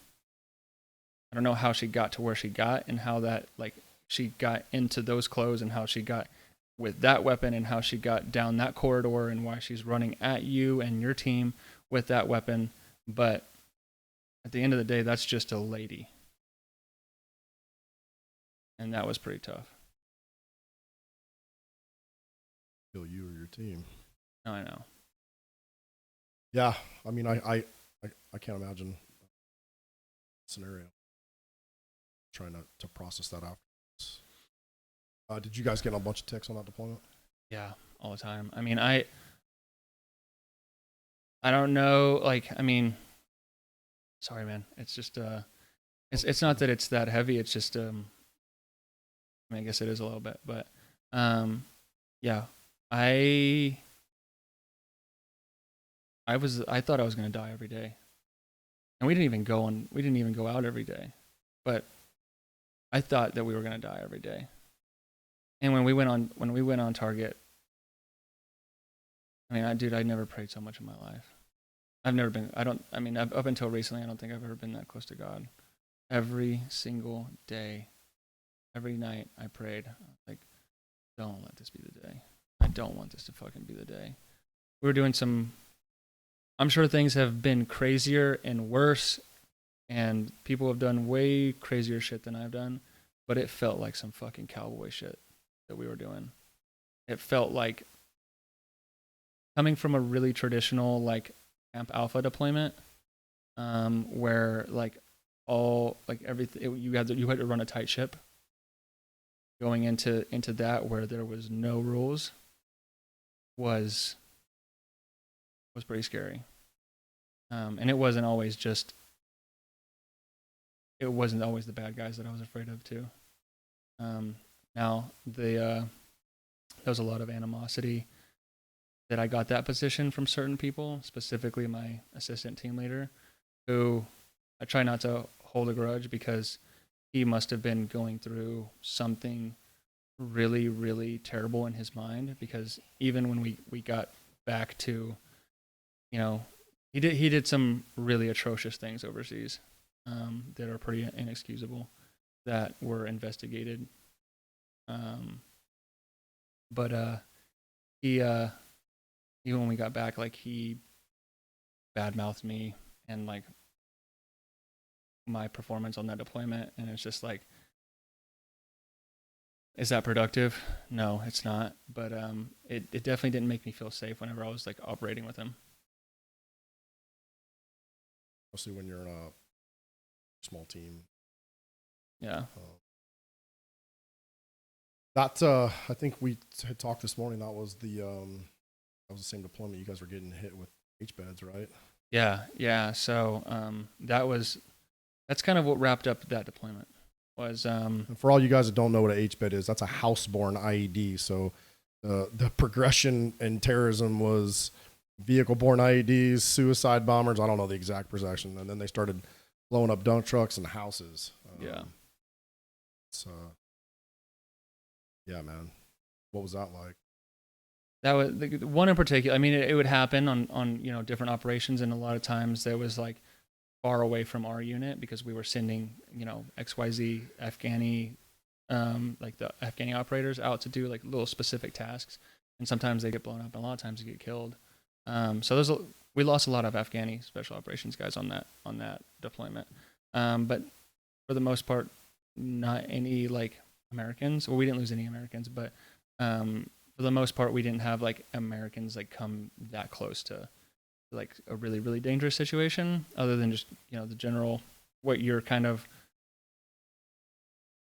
[SPEAKER 2] I don't know how she got to where she got, and how that, like, she got into those clothes, and how she got with that weapon, and how she got down that corridor, and why she's running at you and your team with that weapon. But at the end of the day, that's just a lady. And that was pretty tough.
[SPEAKER 1] Kill you or your team.
[SPEAKER 2] I know.
[SPEAKER 1] Yeah, I mean, I can't imagine scenario. Trying to process that out. Did you guys get a bunch of ticks on that deployment?
[SPEAKER 2] Yeah, all the time. I mean, I don't know. Like, I mean, sorry, man. It's just it's not that it's that heavy. It's just I mean, I guess it is a little bit, but yeah, I thought I was gonna die every day, and we didn't even go out every day, but I thought that we were gonna die every day. And when we went on target, I mean, I never prayed so much in my life. I've never been. Up until recently, I don't think I've ever been that close to God. Every single day, every night, I prayed, like, don't let this be the day. I don't want this to fucking be the day. We were doing some. I'm sure things have been crazier and worse, and people have done way crazier shit than I've done, but it felt like some fucking cowboy shit that we were doing. It felt like coming from a really traditional, like, Camp Alpha deployment, where, like, all, like, everything, you had to run a tight ship. Going into that, where there was no rules, was pretty scary. And it wasn't always the bad guys that I was afraid of too. Now there was a lot of animosity that I got that position from certain people, specifically my assistant team leader, who I try not to hold a grudge, because he must have been going through something really, really terrible in his mind, because even when we got back to, you know, he did some really atrocious things overseas that are pretty inexcusable, that were investigated. But he even when we got back, like, he badmouthed me and, like, my performance on that deployment, and it's just like, is that productive? No, it's not. But it definitely didn't make me feel safe whenever I was, like, operating with him.
[SPEAKER 1] Mostly when you're in a small team.
[SPEAKER 2] Yeah.
[SPEAKER 1] That I think we had talked this morning. That was the same deployment you guys were getting hit with H-beds, right?
[SPEAKER 2] Yeah. So that's kind of what wrapped up that deployment. Was
[SPEAKER 1] and for all you guys that don't know what an H-bed is, that's a House-Borne IED. So the progression in terrorism was vehicle-borne IEDs, suicide bombers. I don't know the exact progression, and then they started blowing up dump trucks and houses.
[SPEAKER 2] Yeah.
[SPEAKER 1] So yeah, man, what was that like?
[SPEAKER 2] That was the one in particular. I mean, it would happen on different operations, and a lot of times there was, like, far away from our unit, because we were sending, XYZ Afghani, like the Afghani operators out to do, like, little specific tasks, and sometimes they get blown up, and a lot of times they get killed. So we lost a lot of Afghani special operations guys on that deployment, but for the most part, not any, like, Americans. Well, we didn't lose any Americans, but for the most part, we didn't have, like, Americans, like, come that close to, like, a really, really dangerous situation, other than just, the general, what you're kind of,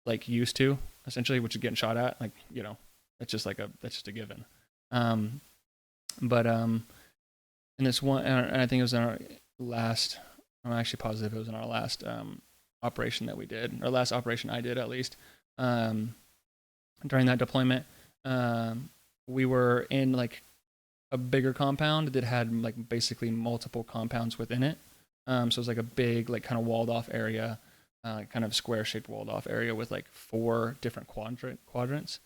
[SPEAKER 2] like, used to, essentially, which is getting shot at. Like, that's just a given. But in this one, and I think it was in our last, I'm actually positive it was in our last operation that we did, or last operation I did, at least, during that deployment, we were in, like, a bigger compound that had, like, basically multiple compounds within it. So it was, like, a big, like, kind of walled off area, kind of square shaped walled off area with, like, 4 different quadrants.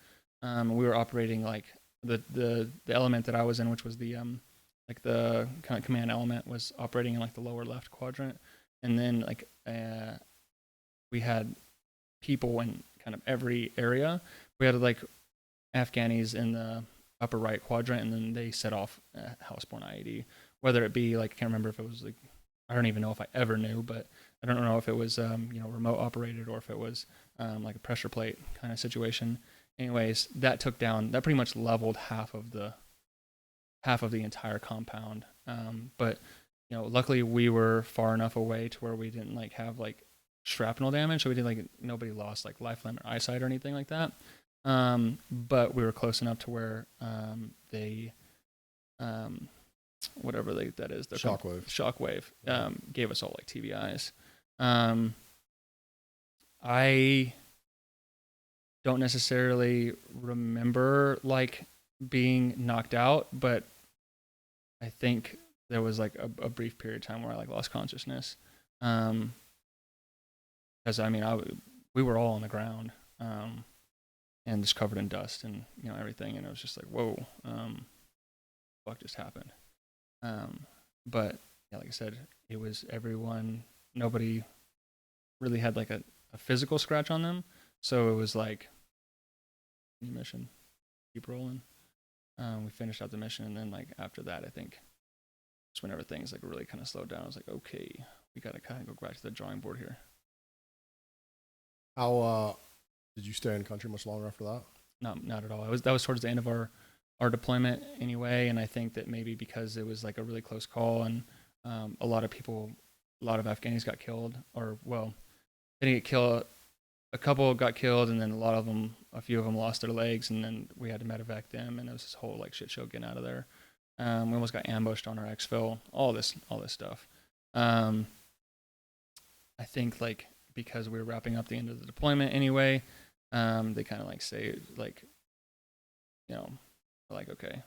[SPEAKER 2] We were operating, like, the element that I was in, which was the like the kind of command element, was operating in like the lower left quadrant, and then like we had people in kind of every area. We had like Afghanis in the upper right quadrant, and then they set off House-Borne IED. Whether it be like, I can't remember if it was like, I don't even know if I ever knew, but I don't know if it was remote operated or if it was like a pressure plate kind of situation. Anyways, that pretty much leveled half of the entire compound. But luckily we were far enough away to where we didn't like have like shrapnel damage, so we didn't like, nobody lost like life, limb, or eyesight or anything like that. But we were close enough to where they whatever that is, their shockwave gave us all like TBIs. I don't necessarily remember like being knocked out, but I think there was like a brief period of time where I like lost consciousness. Because I mean, we were all on the ground, and just covered in dust and everything, and it was just like, whoa, fuck just happened. But yeah, like I said, it was everyone. Nobody really had like a physical scratch on them, so it was like, new mission, keep rolling. We finished out the mission, and then like after that, I think it's whenever things like really kind of slowed down. I was like, okay, we gotta kind of go back to the drawing board here.
[SPEAKER 1] How did you stay in country much longer after that?
[SPEAKER 2] Not at all. That was towards the end of our deployment anyway, and I think that maybe because it was like a really close call, and a lot of Afghanis got killed, or well, they didn't get killed. A couple got killed, and then a few of them lost their legs, and then we had to medevac them, and it was this whole like shit show getting out of there. We almost got ambushed on our Exfil, all this stuff. I think like because we were wrapping up the end of the deployment anyway, they kind of like say like, like, okay,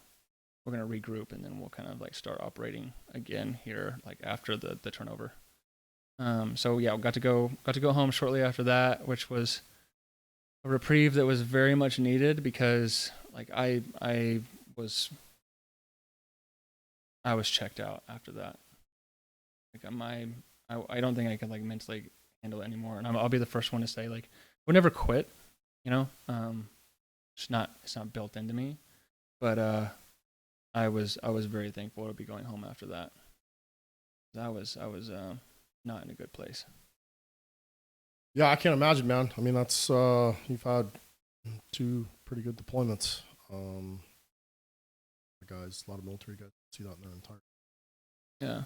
[SPEAKER 2] we're gonna regroup, and then we'll kind of like start operating again here like after the turnover. So yeah, we got to go home shortly after that, which was a reprieve that was very much needed, because like I was checked out after that. Like I don't think I could like mentally handle it anymore, and I'll be the first one to say like, we'll never quit, it's not built into me, but I was very thankful to be going home after that. I was not in a good place.
[SPEAKER 1] Yeah, I can't imagine, man. I mean, that's you've had 2 pretty good deployments. Guys, a lot of military guys see that in their entire.
[SPEAKER 2] Yeah.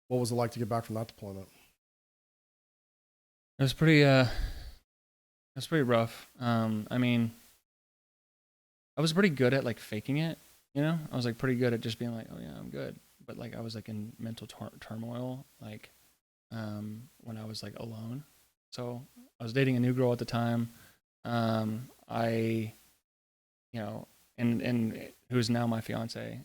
[SPEAKER 1] What was it like to get back from that deployment?
[SPEAKER 2] It was pretty rough. I mean, I was pretty good at like faking it, I was like pretty good at just being like, oh yeah, I'm good. But like I was like in mental turmoil, like when I was like alone. So I was dating a new girl at the time. I, and who's now my fiance,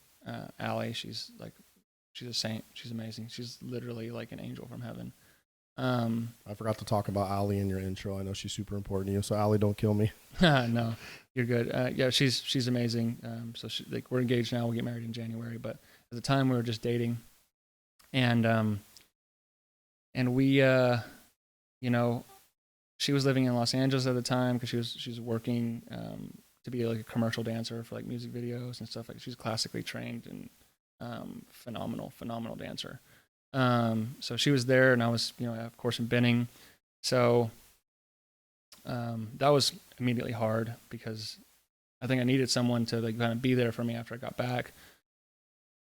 [SPEAKER 2] Allie. She's a saint. She's amazing. She's literally like an angel from heaven.
[SPEAKER 1] I forgot to talk about Allie in your intro. I know she's super important to you, so Allie, don't kill me.
[SPEAKER 2] No, you're good. Yeah, she's amazing. So like we're engaged now. We'll get married in January, but at the time we were just dating, and we, she was living in Los Angeles at the time because she was working to be like a commercial dancer for like music videos and stuff. Like she's classically trained and phenomenal dancer. So she was there, and I was, of course, in Benning. So that was immediately hard because I think I needed someone to like kind of be there for me after I got back.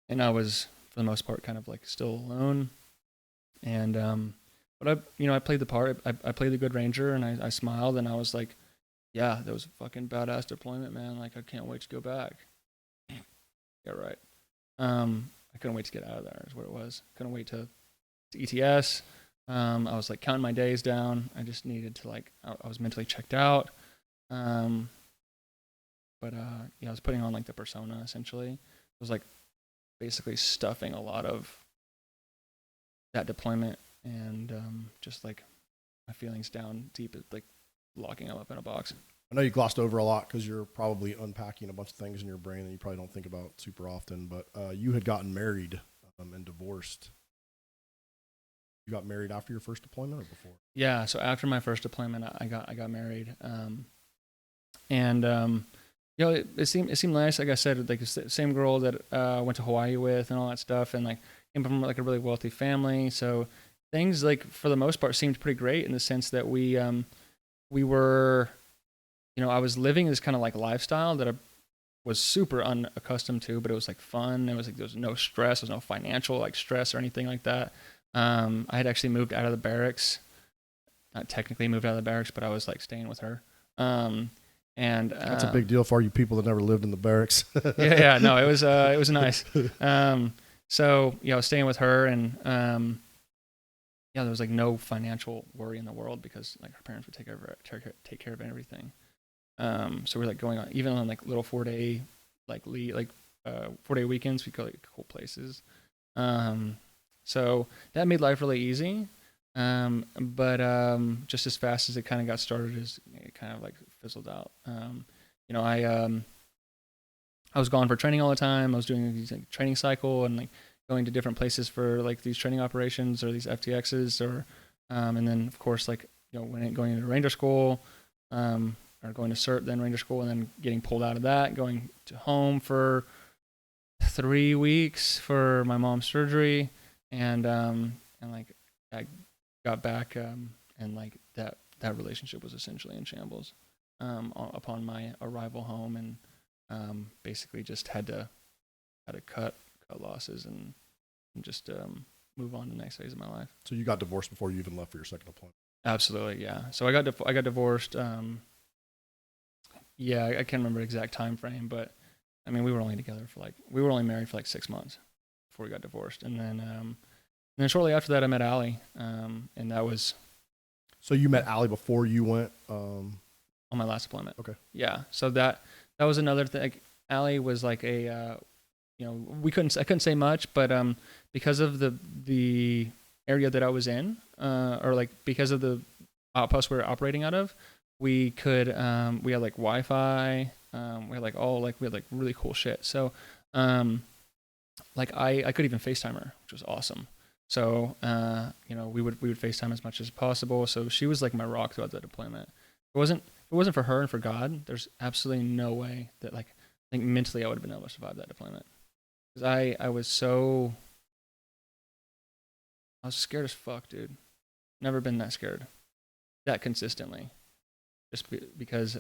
[SPEAKER 2] And I was, for the most part, kind of like still alone. And but I played the part. I played the good Ranger, and I smiled, and I was like, yeah, that was a fucking badass deployment, man. Like I can't wait to go back. Yeah, right. I couldn't wait to get out of there is what it was. Couldn't wait to ETS. I was like counting my days down. I just needed to like, I was mentally checked out. But yeah, I was putting on like the persona essentially. It was like basically stuffing a lot of that deployment and just like my feelings down deep, like locking them up in a box.
[SPEAKER 1] I know you glossed over a lot because you're probably unpacking a bunch of things in your brain that you probably don't think about super often, but you had gotten married and divorced. You got married after your first deployment or before?
[SPEAKER 2] Yeah, so after my first deployment, I got married, and you know, it seemed nice. Like I said, like the same girl that went to Hawaii with and all that stuff, and like came from like a really wealthy family. So things like for the most part seemed pretty great in the sense that we were, you know, I was living this kind of like lifestyle that I was super unaccustomed to, but it was like fun. It was like there was no stress, there was no financial like stress or anything like that. I had actually moved out of the barracks, not technically moved out of the barracks, but I was like staying with her. And
[SPEAKER 1] that's a big deal for you people that never lived in the barracks.
[SPEAKER 2] yeah, no, it was nice. So yeah, I was staying with her, and yeah, there was like no financial worry in the world because like her parents would take care of everything. So we're like going on even on like little 4-day like 4-day weekends. We go like cool places. So that made life really easy. But just as fast as it kind of got started, it kind of like fizzled out. You know, I was gone for training all the time. I was doing these like training cycle and like going to different places for like these training operations or these FTXs or, and then of course like, you know, going into Ranger school, or going to CERT, then Ranger school, and then getting pulled out of that, going to home for 3 weeks for my mom's surgery. And like I got back, and like that relationship was essentially in shambles, upon my arrival home, and basically just had to cut losses and just move on to the next phase of my life.
[SPEAKER 1] So you got divorced before you even left for your second deployment?
[SPEAKER 2] Absolutely, yeah. So I got divorced. Yeah, I can't remember the exact time frame, but I mean we were only married for like 6 months before we got divorced, and then shortly after that I met Allie, and that was.
[SPEAKER 1] So you met Allie before you went
[SPEAKER 2] on my last deployment.
[SPEAKER 1] Okay.
[SPEAKER 2] Yeah. So that was another thing. Like, Allie was like a, you know, I couldn't say much, but because of the area that I was in, or like because of the outpost we were operating out of, we could we had like Wi-Fi, we had like really cool shit. So like I could even FaceTime her, which was awesome. So you know, we would FaceTime as much as possible. So she was like my rock throughout the deployment. If it wasn't for her and for God, there's absolutely no way that like I think mentally I would have been able to survive that deployment. Because I was scared as fuck, dude. Never been that scared, that consistently. Just because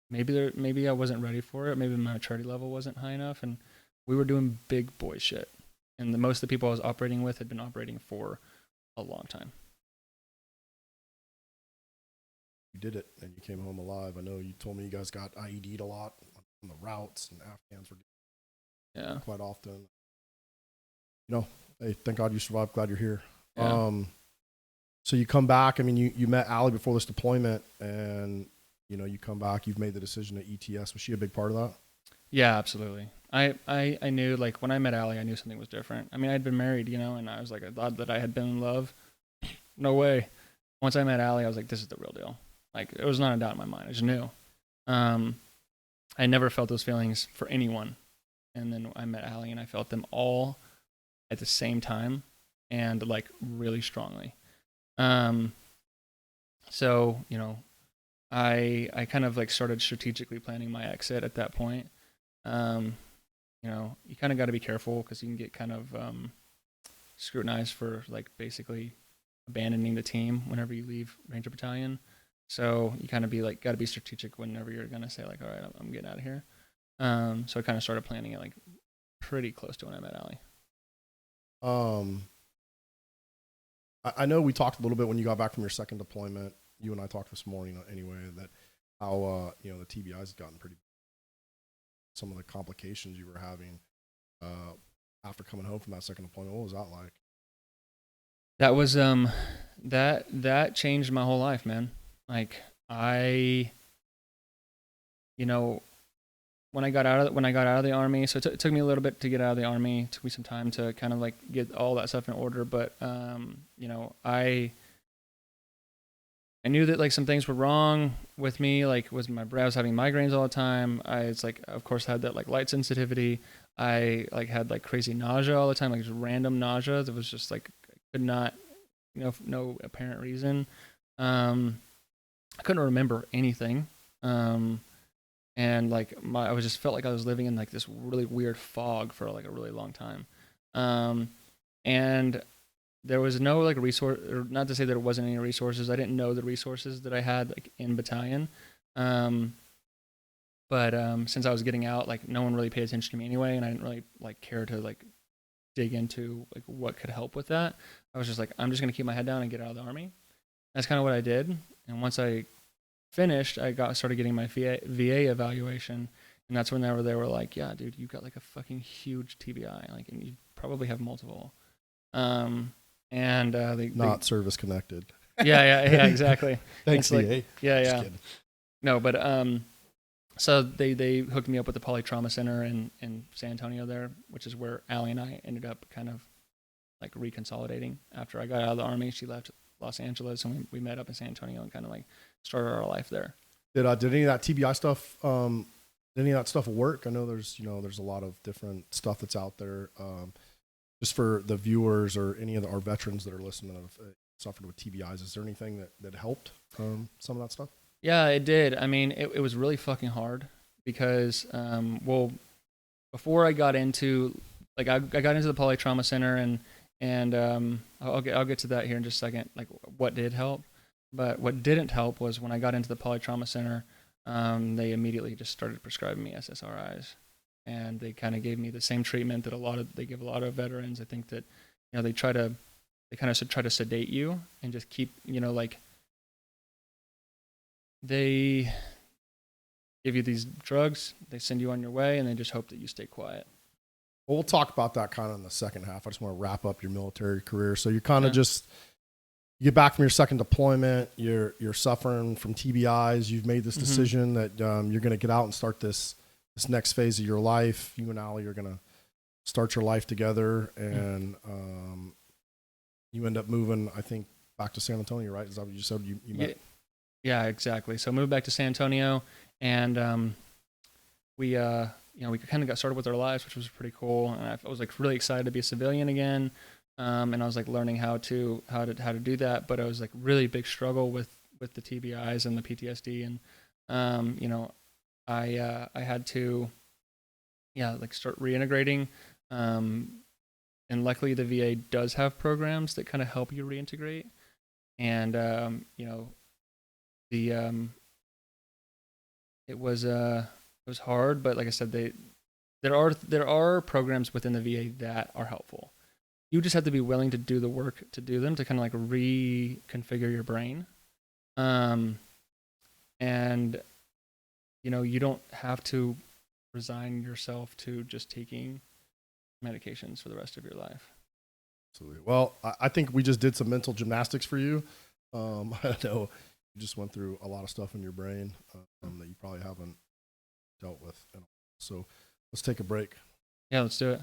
[SPEAKER 2] maybe I wasn't ready for it. Maybe my maturity level wasn't high enough, and we were doing big boy shit. And most of the people I was operating with had been operating for a long time.
[SPEAKER 1] You did it, and you came home alive. I know you told me you guys got IED'd a lot on the routes, and Afghans were quite often. You know, hey, thank God you survived. Glad you're here.
[SPEAKER 2] Yeah.
[SPEAKER 1] So you come back. I mean, you met Allie before this deployment, and you know you come back. You've made the decision to ETS. Was she a big part of that?
[SPEAKER 2] Yeah, absolutely. I knew, like, when I met Allie, I knew something was different. I mean, I'd been married, you know, and I was like, I thought that I had been in love. No way. Once I met Allie, I was like, this is the real deal. Like, it was not a doubt in my mind. I just knew. I never felt those feelings for anyone. And then I met Allie, and I felt them all at the same time and, like, really strongly. So, you know, I kind of, like, started strategically planning my exit at that point. You know, you kind of got to be careful because you can get kind of scrutinized for like basically abandoning the team whenever you leave Ranger Battalion. So you kind of got to be strategic whenever you're gonna say like, all right, I'm getting out of here. So I kind of started planning it like pretty close to when I met Allie.
[SPEAKER 1] I know we talked a little bit when you got back from your second deployment. You and I talked this morning anyway that how you know the TBIs has gotten pretty. Some of the complications you were having after coming home from that second deployment. What was that like?
[SPEAKER 2] That was that changed my whole life, man. Like you know, when I got out of the army, so it took me a little bit to get out of the army. It took me some time to kind of like get all that stuff in order, but you know, I knew that like some things were wrong with me, like was my I was having migraines all the time. It's like, of course, had that like light sensitivity. I like had like crazy nausea all the time, like just random nausea that was just like I could not, for no apparent reason. I couldn't remember anything. And like I was just felt like I was living in like this really weird fog for like a really long time. And there was no like resource, or not to say that it wasn't any resources. I didn't know the resources that I had like in Battalion. But since I was getting out, like no one really paid attention to me anyway, and I didn't really like care to like dig into like what could help with that. I was just like, I'm just gonna keep my head down and get out of the Army. That's kind of what I did. And once I finished, I started getting my VA evaluation, and that's when they were like, yeah, dude, you got like a fucking huge TBI, like, and you probably have multiple. And they
[SPEAKER 1] Not service connected.
[SPEAKER 2] Yeah, exactly.
[SPEAKER 1] Thanks,
[SPEAKER 2] like,
[SPEAKER 1] VA.
[SPEAKER 2] Yeah. No, but so they hooked me up with the Polytrauma Center in San Antonio there, which is where Allie and I ended up kind of like reconsolidating after I got out of the Army. She left Los Angeles, and we met up in San Antonio and kind of like started our life there.
[SPEAKER 1] Did any of that TBI stuff? Did any of that stuff work? I know there's a lot of different stuff that's out there. Just for the viewers or any of our veterans that are listening that have suffered with TBIs, is there anything that helped some of that stuff?
[SPEAKER 2] Yeah, it did. I mean, it was really fucking hard because, well, before I got into, like, I got into the Polytrauma Center, and I'll get to that here in just a second, like what did help. But what didn't help was when I got into the Polytrauma Center, they immediately just started prescribing me SSRIs. And they kind of gave me the same treatment that they give a lot of veterans. I think that, they kind of try to sedate you and just keep, like, they give you these drugs, they send you on your way, and they just hope that you stay quiet.
[SPEAKER 1] Well, we'll talk about that kind of in the second half. I just want to wrap up your military career. So you're kind of just, you get back from your second deployment, you're suffering from TBIs. You've made this decision that you're going to get out and start this next phase of your life. You and Allie are going to start your life together, and you end up moving, I think, back to San Antonio, right? Is that what you said? You met?
[SPEAKER 2] Yeah, exactly. So I moved back to San Antonio, and we kind of got started with our lives, which was pretty cool. And I was like really excited to be a civilian again, and I was like learning how to do that. But I was like really big struggle with the TBIs and the PTSD, and I had to, like start reintegrating. And luckily the VA does have programs that kind of help you reintegrate. And, it was hard, but like I said, there are programs within the VA that are helpful. You just have to be willing to do the work to do them, to kind of like reconfigure your brain. And you don't have to resign yourself to just taking medications for the rest of your life.
[SPEAKER 1] Absolutely. Well, I think we just did some mental gymnastics for you. I know you just went through a lot of stuff in your brain that you probably haven't dealt with. So let's take a break.
[SPEAKER 2] Yeah, let's do it.